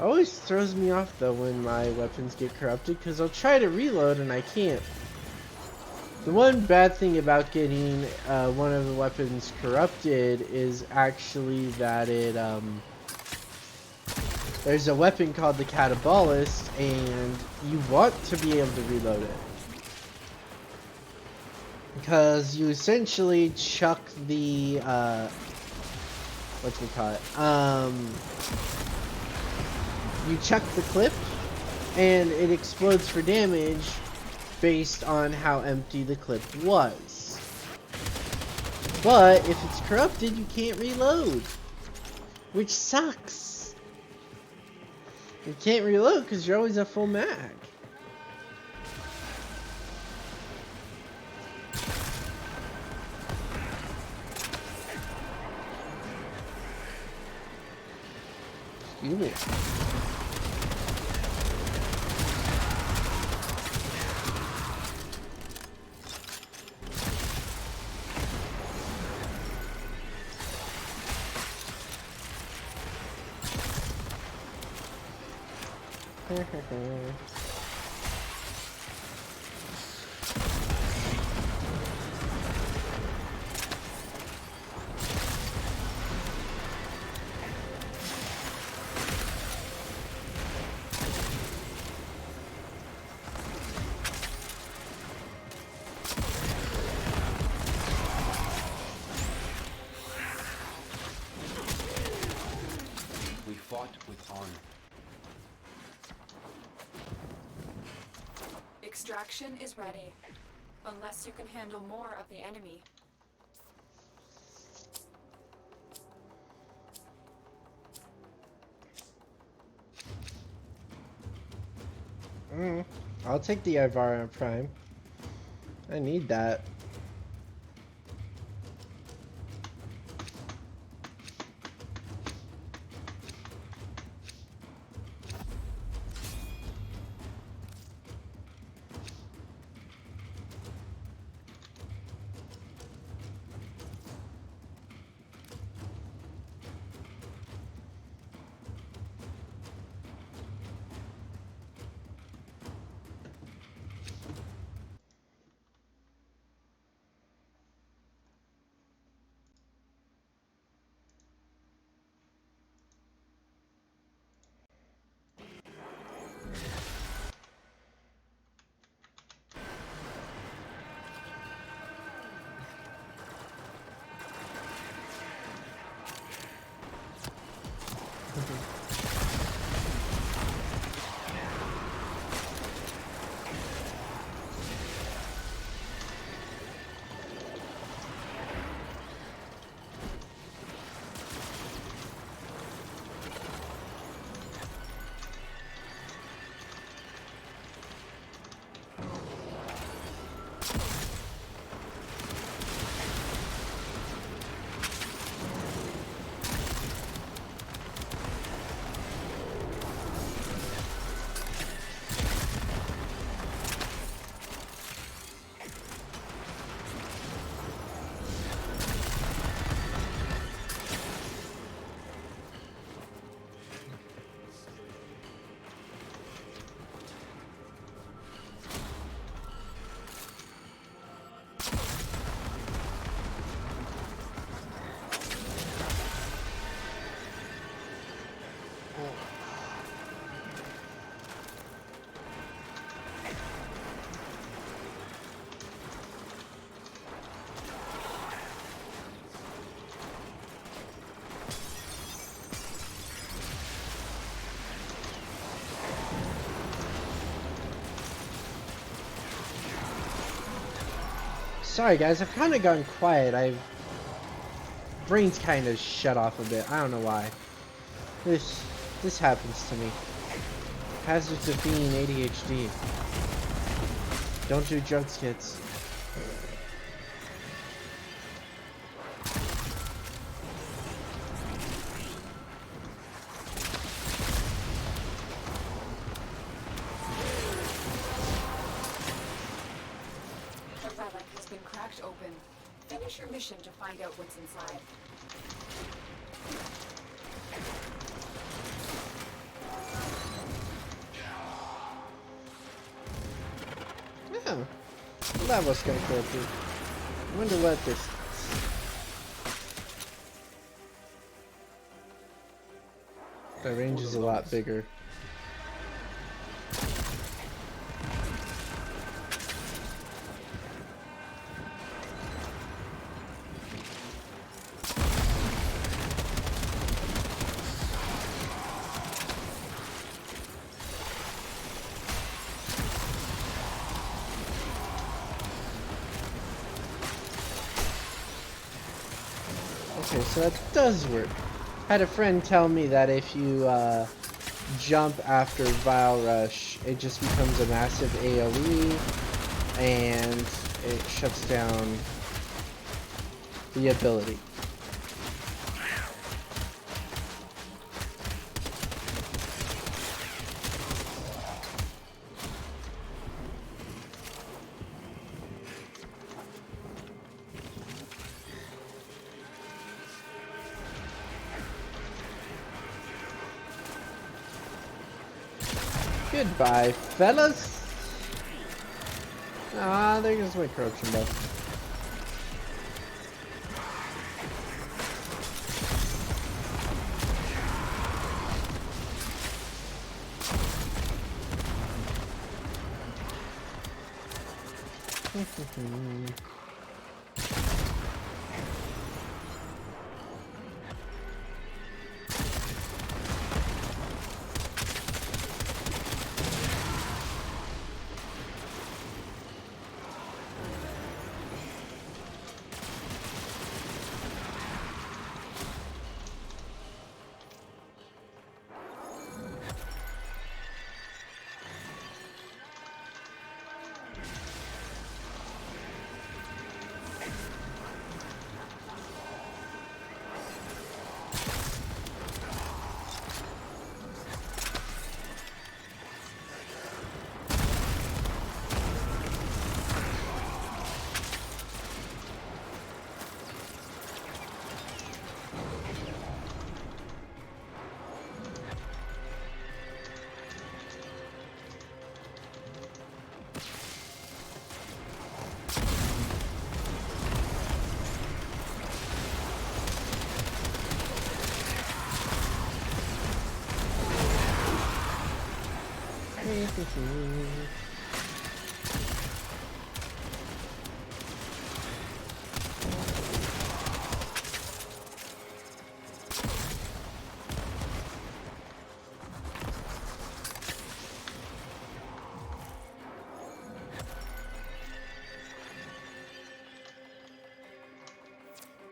Always throws me off though when my weapons get corrupted, because I'll try to reload and I can't. The one bad thing about getting one of the weapons corrupted is actually that it there's a weapon called the Catabolist, and you want to be able to reload it, because you essentially chuck the whatchamacallit, you chuck the clip and it explodes for damage based on how empty the clip was. But if it's corrupted, you can't reload, which sucks. You can't reload because you're always at full mag. Excuse me. We fought with honor. Extraction is ready. Unless you can handle more of the enemy. I'll take the Ivara Prime. I need that. Sorry guys, I've kind of gone quiet. Brain's kind of shut off a bit. I don't know why. This happens to me. Hazards of being ADHD. Don't do drugs, kids. The relic has been cracked open. Finish your mission to find out what's inside. Oh, well, that was kind of cool too. I wonder what this is. The range is a lot bigger. Okay, so that does work. I had a friend tell me that if you jump after Vile Rush, it just becomes a massive AoE and it shuts down the ability. Goodbye, fellas. Ah, there goes my corruption buff.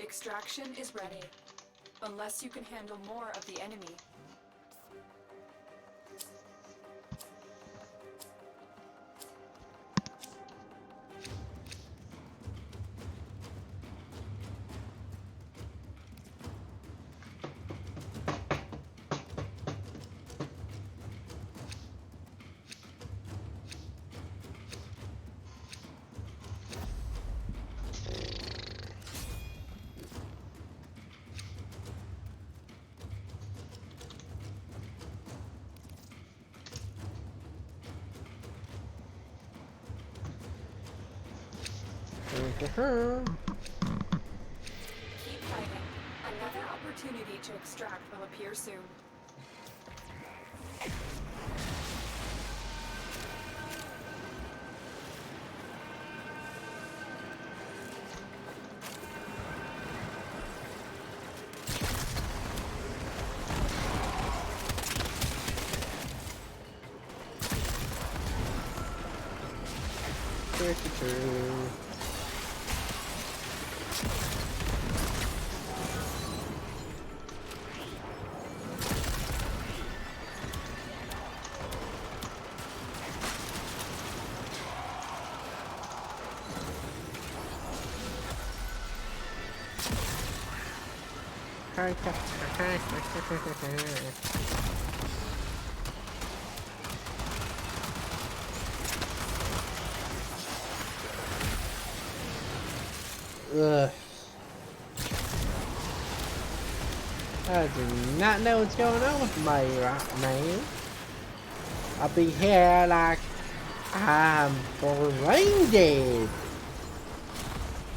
Extraction is ready. Unless you can handle more of the enemy. To her. Keep fighting. Another opportunity to extract will appear soon. Ugh. I do not know what's going on with my right man. I'll be here like I'm brain dead.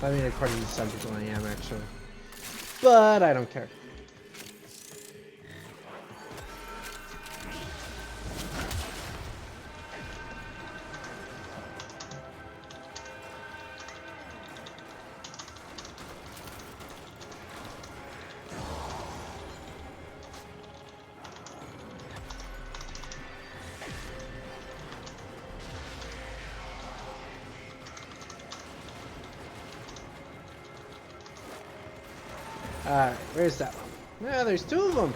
I mean, according to some people, I am actually. But I don't care. Alright, where's that one? Yeah, there's two of them.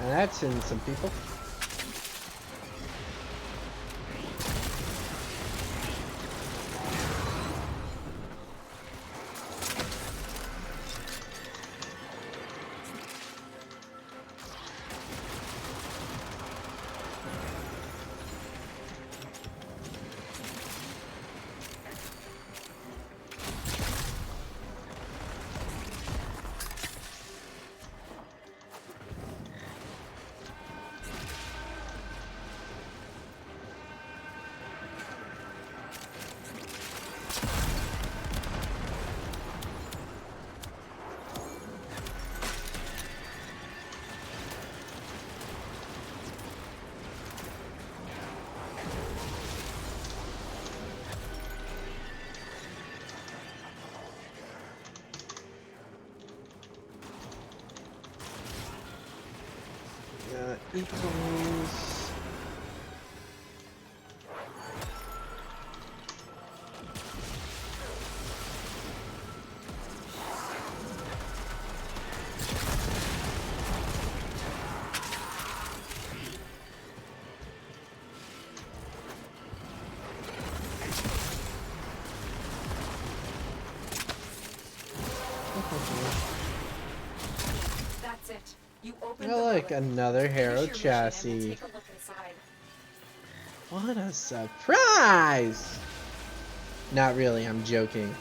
And that's in some people. Equals. That's it. You open I the like relic. another Harrow Finish your mission and chassis. we'll take a look inside. What a surprise! Not really, I'm joking.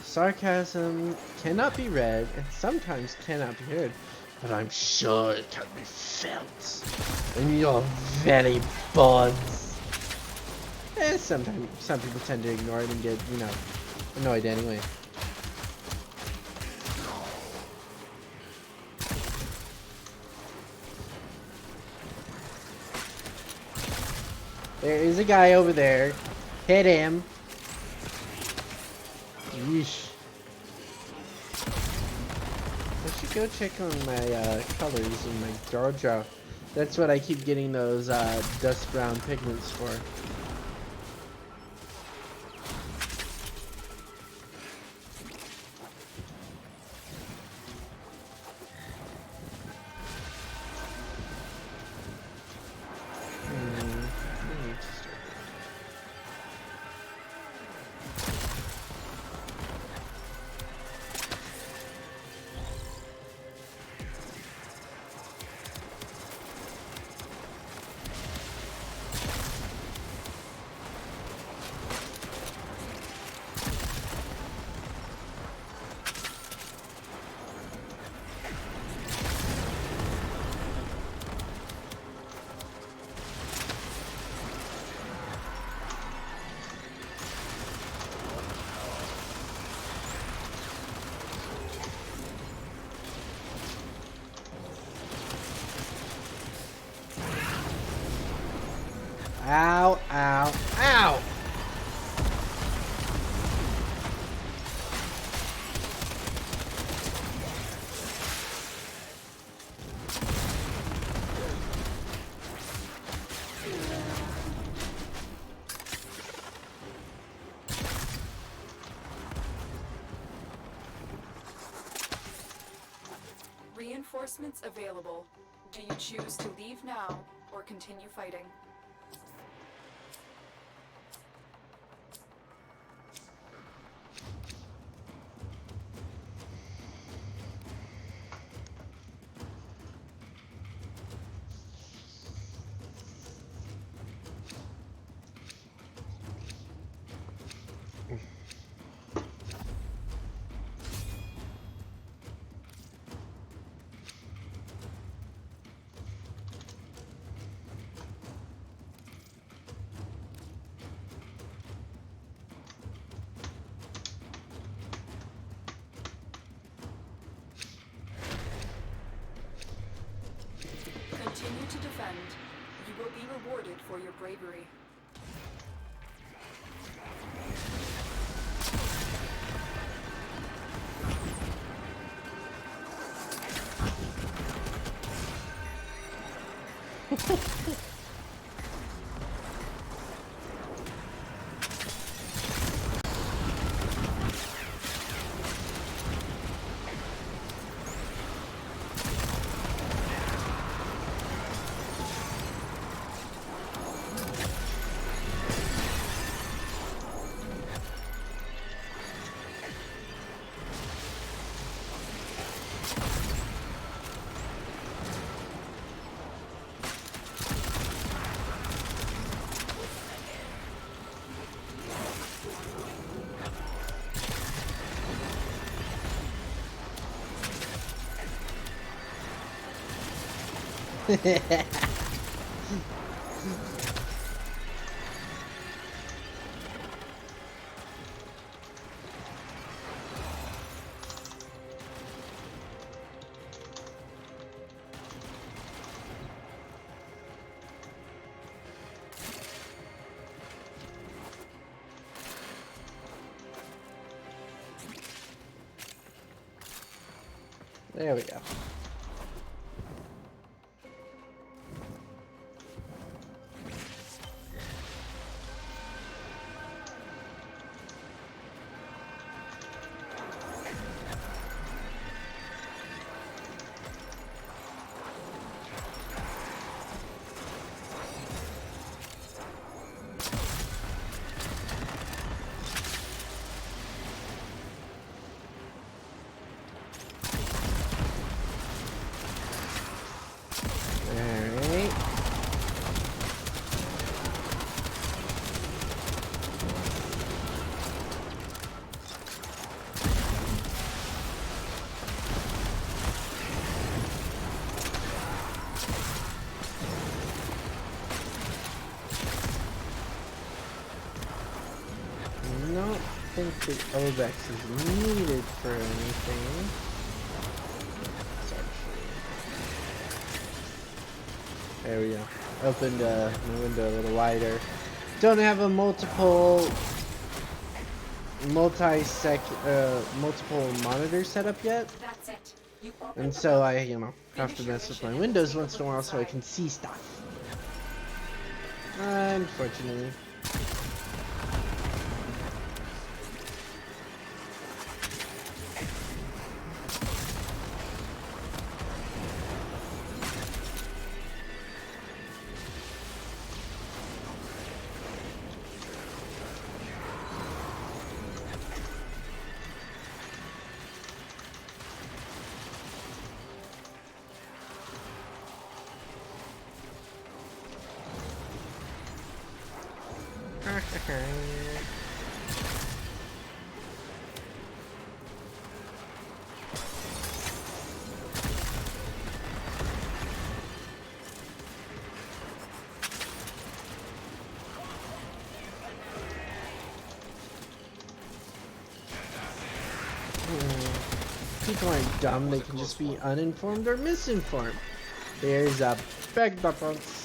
Sarcasm cannot be read and sometimes cannot be heard, but I'm sure it can be felt in your very bones. Sometimes some people tend to ignore it and get, you know, annoyed anyway. There is a guy over there. Hit him. Yeesh. I should go check on my colors in my dojo. That's what I keep getting those dust brown pigments for. Ow, ow, ow! Reinforcements available. Do you choose to leave now or continue fighting? Continue to defend. You will be rewarded for your bravery. There we go. Alright. I don't think the Obex is needed for anything. There we go. Opened the window a little wider. Don't have a multiple monitor setup yet, That's it. You and so I, have to mess with my windows once in a while so I can see stuff. Unfortunately. People aren't dumb, they can just be uninformed or misinformed. There's a big difference.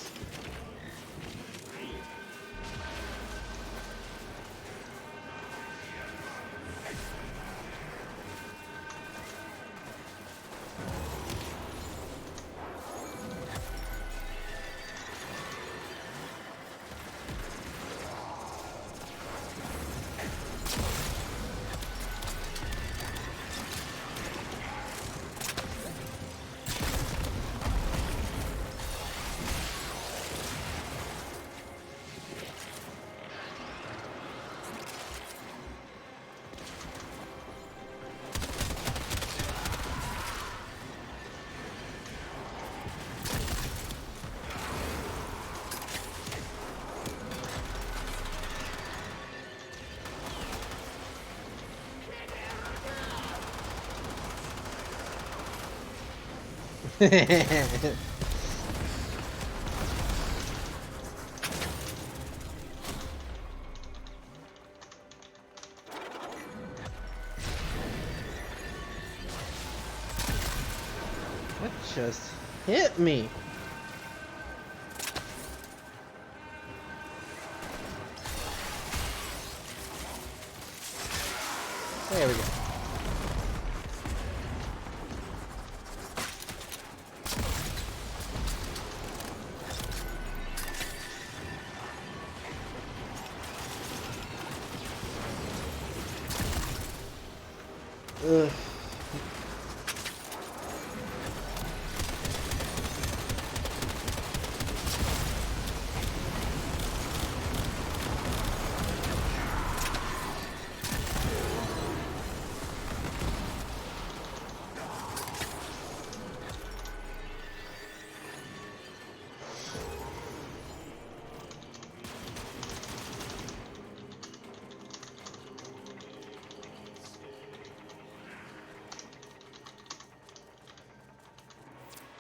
That just hit me. There we go. Ugh.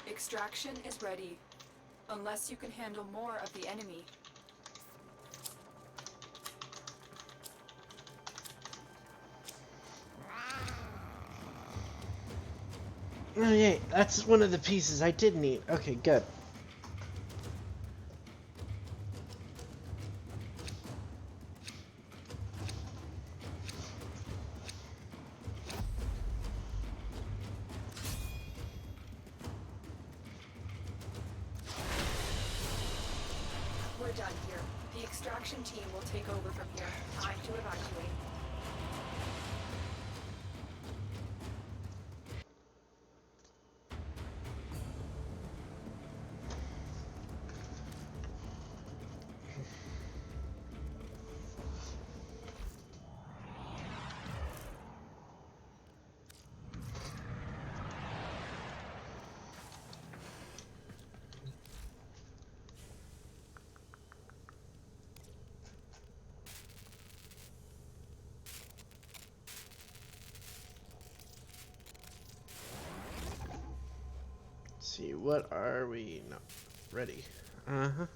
Extraction is ready. Unless you can handle more of the enemy. Oh, yeah, that's one of the pieces I did need. Okay, good. We're done here. The extraction team will take over from here. Time to evacuate. Let's see, what are we? No, ready. Uh-huh.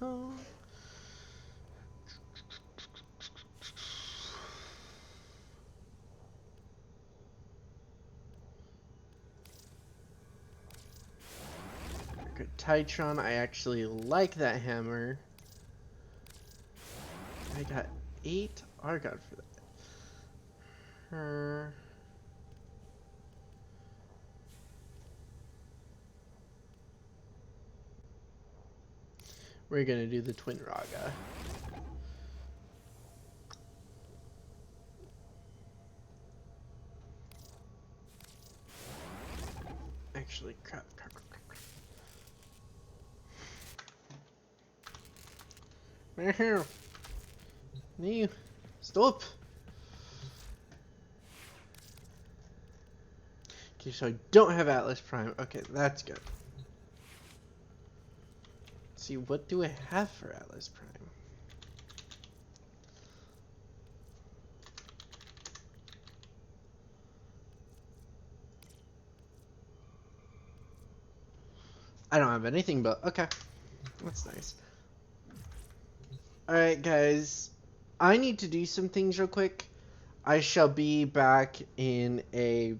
Good Titron, I actually like that hammer. I got 8 Argon for that. We're gonna do the Twin Raga. Actually, crap. No, stop. Okay, so I don't have Atlas Prime. Okay, that's good. Let's see, what do I have for Atlas Prime? I don't have anything, but okay. That's nice. Alright, guys. I need to do some things real quick. I shall be back in a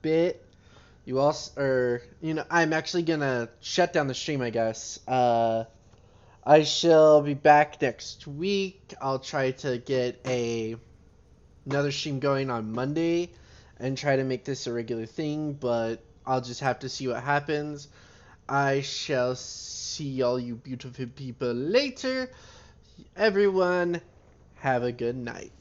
bit. You also, I'm actually gonna shut down the stream, I guess. I shall be back next week. I'll try to get another stream going on Monday and try to make this a regular thing, but I'll just have to see what happens. I shall see all you beautiful people later. Everyone, have a good night.